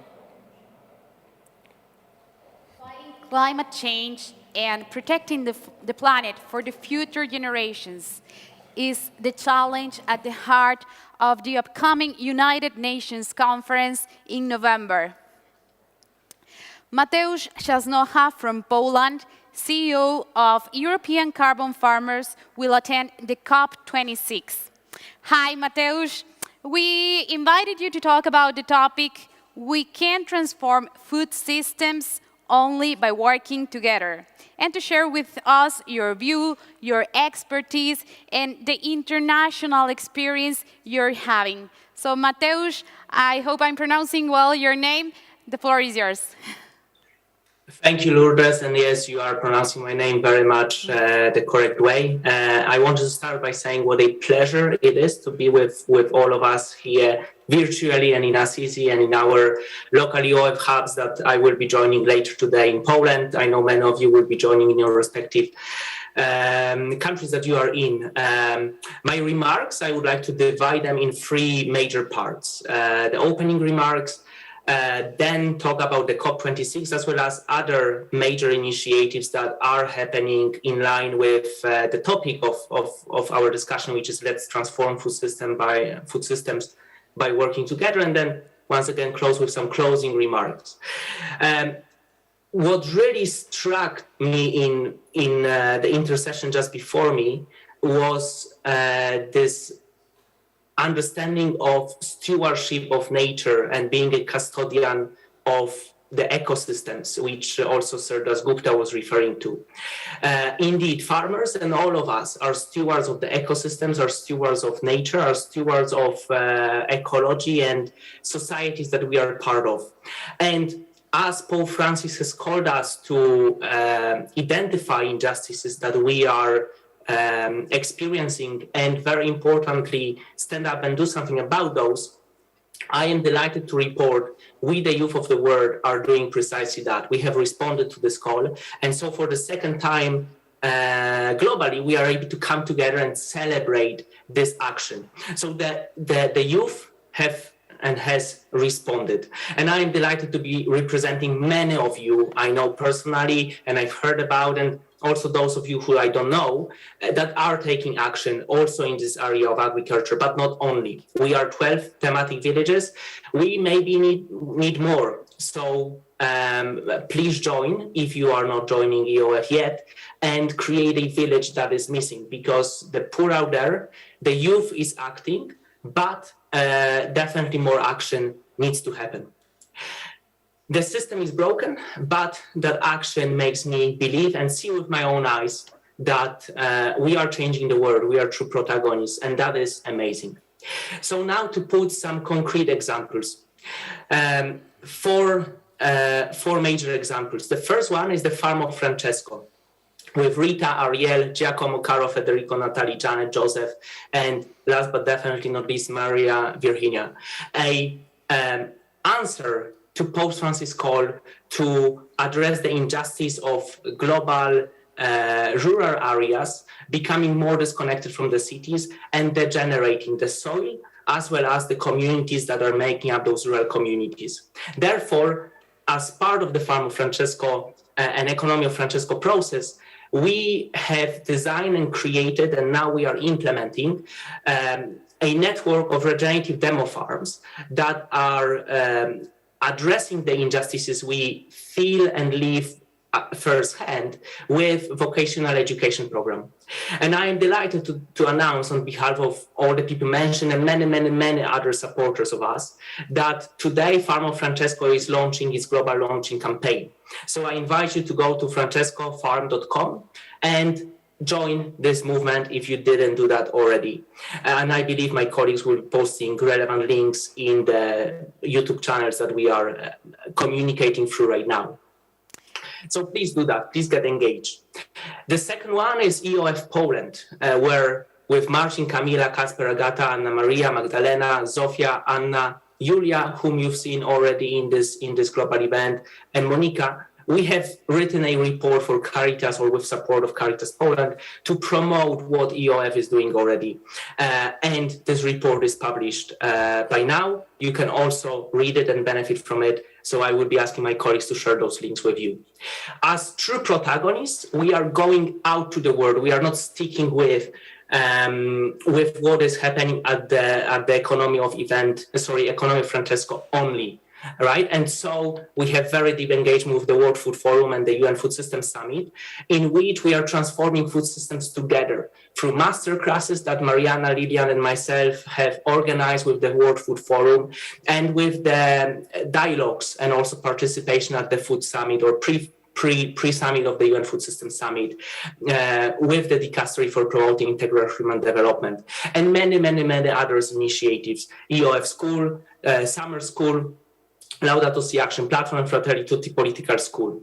Climate change and protecting the planet for the future generations is the challenge at the heart of the upcoming United Nations Conference in November. Mateusz Jasnocha from Poland, CEO of European Carbon Farmers, will attend the COP26. Hi, Mateusz. We invited you to talk about the topic, "We can transform food systems only by working together," and to share with us your view, your expertise, and the international experience you're having. So, Mateusz, I hope I'm pronouncing well your name. The floor is yours. Thank you, Lourdes, and yes, you are pronouncing my name very much the correct way. I want to start by saying what a pleasure it is to be with all of us here virtually and in Assisi and in our local EOF hubs that I will be joining later today in Poland. I know many of you will be joining in your respective countries that you are in. My remarks, I would like to divide them in three major parts. The opening remarks, then talk about the COP26 as well as other major initiatives that are happening in line with the topic of our discussion, which is let's transform food systems by working together, and then once again close with some closing remarks. what really struck me in the intercession just before me was this understanding of stewardship of nature and being a custodian of the ecosystems, which also Sir Das Gupta was referring to. Indeed, farmers and all of us are stewards of the ecosystems, are stewards of nature, are stewards of ecology and societies that we are part of. And as Pope Francis has called us to identify injustices that we are experiencing and, very importantly, stand up and do something about those, I am delighted to report we, the youth of the world, are doing precisely that. We have responded to this call. And so for the second time globally, we are able to come together and celebrate this action. So the youth have and has responded. And I am delighted to be representing many of you I know personally and I've heard about, and also those of you who I don't know, that are taking action also in this area of agriculture, but not only. We are 12 thematic villages. We maybe need more. So please join if you are not joining EOF yet, and create a village that is missing, because the poor out there, the youth is acting, but definitely more action needs to happen. The system is broken, but that action makes me believe and see with my own eyes that we are changing the world. We are true protagonists, and that is amazing. So now to put some concrete examples. Four major examples. The first one is the farm of Francesco, with Rita, Ariel, Giacomo, Caro, Federico, Natalie, Janet, Joseph, and last but definitely not least, Maria Virginia. Answer to Pope Francis' call to address the injustice of global rural areas becoming more disconnected from the cities and degenerating the soil, as well as the communities that are making up those rural communities. Therefore, as part of the Farm of Francesco and Economy of Francesco process, we have designed and created, and now we are implementing, a network of regenerative demo farms that are addressing the injustices we feel and live firsthand with vocational education program. And I am delighted to announce on behalf of all the people mentioned and many other supporters of us that today Farm of Francesco is launching its global launching campaign. So I invite you to go to francescofarm.com and join this movement if you didn't do that already. And I believe my colleagues will be posting relevant links in the YouTube channels that we are communicating through right now. So please do that. Please get engaged. The second one is EOF Poland, where with Marcin, Kamila, Kasper, Agata, Anna Maria, Magdalena, Zofia, Anna, Julia, whom you've seen already in this global event, and Monika, we have written a report for Caritas, or with support of Caritas Poland, to promote what EOF is doing already. And this report is published by now. You can also read it and benefit from it. So I will be asking my colleagues to share those links with you. As true protagonists, we are going out to the world. We are not sticking with what is happening at the Economy of Francesco only. Right, and so we have very deep engagement with the World Food Forum and the UN Food Systems Summit, in which we are transforming food systems together through master classes that Mariana, Lilian, and myself have organized with the World Food Forum, and with the dialogues and also participation at the Food Summit or pre-summit of the UN Food Systems Summit, with the Dicastery for Promoting Integral Human Development, and many other initiatives, EOF School, Summer School, Laudato Si Action Platform, and Fratelli Tutti Political School.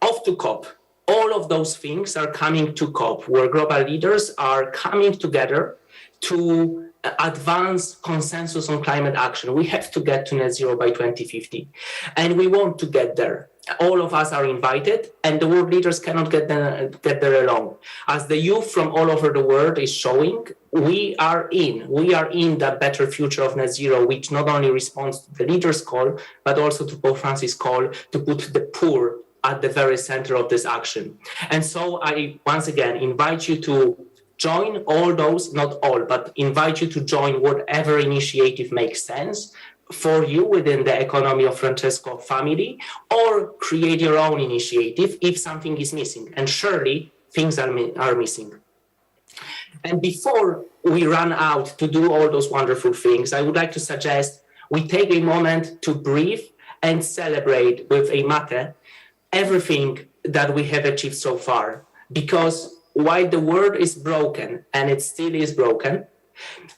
Off to COP. All of those things are coming to COP, where global leaders are coming together to advance consensus on climate action. We have to get to net zero by 2050, and we want to get there. All of us are invited, and the world leaders cannot get there alone. As the youth from all over the world is showing, we are in that better future of net zero, which not only responds to the leaders' call, but also to Pope Francis' call to put the poor at the very center of this action. And so I once again invite you to join all those, not all, but invite you to join whatever initiative makes sense for you within the economy of Francesco family, or create your own initiative if something is missing. And surely things are missing. And before we run out to do all those wonderful things, I would like to suggest we take a moment to breathe and celebrate with a mate everything that we have achieved so far. Because while the world is broken, and it still is broken,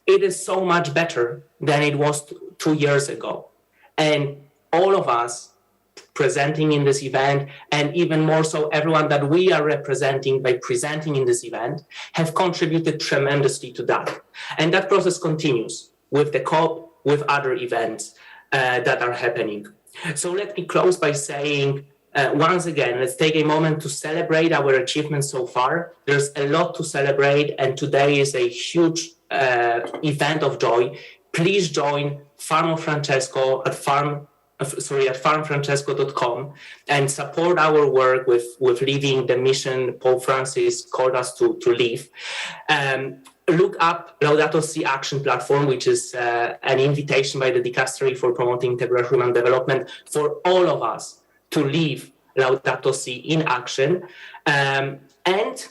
it is so much better than it was 2 years ago. And all of us presenting in this event, and even more so everyone that we are representing by presenting in this event, have contributed tremendously to that. And that process continues with the COP, with other events that are happening. So let me close by saying, once again, let's take a moment to celebrate our achievements so far. There's a lot to celebrate, and today is a huge event of joy. Please join Farm of Francesco at farmfrancesco.com and support our work with living the mission Pope Francis called us to live. Look up Laudato Si Action Platform, which is an invitation by the Dicastery for Promoting Integral Human Development for all of us to live Laudato Si in action, and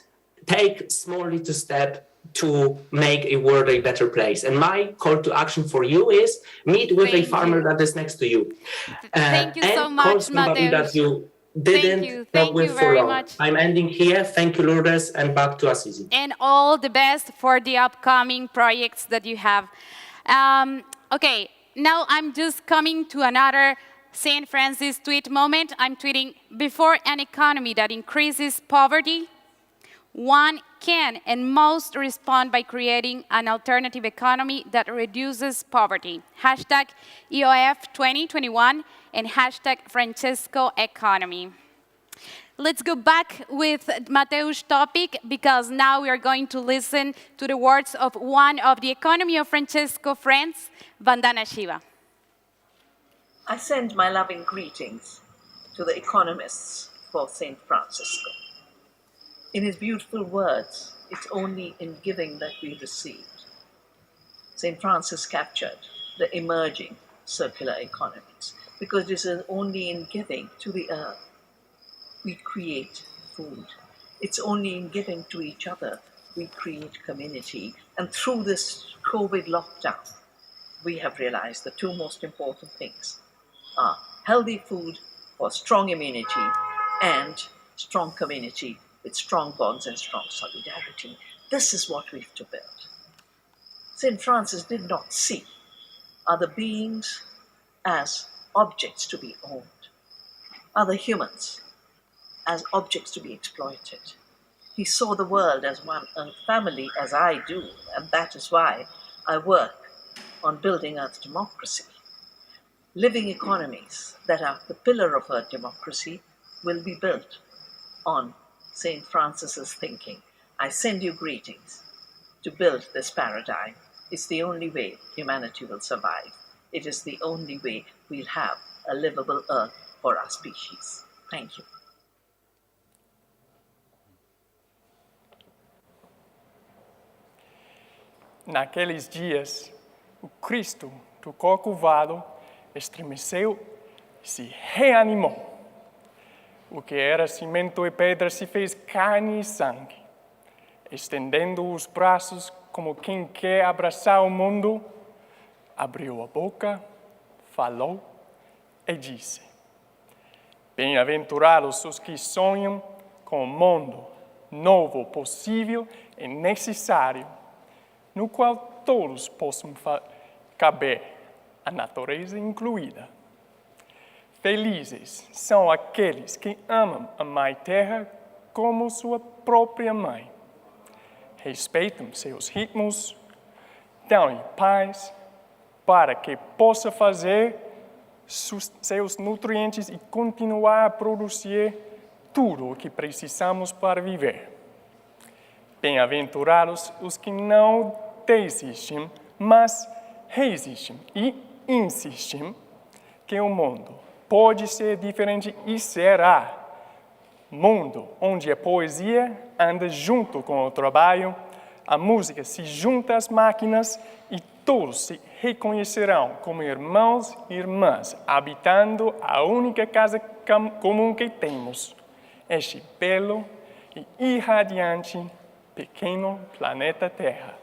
take small little step to make a world a better place. And my call to action for you is meet with a farmer that is next to you. Thank you so and call much, somebody that Mateusz. you didn't talk with for long. I'm ending here. Thank you, Lourdes, and back to Assisi. And all the best for the upcoming projects that you have. Okay, now I'm just coming to another St. Francis tweet moment. I'm tweeting, before an economy that increases poverty, one can and must respond by creating an alternative economy that reduces poverty. Hashtag EOF 2021 and hashtag Francesco Economy. Let's go back with Mateusz's topic, because now we are going to listen to the words of one of the Economy of Francesco friends, Vandana Shiva. I send my loving greetings to the economists for St. Francisco. In his beautiful words, it's only in giving that we received. St. Francis captured the emerging circular economies, because this is only in giving to the earth we create food. It's only in giving to each other we create community. And through this COVID lockdown, we have realized the two most important things are healthy food for strong immunity and strong community with strong bonds and strong solidarity. This is what we have to build. St. Francis did not see other beings as objects to be owned, other humans as objects to be exploited. He saw the world as one family, as I do, and that is why I work on building Earth democracy. Living economies that are the pillar of Earth democracy will be built on St. Francis's thinking. I send you greetings to build this paradigm. It's the only way humanity will survive. It is the only way we'll have a livable earth for our species. Thank you. Naqueles dias, o Cristo tocou curvado, estremeceu e se reanimou. O que era cimento e pedra se fez carne e sangue. Estendendo os braços como quem quer abraçar o mundo, abriu a boca, falou e disse: bem-aventurados os que sonham com um mundo novo, possível e necessário, no qual todos possam caber, a natureza incluída. Felizes são aqueles que amam a Mãe Terra como sua própria mãe. Respeitam seus ritmos, dão-lhe paz para que possa fazer seus nutrientes e continuar a produzir tudo o que precisamos para viver. Bem-aventurados os que não desistem, mas resistem e insistem que o mundo pode ser diferente e será. Mundo onde a poesia anda junto com o trabalho, a música se junta às máquinas e todos se reconhecerão como irmãos e irmãs, habitando a única casa comum que temos, este belo e irradiante pequeno planeta Terra.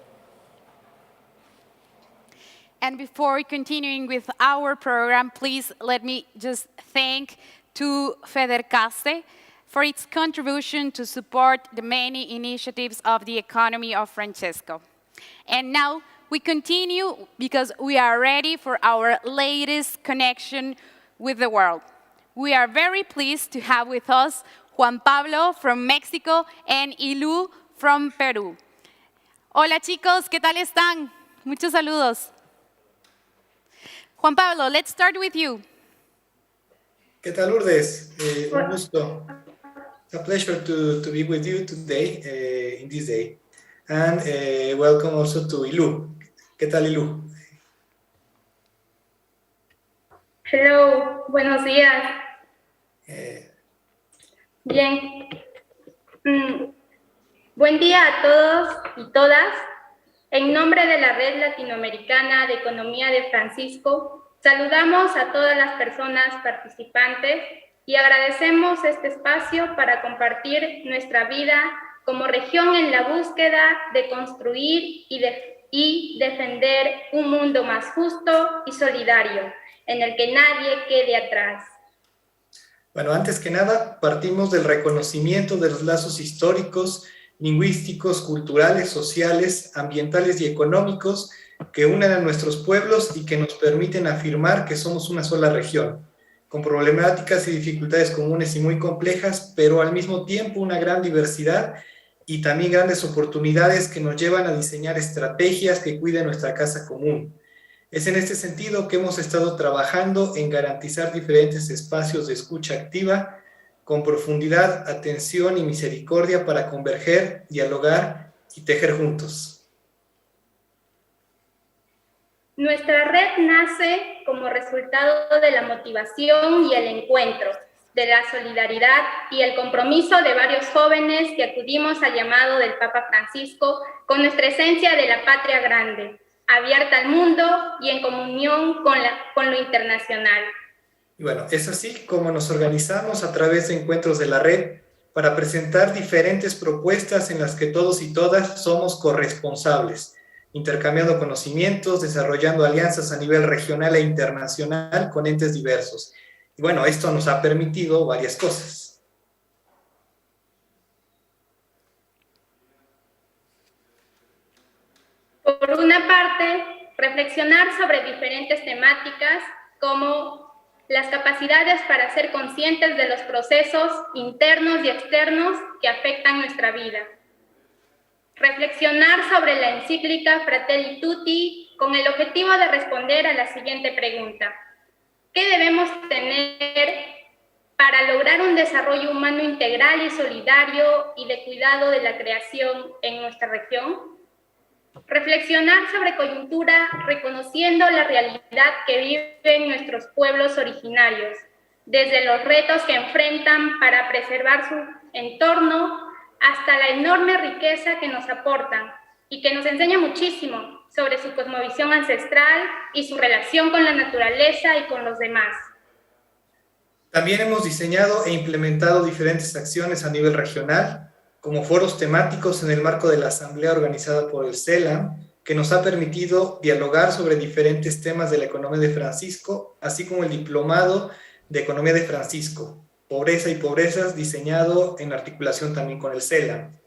And before continuing with our program, please let me just thank to Federcaste for its contribution to support the many initiatives of the economy of Francesco. And now we continue because we are ready for our latest connection with the world. We are very pleased to have with us Juan Pablo from Mexico and Ilu from Peru. Hola chicos, ¿qué tal están? Muchos saludos. Juan Pablo, let's start with you. ¿Qué tal, Lourdes? Un gusto. It's a pleasure to be with you today, in this day. And welcome also to Ilu. ¿Qué tal, Ilu? Hello, buenos días. Bien. Buen día a todos y todas. En nombre de la Red Latinoamericana de Economía de Francisco, saludamos a todas las personas participantes y agradecemos este espacio para compartir nuestra vida como región en la búsqueda de construir y defender un mundo más justo y solidario, en el que nadie quede atrás. Bueno, antes que nada, partimos del reconocimiento de los lazos históricos, lingüísticos, culturales, sociales, ambientales y económicos que unen a nuestros pueblos y que nos permiten afirmar que somos una sola región, con problemáticas y dificultades comunes y muy complejas, pero al mismo tiempo una gran diversidad y también grandes oportunidades que nos llevan a diseñar estrategias que cuiden nuestra casa común. Es en este sentido que hemos estado trabajando en garantizar diferentes espacios de escucha activa, con profundidad, atención y misericordia para converger, dialogar y tejer juntos. Nuestra red nace como resultado de la motivación y el encuentro, de la solidaridad y el compromiso de varios jóvenes que acudimos al llamado del Papa Francisco con nuestra esencia de la patria grande, abierta al mundo y en comunión con lo internacional. Y bueno, es así como nos organizamos a través de encuentros de la red para presentar diferentes propuestas en las que todos y todas somos corresponsables, intercambiando conocimientos, desarrollando alianzas a nivel regional e internacional con entes diversos. Y bueno, esto nos ha permitido varias cosas. Por una parte, reflexionar sobre diferentes temáticas como las capacidades para ser conscientes de los procesos internos y externos que afectan nuestra vida. Reflexionar sobre la encíclica Fratelli Tutti con el objetivo de responder a la siguiente pregunta. ¿Qué debemos tener para lograr un desarrollo humano integral y solidario y de cuidado de la creación en nuestra región? Reflexionar sobre coyuntura, reconociendo la realidad que viven nuestros pueblos originarios, desde los retos que enfrentan para preservar su entorno hasta la enorme riqueza que nos aportan y que nos enseña muchísimo sobre su cosmovisión ancestral y su relación con la naturaleza y con los demás. También hemos diseñado e implementado diferentes acciones a nivel regional, como foros temáticos en el marco de la asamblea organizada por el CELAM, que nos ha permitido dialogar sobre diferentes temas de la economía de Francisco, así como el diplomado de economía de Francisco, pobreza y pobrezas, diseñado en articulación también con el CELAM.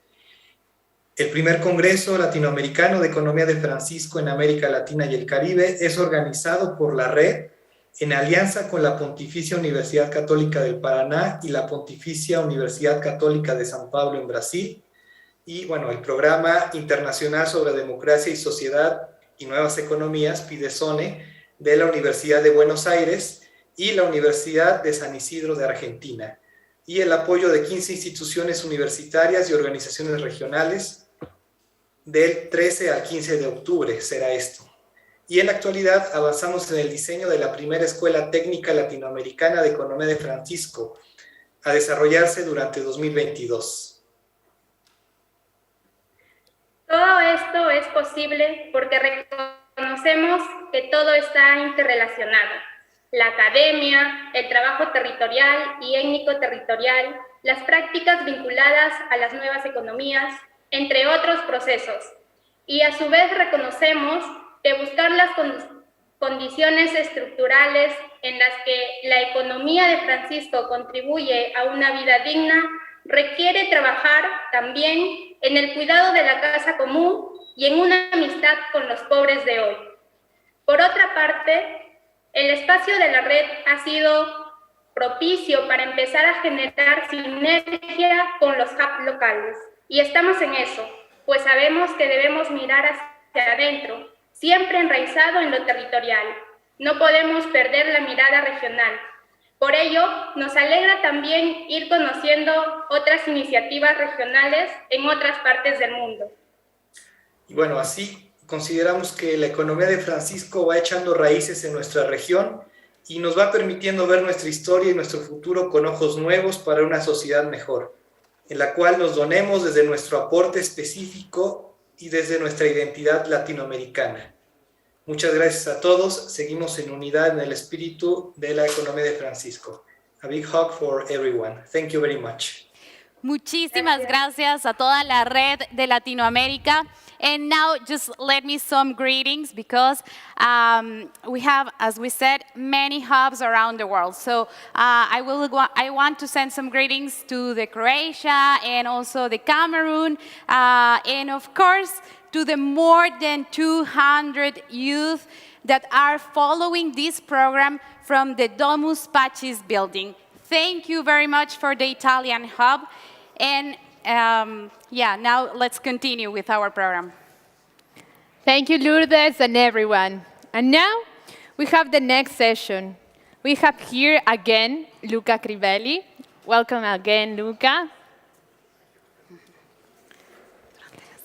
El primer Congreso Latinoamericano de Economía de Francisco en América Latina y el Caribe es organizado por la red en alianza con la Pontificia Universidad Católica del Paraná y la Pontificia Universidad Católica de San Pablo en Brasil, y bueno, el Programa Internacional sobre Democracia y Sociedad y Nuevas Economías, PIDESONE, de la Universidad de Buenos Aires y la Universidad de San Isidro de Argentina, y el apoyo de 15 instituciones universitarias y organizaciones regionales. Del 13 al 15 de octubre será esto. Y en la actualidad avanzamos en el diseño de la primera Escuela Técnica Latinoamericana de Economía de Francisco, a desarrollarse durante 2022. Todo esto es posible porque reconocemos que todo está interrelacionado. La academia, el trabajo territorial y étnico-territorial, las prácticas vinculadas a las nuevas economías, entre otros procesos. Y a su vez reconocemos que buscar las condiciones estructurales en las que la economía de Francisco contribuye a una vida digna requiere trabajar también en el cuidado de la casa común y en una amistad con los pobres de hoy. Por otra parte, el espacio de la red ha sido propicio para empezar a generar sinergia con los hubs locales. Y estamos en eso, pues sabemos que debemos mirar hacia adentro, siempre enraizado en lo territorial. No podemos perder la mirada regional. Por ello, nos alegra también ir conociendo otras iniciativas regionales en otras partes del mundo. Y bueno, así consideramos que la economía de Francisco va echando raíces en nuestra región y nos va permitiendo ver nuestra historia y nuestro futuro con ojos nuevos para una sociedad mejor, en la cual nos donemos desde nuestro aporte específico y desde nuestra identidad latinoamericana. Muchas gracias a todos. Seguimos en unidad en el espíritu de la economía de Francisco. A big hug for everyone. Thank you very much. Muchísimas gracias a toda la red de Latinoamérica. And now just let me some greetings because we have, as we said, many hubs around the world. So I want to send some greetings to the Croatia and also the Cameroon, and of course to the more than 200 youth that are following this program from the Domus Pacis building. Thank you very much for the Italian hub. And yeah, now let's continue with our program. Thank you, Lourdes, and everyone. And now we have the next session. We have here again Luca Crivelli. Welcome again, Luca.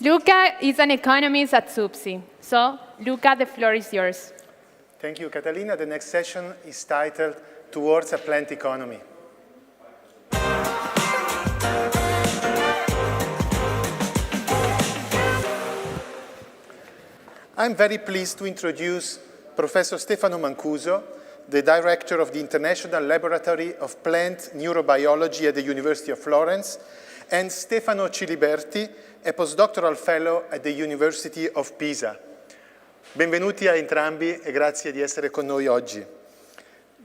Luca is an economist at SUPSI. So, Luca, the floor is yours. Thank you, Catalina. The next session is titled Towards a Planned Economy. I'm very pleased to introduce Professor Stefano Mancuso, the director of the International Laboratory of Plant Neurobiology at the University of Florence, and Stefano Ciliberti, a postdoctoral fellow at the University of Pisa. Benvenuti a entrambi e grazie di essere con noi oggi.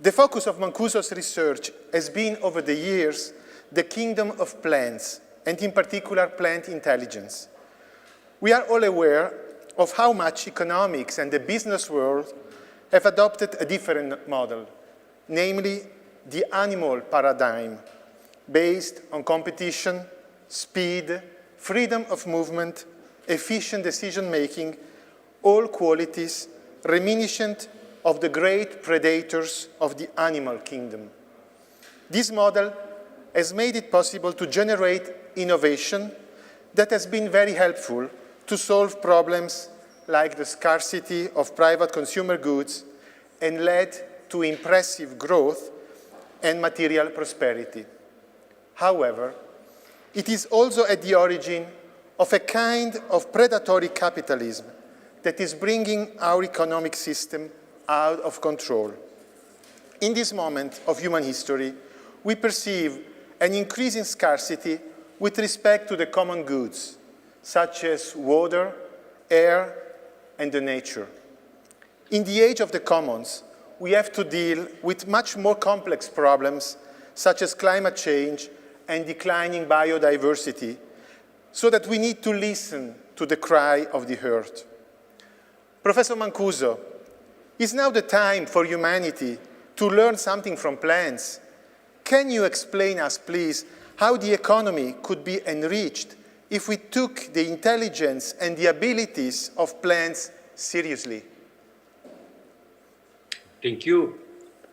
The focus of Mancuso's research has been, over the years, the kingdom of plants, and in particular plant intelligence. We are all aware of how much economics and the business world have adopted a different model, namely the animal paradigm, based on competition, speed, freedom of movement, efficient decision-making, all qualities reminiscent of the great predators of the animal kingdom. This model has made it possible to generate innovation that has been very helpful to solve problems like the scarcity of private consumer goods and led to impressive growth and material prosperity. However, it is also at the origin of a kind of predatory capitalism that is bringing our economic system out of control. In this moment of human history, we perceive an increasing scarcity with respect to the common goods, such as water, air, and the nature. In the age of the commons, we have to deal with much more complex problems, such as climate change and declining biodiversity, so that we need to listen to the cry of the earth. Professor Mancuso, is now the time for humanity to learn something from plants? Can you explain us, please, how the economy could be enriched if we took the intelligence and the abilities of plants seriously? Thank you.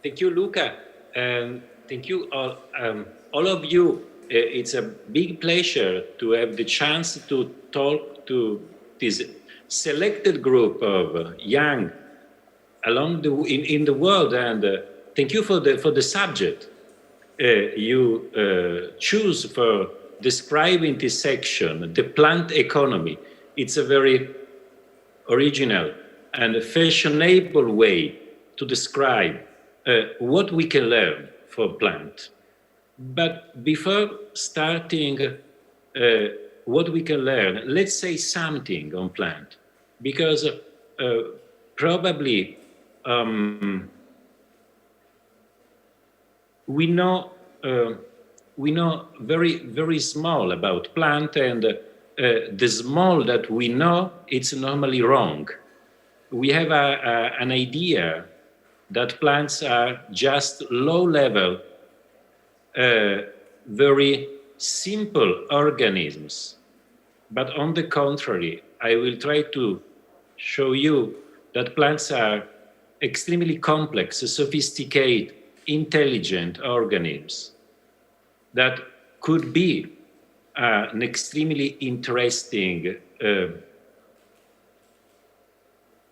Thank you, Luca. Thank you, all of you. It's a big pleasure to have the chance to talk to this selected group of young in the world, and thank you for the subject you choose for describing this section, the plant economy. It's a very original and a fashionable way to describe what we can learn from plant. But before starting what we can learn, let's say something on plant, because probably we know very small about plant, and the small that we know, it's normally wrong. We have an idea that plants are just low-level, very simple organisms. But on the contrary, I will try to show you that plants are extremely complex, sophisticated, intelligent organisms that could be an extremely interesting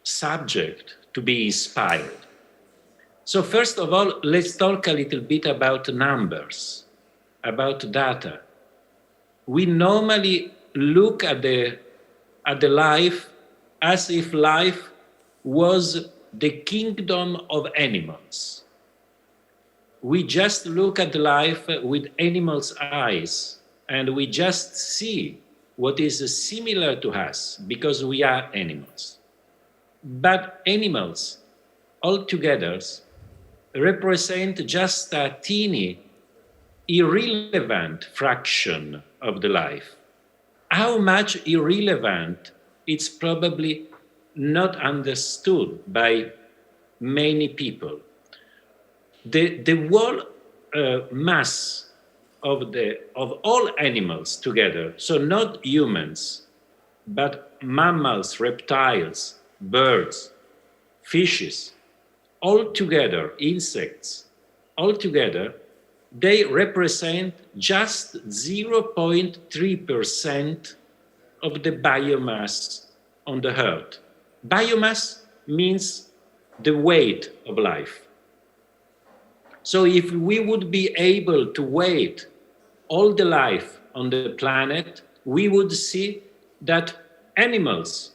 subject to be inspired. So first of all, let's talk a little bit about numbers, about data. We normally look at the life as if life was the kingdom of animals. We just look at life with animals' eyes, and we just see what is similar to us because we are animals. But animals altogether represent just a teeny, irrelevant fraction of the life. How much irrelevant, it's probably not understood by many people. The whole mass of all animals together, so not humans, but mammals, reptiles, birds, fishes, all together, insects, all together, they represent just 0.3% of the biomass on the Earth. Biomass means the weight of life. So if we would be able to weigh all the life on the planet, we would see that animals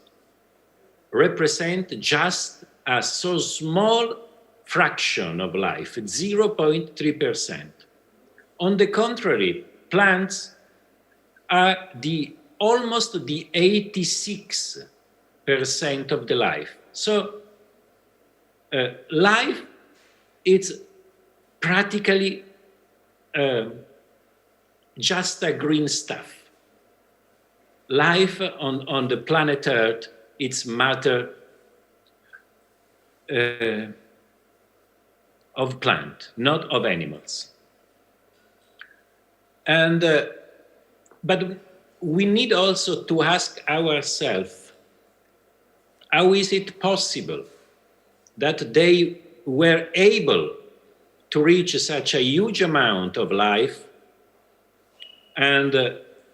represent just a so small fraction of life, 0.3%. On the contrary, plants are almost the 86% of the life. So life, it's practically just a green stuff. Life on the planet Earth, it's matter of plant, not of animals. And but we need also to ask ourselves, how is it possible that they were able to reach such a huge amount of life, and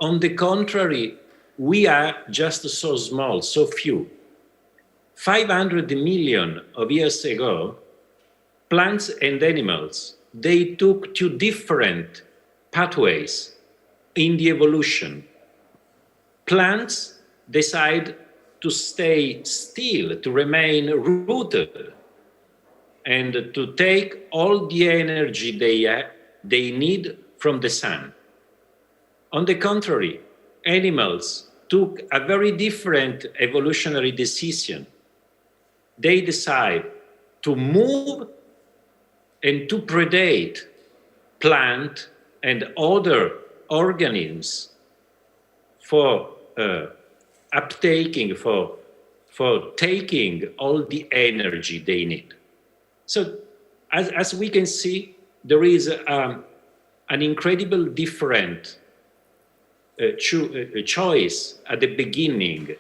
on the contrary, we are just so small, so few. 500 million of years ago, plants and animals, they took two different pathways in the evolution. Plants decide to stay still, to remain rooted, and to take all the energy they need from the sun. On the contrary, animals took a very different evolutionary decision. They decide to move and to predate plant and other organisms for uptaking, for taking all the energy they need. So as we can see, there is an incredible different choice at the beginning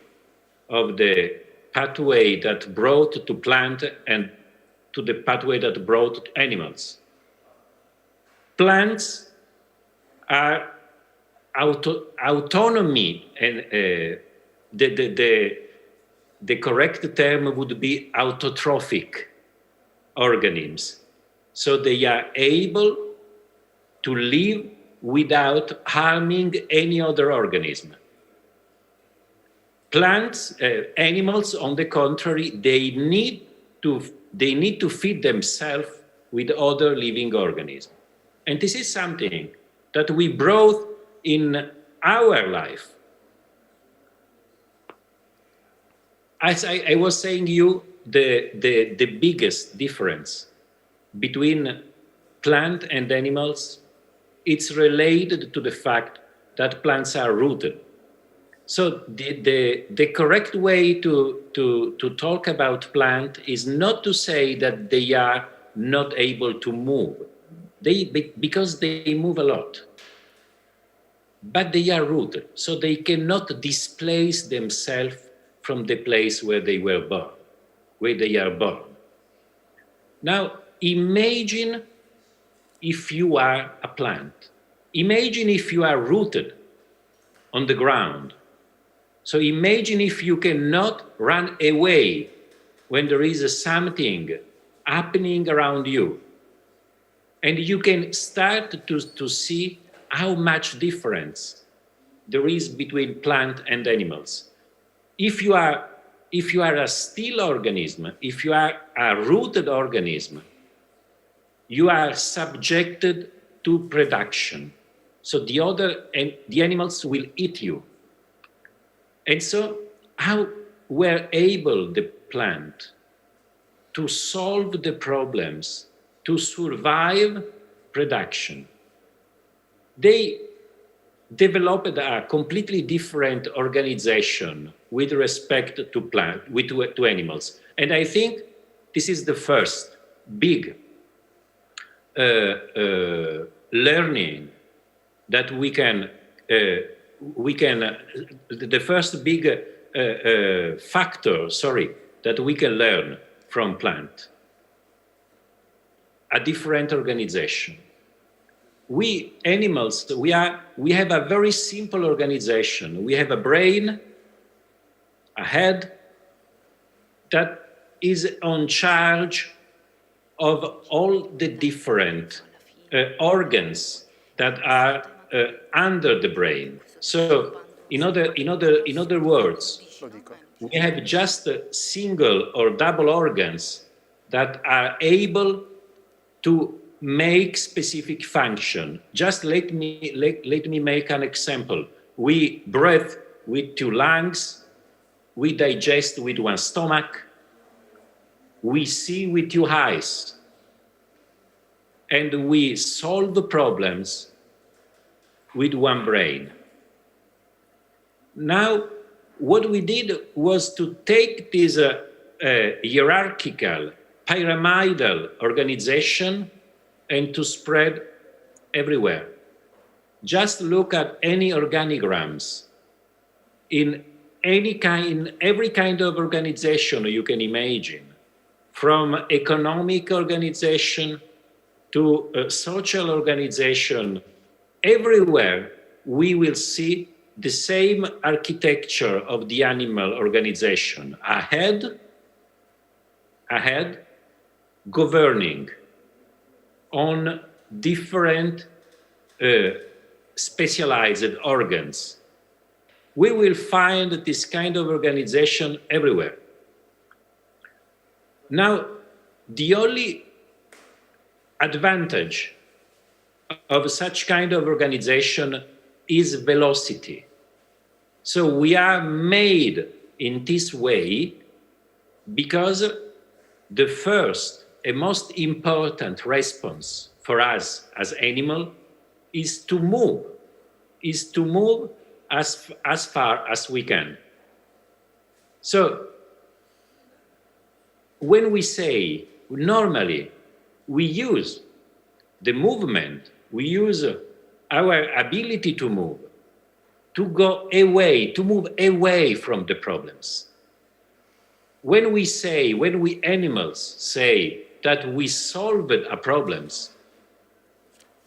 of the pathway that brought to plant and to the pathway that brought to animals. Plants are autonomy, and the correct term would be autotrophic organisms. So they are able to live without harming any other organism. Plants, animals, on the contrary, they need to feed themselves with other living organisms. And this is something that we brought in our life. As I was saying you, the biggest difference between plant and animals, it's related to the fact that plants are rooted. So the correct way to talk about plant is not to say that they are not able to move, because they move a lot. But they are rooted, so they cannot displace themselves from the place where they were born, where they are born. Now, imagine if you are a plant. Imagine if you are rooted on the ground. So imagine if you cannot run away when there is something happening around you. And you can start to see how much difference there is between plant and animals. If you are a still organism, if you are a rooted organism, you are subjected to predation. So the animals will eat you. And so how were able the plant to solve the problems, to survive predation? They developed a completely different organization with respect to to animals. And I think this is the first big learning that the first big factor, that we can learn from plant. A different organization. We animals, we have a very simple organization. We have a brain, a head that is on charge of all the different organs that are under the brain. So, in other words, we have just single or double organs that are able to make specific function. Just let me make an example. We breathe with 2 lungs, we digest with 1 stomach, we see with 2 eyes, and we solve the problems with 1 brain. Now, what we did was to take this hierarchical, pyramidal organization and to spread everywhere. Just look at any organigrams in every kind of organization you can imagine, from economic organization to social organization. Everywhere we will see the same architecture of the animal organization. A head governing on different specialized organs. We will find this kind of organization everywhere. Now, the only advantage of such kind of organization is velocity. So we are made in this way because the first and most important response for us as animal is to move as far as we can. So when we say, normally we use the movement, we use our ability to move, to move away from the problems. When we animals say that we solved a problems,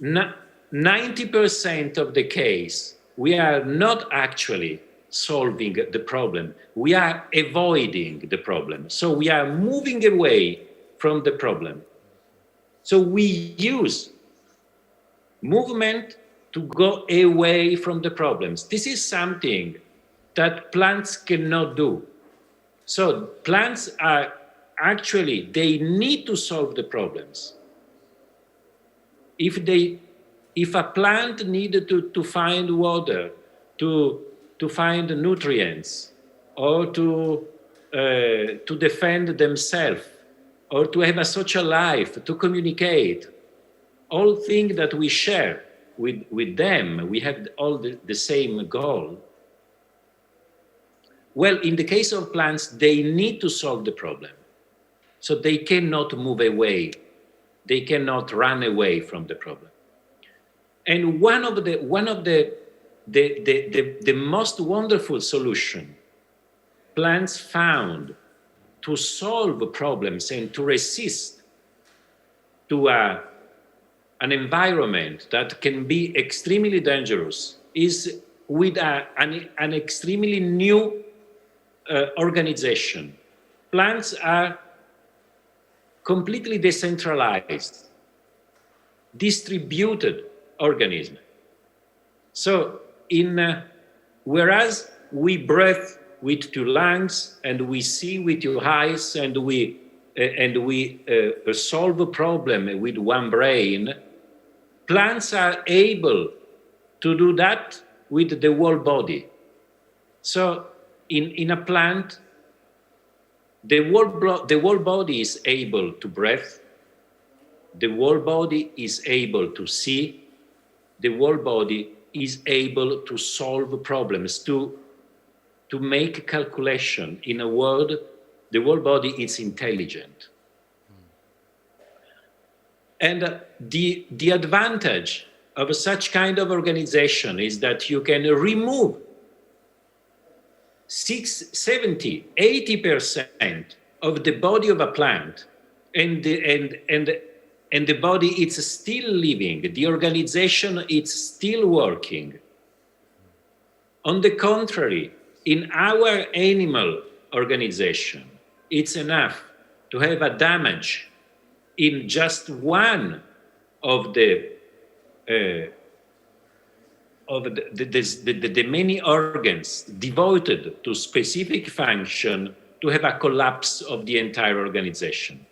90% of the case, we are not actually solving the problem. We are avoiding the problem. So we are moving away from the problem. So we use movement to go away from the problems. This is something that plants cannot do. So plants are actually, they need to solve the problems. If a plant needed to find water, to find nutrients, or to defend themselves, or to have a social life, to communicate, all things that we share with them, we have all the same goal. Well, in the case of plants, they need to solve the problem. So they cannot move away. They cannot run away from the problem. And one of the most wonderful solution plants found to solve problems and to resist to an environment that can be extremely dangerous is with an extremely new organization. Plants are completely decentralized, distributed organism. So whereas we breathe with 2 lungs and we see with 2 eyes and we solve a problem with 1 brain, plants are able to do that with the whole body. So in a plant, the whole body is able to breathe, the whole body is able to see, the whole body is able to solve problems, to make calculation. In a word, the whole body is intelligent. And the advantage of such kind of organization is that you can remove 70, 80% of the body of a plant, and the body is still living, the organization is still working. On the contrary, in our animal organization, it's enough to have a damage in just one of the many organs devoted to specific function to have a collapse of the entire organization.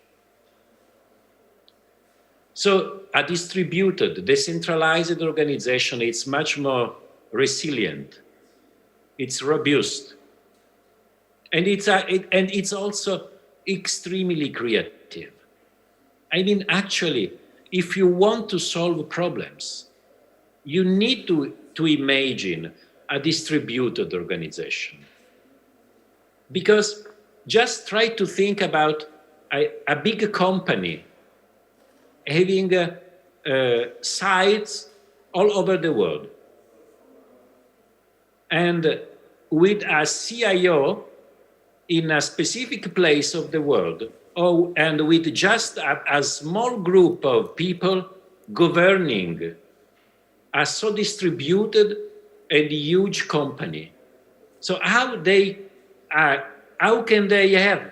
So a distributed, decentralized organization is much more resilient, it's robust, and it's also extremely creative. I mean, actually, if you want to solve problems, you need to imagine a distributed organization. Because just try to think about a big company having sites all over the world. And with a CIO in a specific place of the world, and with just a small group of people governing a so distributed and huge company. So how can they have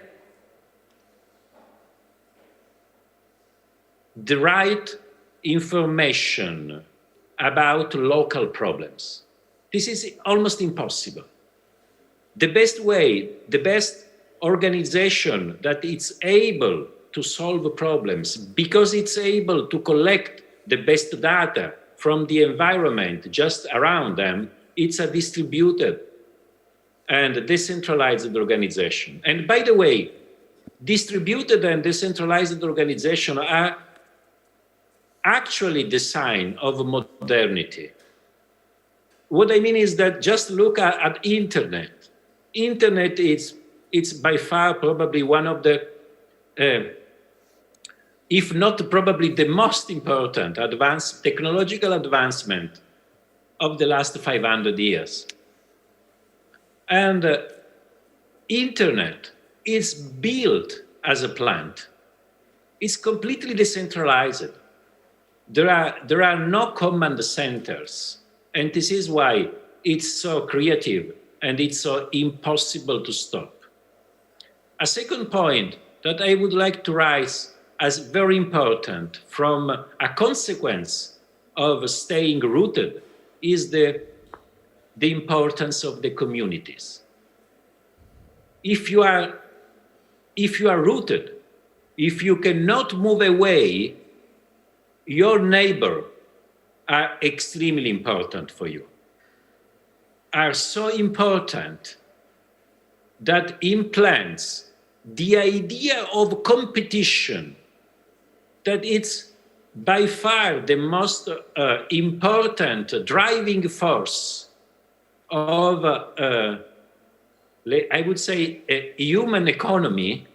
the right information about local problems? This is almost impossible. The best way, the best organization that is able to solve problems because it's able to collect the best data from the environment just around them, it's a distributed and decentralized organization. And by the way, distributed and decentralized organizations are actually the sign of modernity. What I mean is that just look at internet. Internet it's by far probably one of the, if not probably the most important technological advancement of the last 500 years. And internet is built as a plant. It's completely decentralized. There are no command centers. And this is why it's so creative and it's so impossible to stop. A second point that I would like to raise as very important from a consequence of staying rooted is the the importance of the communities. If you are rooted, if you cannot move away, your neighbor are extremely important for you, are so important that implants the idea of competition, that it's by far the most important driving force of, I would say, a human economy.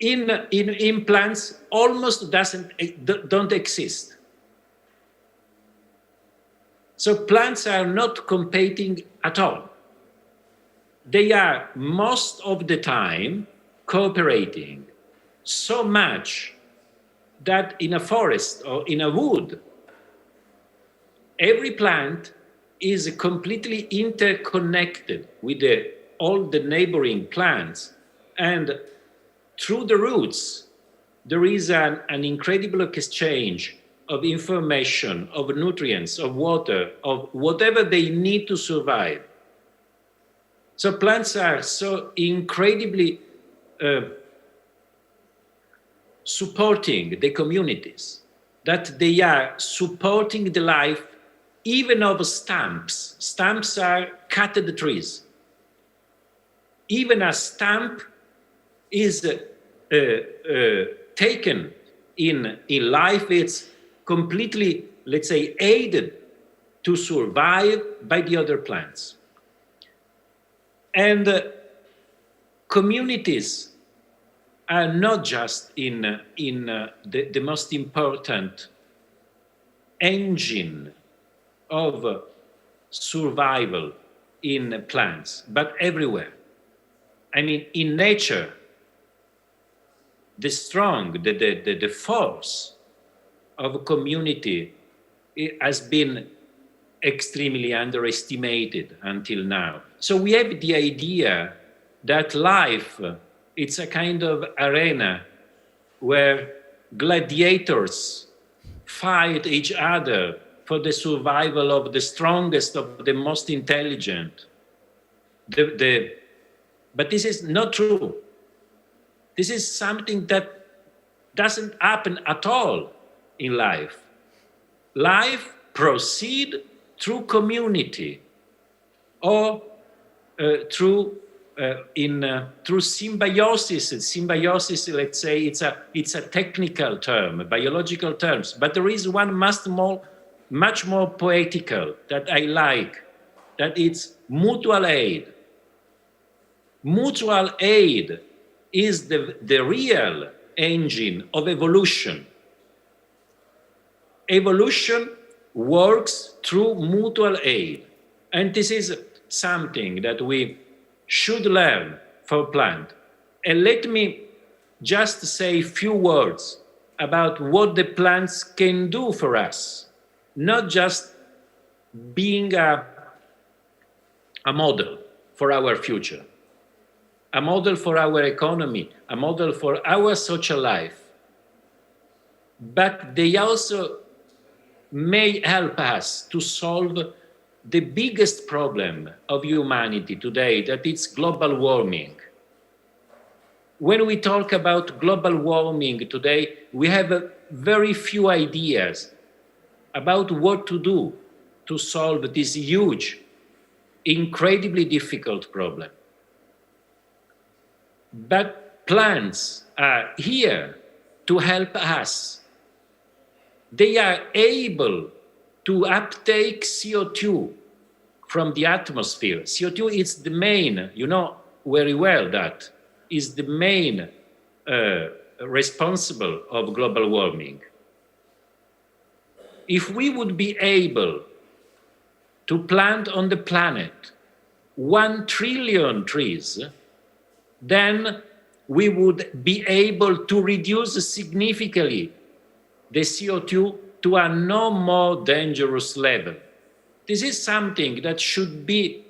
In plants almost don't exist. So plants are not competing at all. They are most of the time cooperating so much that in a forest or in a wood, every plant is completely interconnected with all the neighboring plants, and through the roots, there is an incredible exchange of information, of nutrients, of water, of whatever they need to survive. So plants are so incredibly supporting the communities that they are supporting the life even of stumps. Stumps are cutted trees. Even a stump is taken in life, it's completely, let's say, aided to survive by the other plants. And communities are not just in the most important engine of survival in plants, but everywhere. I mean, in nature, the force of community has been extremely underestimated until now. So we have the idea that life, it's a kind of arena where gladiators fight each other for the survival of the strongest, of the most intelligent. But this is not true. This is something that doesn't happen at all in life. Life proceeds through community or through symbiosis. Symbiosis, let's say, it's a technical term, a biological term, but there is one much more poetical that I like, that it's mutual aid. Mutual aid is the real engine of evolution. Evolution works through mutual aid. And this is something that we should learn for plant. And let me just say a few words about what the plants can do for us, not just being a model for our future, a model for our economy, a model for our social life, but they also may help us to solve the biggest problem of humanity today, that is global warming. When we talk about global warming today, we have very few ideas about what to do to solve this huge, incredibly difficult problem. But plants are here to help us. They are able to uptake CO2 from the atmosphere. CO2 is the main, you know very well that, is the main responsible of global warming. If we would be able to plant on the planet 1 trillion trees, then we would be able to reduce significantly the CO2 to a no more dangerous level. This is something that should be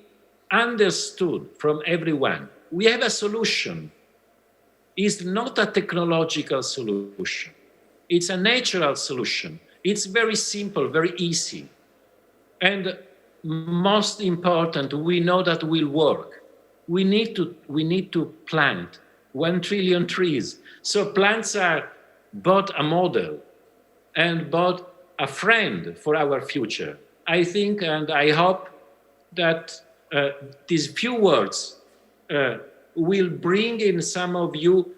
understood from everyone. We have a solution. It's not a technological solution. It's a natural solution. It's very simple, very easy. And most important, we know that will work. We need to plant 1 trillion trees. So plants are both a model and both a friend for our future. I think and I hope that these few words will bring in some of you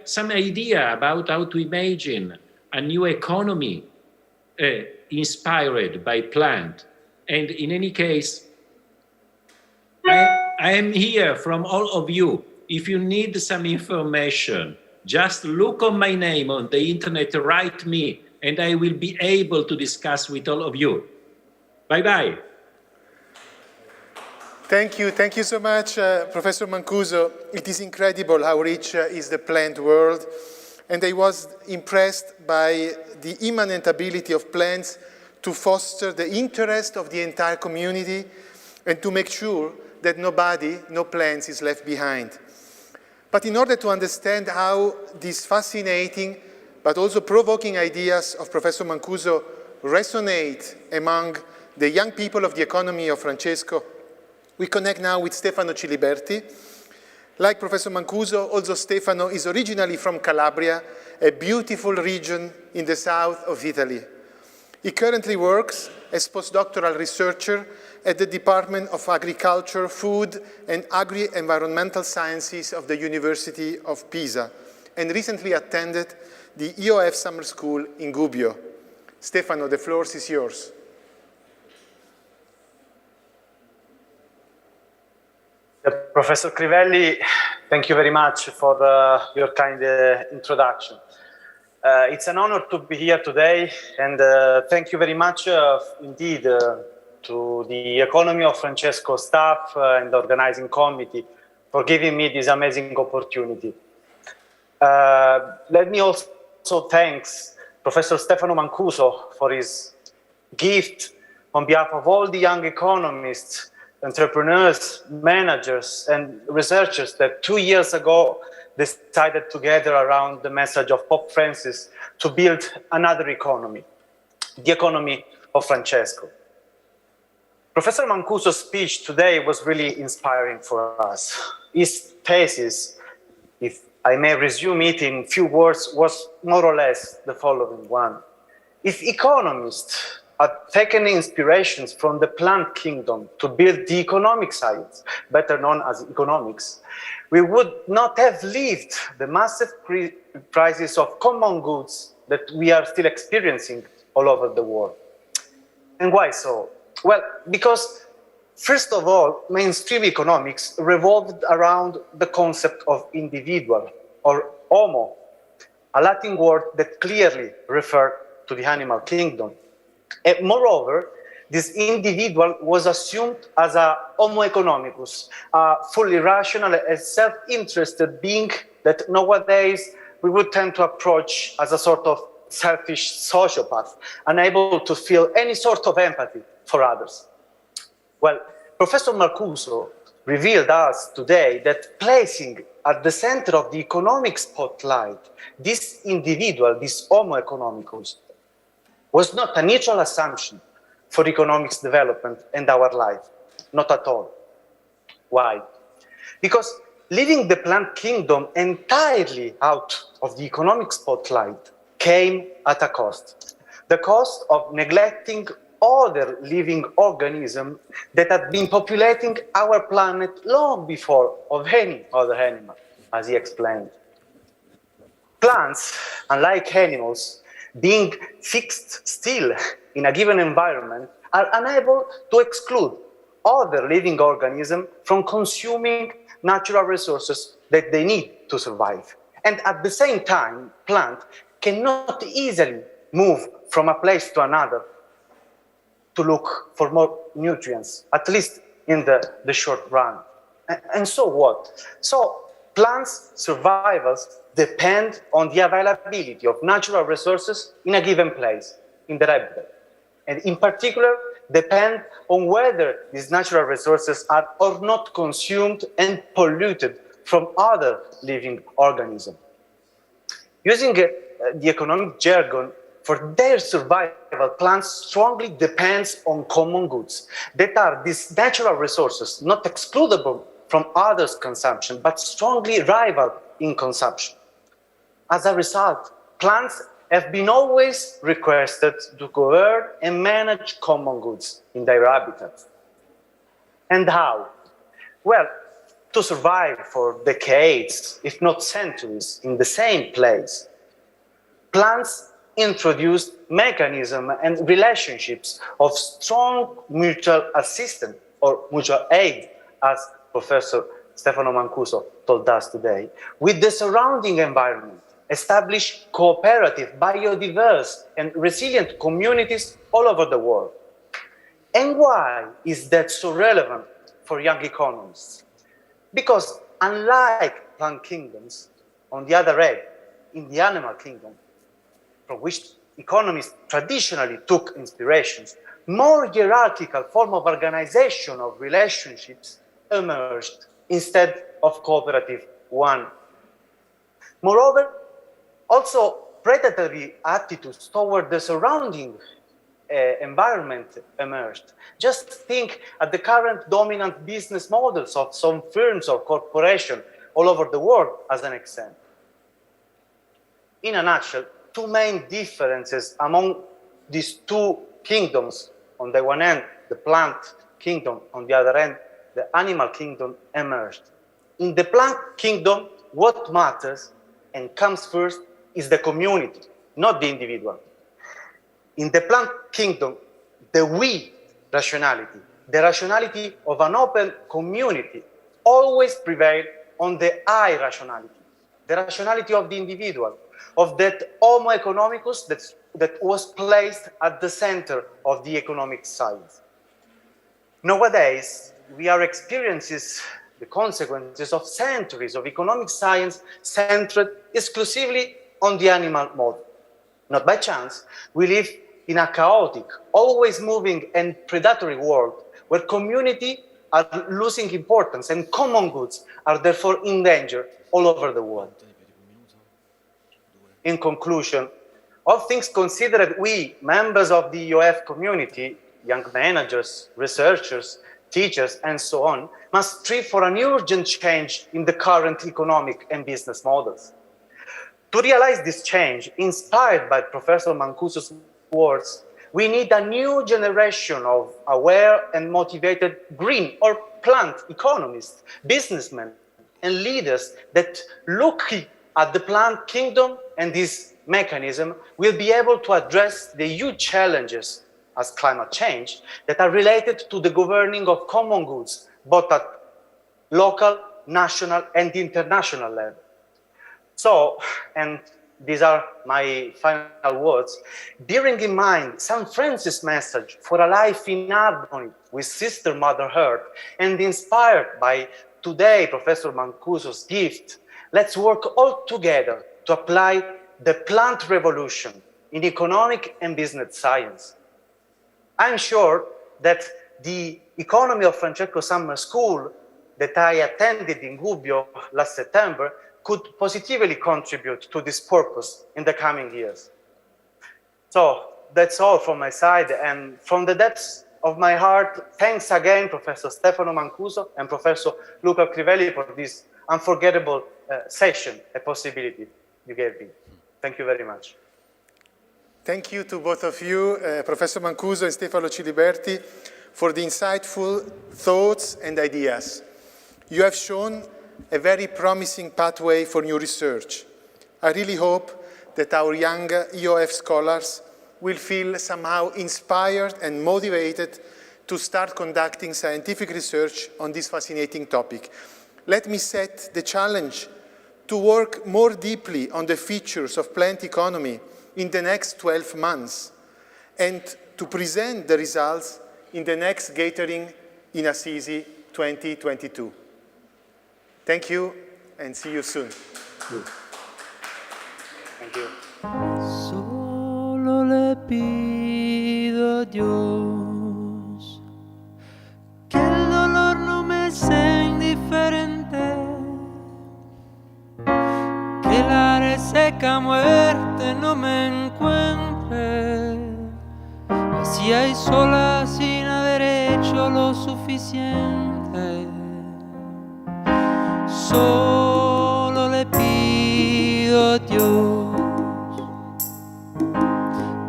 some idea about how to imagine a new economy inspired by plant. And in any case, I am here from all of you. If you need some information, just look on my name on the internet, write me, and I will be able to discuss with all of you. Bye-bye. Thank you so much, Professor Mancuso. It is incredible how rich is the plant world, and I was impressed by the immanent ability of plants to foster the interest of the entire community and to make sure that no plants is left behind. But in order to understand how these fascinating but also provoking ideas of Professor Mancuso resonate among the young people of the economy of Francesco, we connect now with Stefano Ciliberti. Like Professor Mancuso, also Stefano is originally from Calabria, a beautiful region in the south of Italy. He currently works as postdoctoral researcher at the Department of Agriculture, Food and Agri-Environmental Sciences of the University of Pisa, and recently attended the EOF Summer School in Gubbio. Stefano, the floor is yours. Professor Crivelli, thank you very much for your kind introduction. It's an honor to be here today, and thank you very much indeed to the Economy of Francesco staff and the organizing committee for giving me this amazing opportunity. Let me also thank Professor Stefano Mancuso for his gift on behalf of all the young economists, entrepreneurs, managers, and researchers that 2 years ago decided to gather around the message of Pope Francis to build another economy, the economy of Francesco. Professor Mancuso's speech today was really inspiring for us. His thesis, if I may resume it in few words, was more or less the following one. If economists had taken inspirations from the plant kingdom to build the economic science, better known as economics, we would not have lived the massive crisis of common goods that we are still experiencing all over the world. And why so? Well, because first of all, mainstream economics revolved around the concept of individual, or homo, a Latin word that clearly referred to the animal kingdom. And moreover, this individual was assumed as a homo economicus, a fully rational and self-interested being that nowadays we would tend to approach as a sort of selfish sociopath, unable to feel any sort of empathy for others. Well, Professor Mancuso revealed us today that placing at the center of the economic spotlight this individual, this homo economicus, was not a natural assumption for economics development and our life, not at all. Why? Because leaving the plant kingdom entirely out of the economic spotlight came at a cost. The cost of neglecting other living organisms that had been populating our planet long before of any other animal, as he explained. Plants, unlike animals, being fixed still in a given environment, are unable to exclude other living organisms from consuming natural resources that they need to survive. And at the same time, plants cannot easily move from a place to another to look for more nutrients, at least in the short run. And so what? So plants' survivals depend on the availability of natural resources in a given place, in their habitat. And in particular, depend on whether these natural resources are or not consumed and polluted from other living organisms. Using the economic jargon, for their survival, plants strongly depends on common goods that are these natural resources, not excludable from others' consumption, but strongly rival in consumption. As a result, plants have been always requested to govern and manage common goods in their habitat. And how? Well, to survive for decades, if not centuries, in the same place, plants introduced mechanisms and relationships of strong mutual assistance or mutual aid, as Professor Stefano Mancuso told us today, with the surrounding environment, establish cooperative, biodiverse, and resilient communities all over the world. And why is that so relevant for young economists? Because unlike plant kingdoms, on the other hand, in the animal kingdom, from which economists traditionally took inspirations, more hierarchical form of organization of relationships emerged instead of cooperative one. Moreover, also predatory attitudes toward the surrounding environment emerged. Just think at the current dominant business models of some firms or corporations all over the world as an example. In a nutshell, two main differences among these two kingdoms, on the one hand, the plant kingdom, on the other hand, the animal kingdom, emerged. In the plant kingdom, what matters and comes first is the community, not the individual. In the plant kingdom, the we rationality, the rationality of an open community, always prevailed on the I rationality, the rationality of the individual, of that homo economicus that was placed at the center of the economic science. Nowadays, we are experiencing the consequences of centuries of economic science centered exclusively on the animal model. Not by chance, we live in a chaotic, always moving and predatory world where community are losing importance and common goods are therefore in danger all over the world. In conclusion, all things considered, we, members of the EOF community, young managers, researchers, teachers, and so on, must strive for an urgent change in the current economic and business models. To realize this change, inspired by Professor Mancuso's words, we need a new generation of aware and motivated green or plant economists, businessmen, and leaders that looking at the plant kingdom and this mechanism will be able to address the huge challenges as climate change that are related to the governing of common goods, both at local, national, and international level. So, and these are my final words, bearing in mind St. Francis' message for a life in harmony with Sister Mother Earth, and inspired by today Professor Mancuso's gift, let's work all together to apply the plant revolution in economic and business science. I'm sure that the economy of Francesco Summer School that I attended in Gubbio last September could positively contribute to this purpose in the coming years. So that's all from my side, and from the depths of my heart, thanks again, Professor Stefano Mancuso and Professor Luca Crivelli for this unforgettable session, a possibility you gave me. Thank you very much. Thank you to both of you, Professor Mancuso and Stefano Ciliberti, for the insightful thoughts and ideas. You have shown a very promising pathway for new research. I really hope that our young EOF scholars will feel somehow inspired and motivated to start conducting scientific research on this fascinating topic. Let me set the challenge to work more deeply on the features of plant economy in the next 12 months and to present the results in the next gathering in Assisi 2022. Thank you and see you soon. Thank you. Solo le pido a Dios que el dolor no me sea indiferente, que la reseca muerte no me encuentre Así hay sola sin haber hecho lo suficiente. Solo le pido a Dios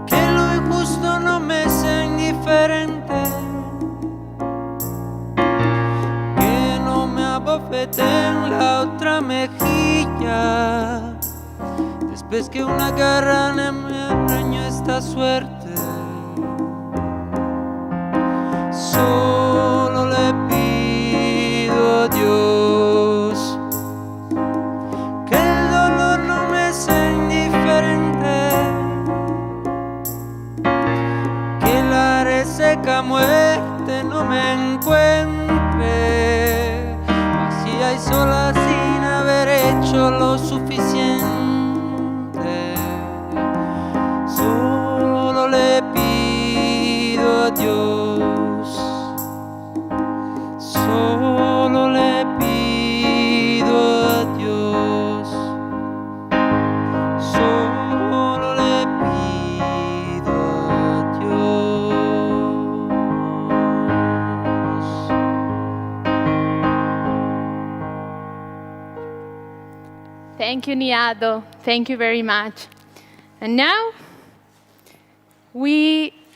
que lo injusto no me sea indiferente, que no me abofete en la otra mejilla después que una garra me arañó esta suerte. Solo le pido a Dios que el dolor no me sea indiferente, que la reseca muerte no me encuentre. Así hay sola sin haber hecho lo suficiente. Solo le pido a Dios, solo le pido a Dios, solo le pido a Dios. Thank you, Niado. Thank you very much. And now,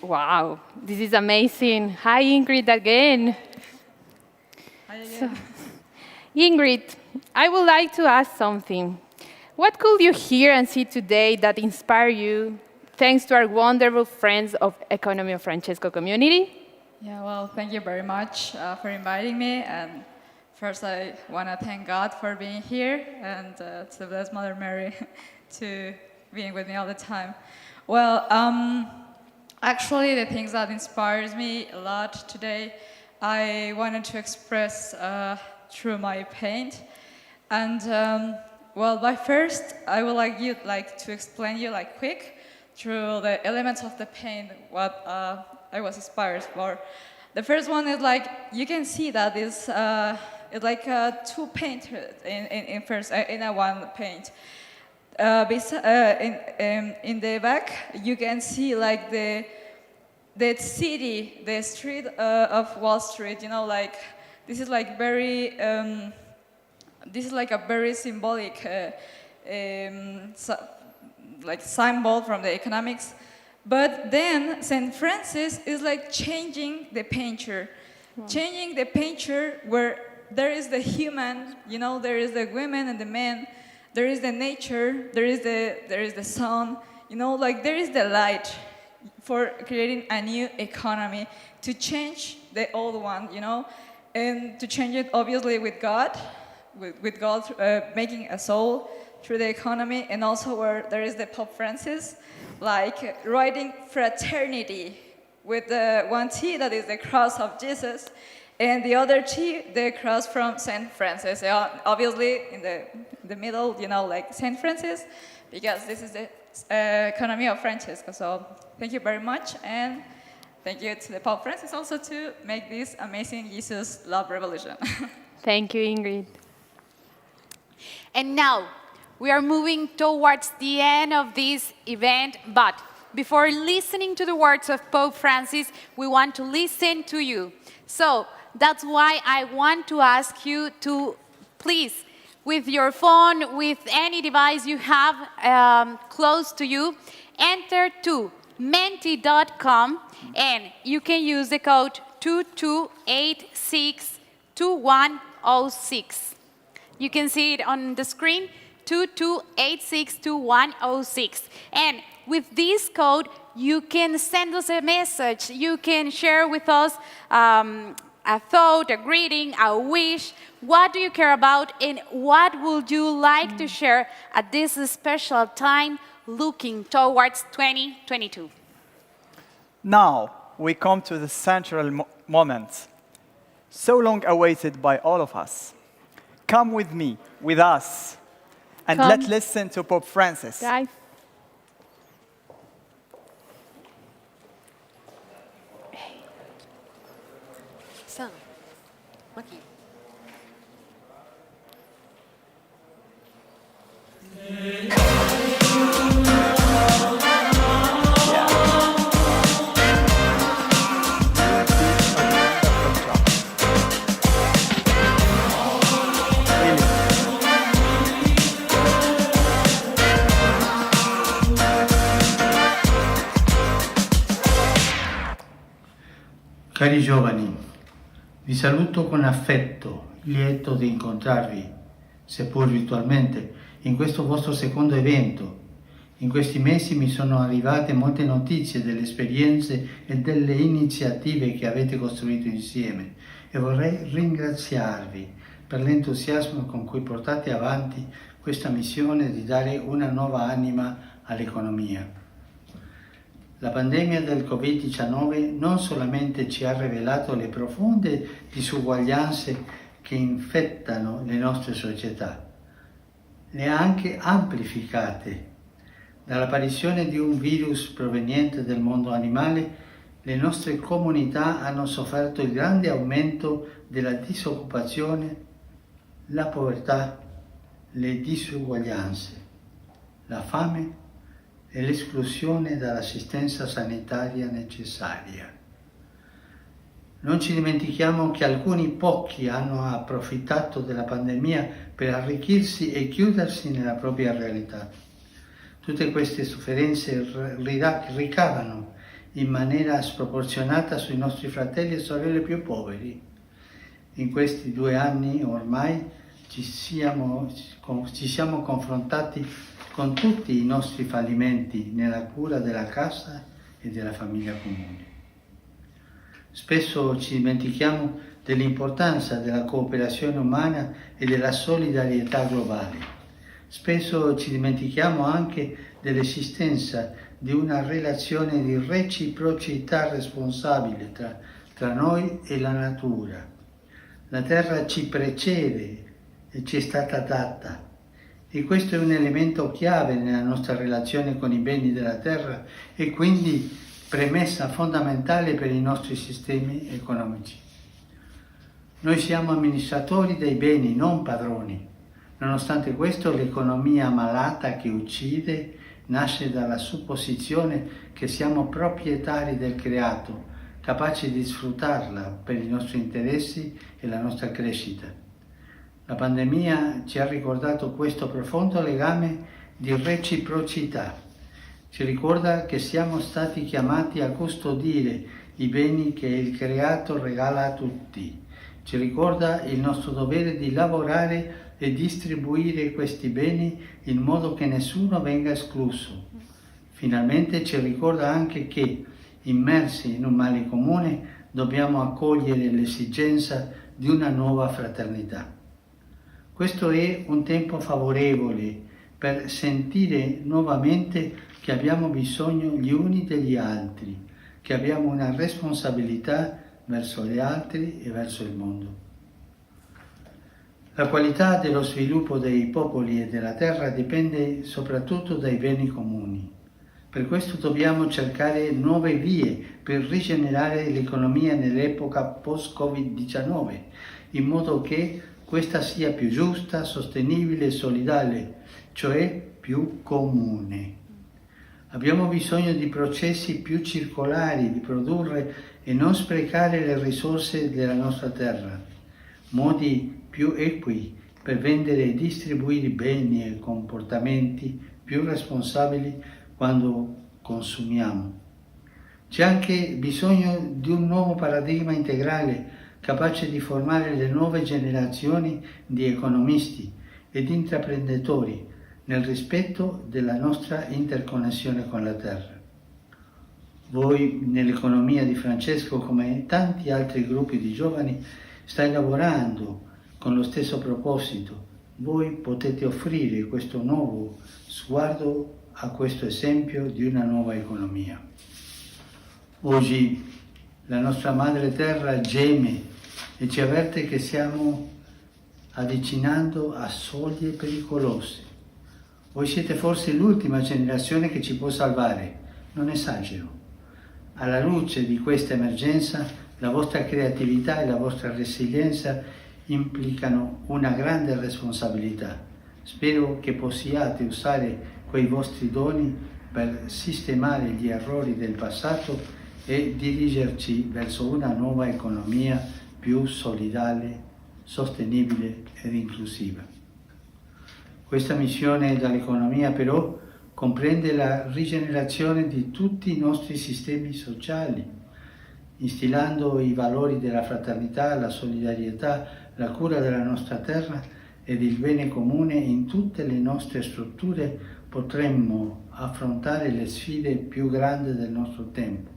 wow, this is amazing. Hi, Ingrid, again. Hi again. So, Ingrid, I would like to ask something. What could you hear and see today that inspired you, thanks to our wonderful friends of Economy of Francesco community? Yeah, well, thank you very much for inviting me. And first, I want to thank God for being here and to the Blessed Mother Mary to being with me all the time. Well, actually, the things that inspires me a lot today, I wanted to express through my paint. And well, by first, I would like to explain you quick through the elements of the paint what I was inspired for. The first one is you can see that it's like two painters in a one paint. In the back, you can see the city, the street of Wall Street. You know, this is very this is a very symbolic symbol from the economics. But then St. Francis is changing the picture, changing the picture where there is the human, you know, there is the women and the men, there is the nature, there is the sun, you know, there is the light for creating a new economy to change the old one, you know, and to change it obviously with God, with God making a soul through the economy, and also where there is the Pope Francis, writing fraternity with the one T that is the cross of Jesus, and the other T, the cross from St. Francis. Obviously, in the middle, you know, St. Francis, because this is the economy of Francesco. So thank you very much, and thank you to the Pope Francis also to make this amazing Jesus love revolution. Thank you, Ingrid. And now, we are moving towards the end of this event, but before listening to the words of Pope Francis, we want to listen to you. So that's why I want to ask you to please, with your phone, with any device you have close to you, enter to menti.com and you can use the code 22862106. You can see it on the screen, 22862106. And with this code, you can send us a message. You can share with us a thought, a greeting, a wish. What do you care about, and what would you like to share at this special time looking towards 2022? Now, we come to the central moment, so long awaited by all of us. Come with me, with us, and let's listen to Pope Francis. Guys. Cari giovani, vi saluto con affetto, lieto di incontrarvi, seppur virtualmente, in questo vostro secondo evento. In questi mesi mi sono arrivate molte notizie delle esperienze e delle iniziative che avete costruito insieme e vorrei ringraziarvi per l'entusiasmo con cui portate avanti questa missione di dare una nuova anima all'economia. La pandemia del Covid-19 non solamente ci ha rivelato le profonde disuguaglianze che infettano le nostre società, le ha anche amplificate. Dall'apparizione di un virus proveniente dal mondo animale, le nostre comunità hanno sofferto il grande aumento della disoccupazione, la povertà, le disuguaglianze, la fame e l'esclusione dall'assistenza sanitaria necessaria. Non ci dimentichiamo che alcuni pochi hanno approfittato della pandemia per arricchirsi e chiudersi nella propria realtà. Tutte queste sofferenze ricavano in maniera sproporzionata sui nostri fratelli e sorelle più poveri. In questi 2 anni ormai ci siamo confrontati con tutti i nostri fallimenti nella cura della casa e della famiglia comune. Spesso ci dimentichiamo dell'importanza della cooperazione umana e della solidarietà globale. Spesso ci dimentichiamo anche dell'esistenza di una relazione di reciprocità responsabile tra noi e la natura. La terra ci precede e ci è stata data. E questo è un elemento chiave nella nostra relazione con i beni della terra e quindi premessa fondamentale per i nostri sistemi economici. Noi siamo amministratori dei beni, non padroni. Nonostante questo, l'economia malata che uccide nasce dalla supposizione che siamo proprietari del creato, capaci di sfruttarla per i nostri interessi e la nostra crescita. La pandemia ci ha ricordato questo profondo legame di reciprocità. Ci ricorda che siamo stati chiamati a custodire i beni che il creato regala a tutti. Ci ricorda il nostro dovere di lavorare e distribuire questi beni in modo che nessuno venga escluso. Finalmente ci ricorda anche che, immersi in un male comune, dobbiamo accogliere l'esigenza di una nuova fraternità. Questo è un tempo favorevole per sentire nuovamente che abbiamo bisogno gli uni degli altri, che abbiamo una responsabilità verso gli altri e verso il mondo. La qualità dello sviluppo dei popoli e della terra dipende soprattutto dai beni comuni. Per questo dobbiamo cercare nuove vie per rigenerare l'economia nell'epoca post-Covid-19, in modo che questa sia più giusta, sostenibile e solidale, cioè più comune. Abbiamo bisogno di processi più circolari, di produrre e non sprecare le risorse della nostra terra, modi più equi per vendere e distribuire beni e comportamenti più responsabili quando consumiamo. C'è anche bisogno di un nuovo paradigma integrale capace di formare le nuove generazioni di economisti ed intraprenditori nel rispetto della nostra interconnessione con la terra. Voi nell'economia di Francesco, come tanti altri gruppi di giovani, stai lavorando con lo stesso proposito. Voi potete offrire questo nuovo sguardo a questo esempio di una nuova economia. Oggi la nostra madre terra geme e ci avverte che stiamo avvicinando a soglie pericolose. Voi siete forse l'ultima generazione che ci può salvare, non esagero. Alla luce di questa emergenza, la vostra creatività e la vostra resilienza implicano una grande responsabilità. Spero che possiate usare quei vostri doni per sistemare gli errori del passato e dirigerci verso una nuova economia più solidale, sostenibile ed inclusiva. Questa missione dall'economia però comprende la rigenerazione di tutti i nostri sistemi sociali, instillando i valori della fraternità, la solidarietà, la cura della nostra terra ed il bene comune in tutte le nostre strutture, potremmo affrontare le sfide più grandi del nostro tempo,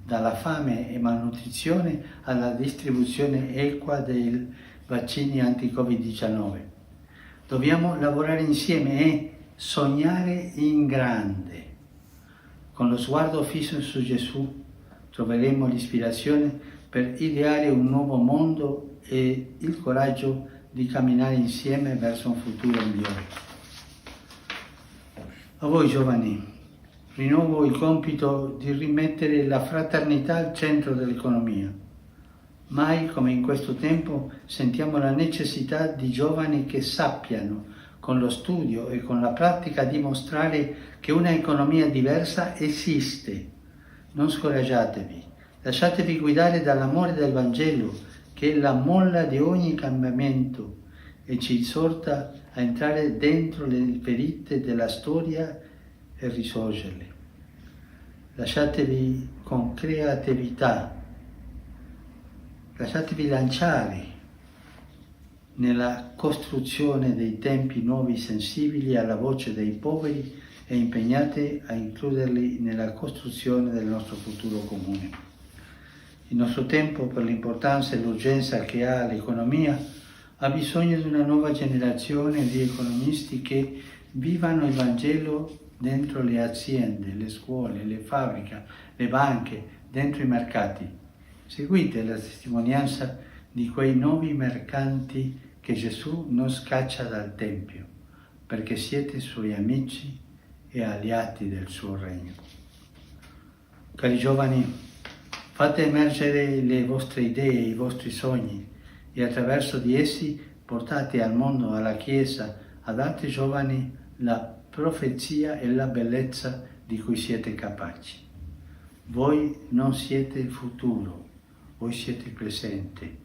dalla fame e malnutrizione alla distribuzione equa dei vaccini anti-Covid-19. Dobbiamo lavorare insieme e sognare in grande. Con lo sguardo fisso su Gesù troveremo l'ispirazione per ideare un nuovo mondo e il coraggio di camminare insieme verso un futuro migliore. A voi giovani, rinnovo il compito di rimettere la fraternità al centro dell'economia. Mai come in questo tempo sentiamo la necessità di giovani che sappiano, con lo studio e con la pratica, dimostrare che una economia diversa esiste. Non scoraggiatevi, lasciatevi guidare dall'amore del Vangelo, che è la molla di ogni cambiamento e ci esorta a entrare dentro le ferite della storia e risorgerle. Lasciatevi con creatività, lasciatevi lanciare nella costruzione dei tempi nuovi sensibili alla voce dei poveri e impegnate a includerli nella costruzione del nostro futuro comune. Il nostro tempo, per l'importanza e l'urgenza che ha l'economia, ha bisogno di una nuova generazione di economisti che vivano il Vangelo dentro le aziende, le scuole, le fabbriche, le banche, dentro i mercati. Seguite la testimonianza di quei nuovi mercanti che Gesù non scaccia dal Tempio, perché siete suoi amici e alleati del suo regno. Cari giovani, fate emergere le vostre idee, i vostri sogni e attraverso di essi portate al mondo, alla Chiesa, ad altri giovani la profezia e la bellezza di cui siete capaci. Voi non siete il futuro, voi siete il presente,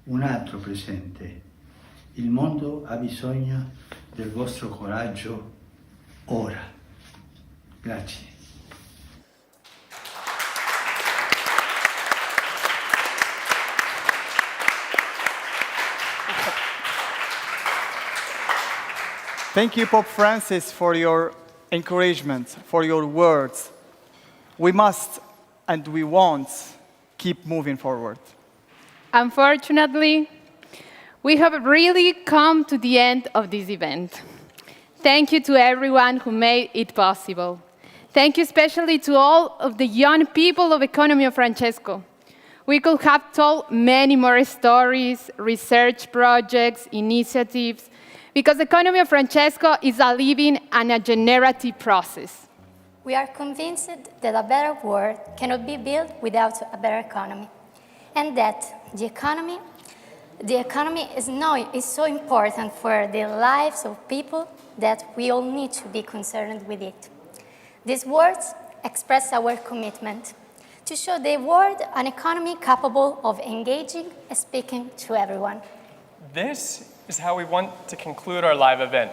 un altro presente. Il mondo ha bisogno del vostro coraggio ora. Grazie. Thank you, Pope Francis, for your encouragement, for your words. We must and we won't keep moving forward. Unfortunately, we have really come to the end of this event. Thank you to everyone who made it possible. Thank you especially to all of the young people of Economy of Francesco. We could have told many more stories, research projects, initiatives, because Economy of Francesco is a living and a generative process. We are convinced that a better world cannot be built without a better economy, and that the economy is so important for the lives of people that we all need to be concerned with it. These words express our commitment to show the world an economy capable of engaging and speaking to everyone. This is how we want to conclude our live event.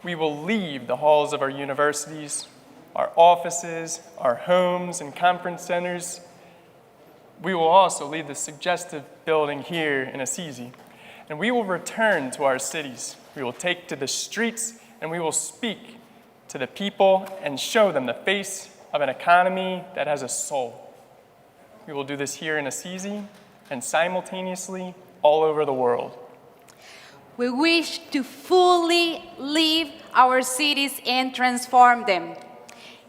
We will leave the halls of our universities, our offices, our homes and conference centers. We will also leave the suggestive building here in Assisi, and we will return to our cities. We will take to the streets, and we will speak to the people and show them the face of an economy that has a soul. We will do this here in Assisi and simultaneously all over the world. We wish to fully live our cities and transform them.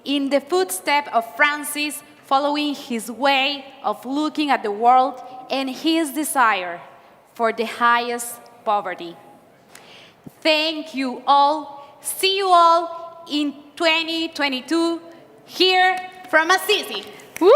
In the footsteps of Francis, following his way of looking at the world and his desire for the highest poverty. Thank you all. See you all in 2022 here from Assisi. Woo!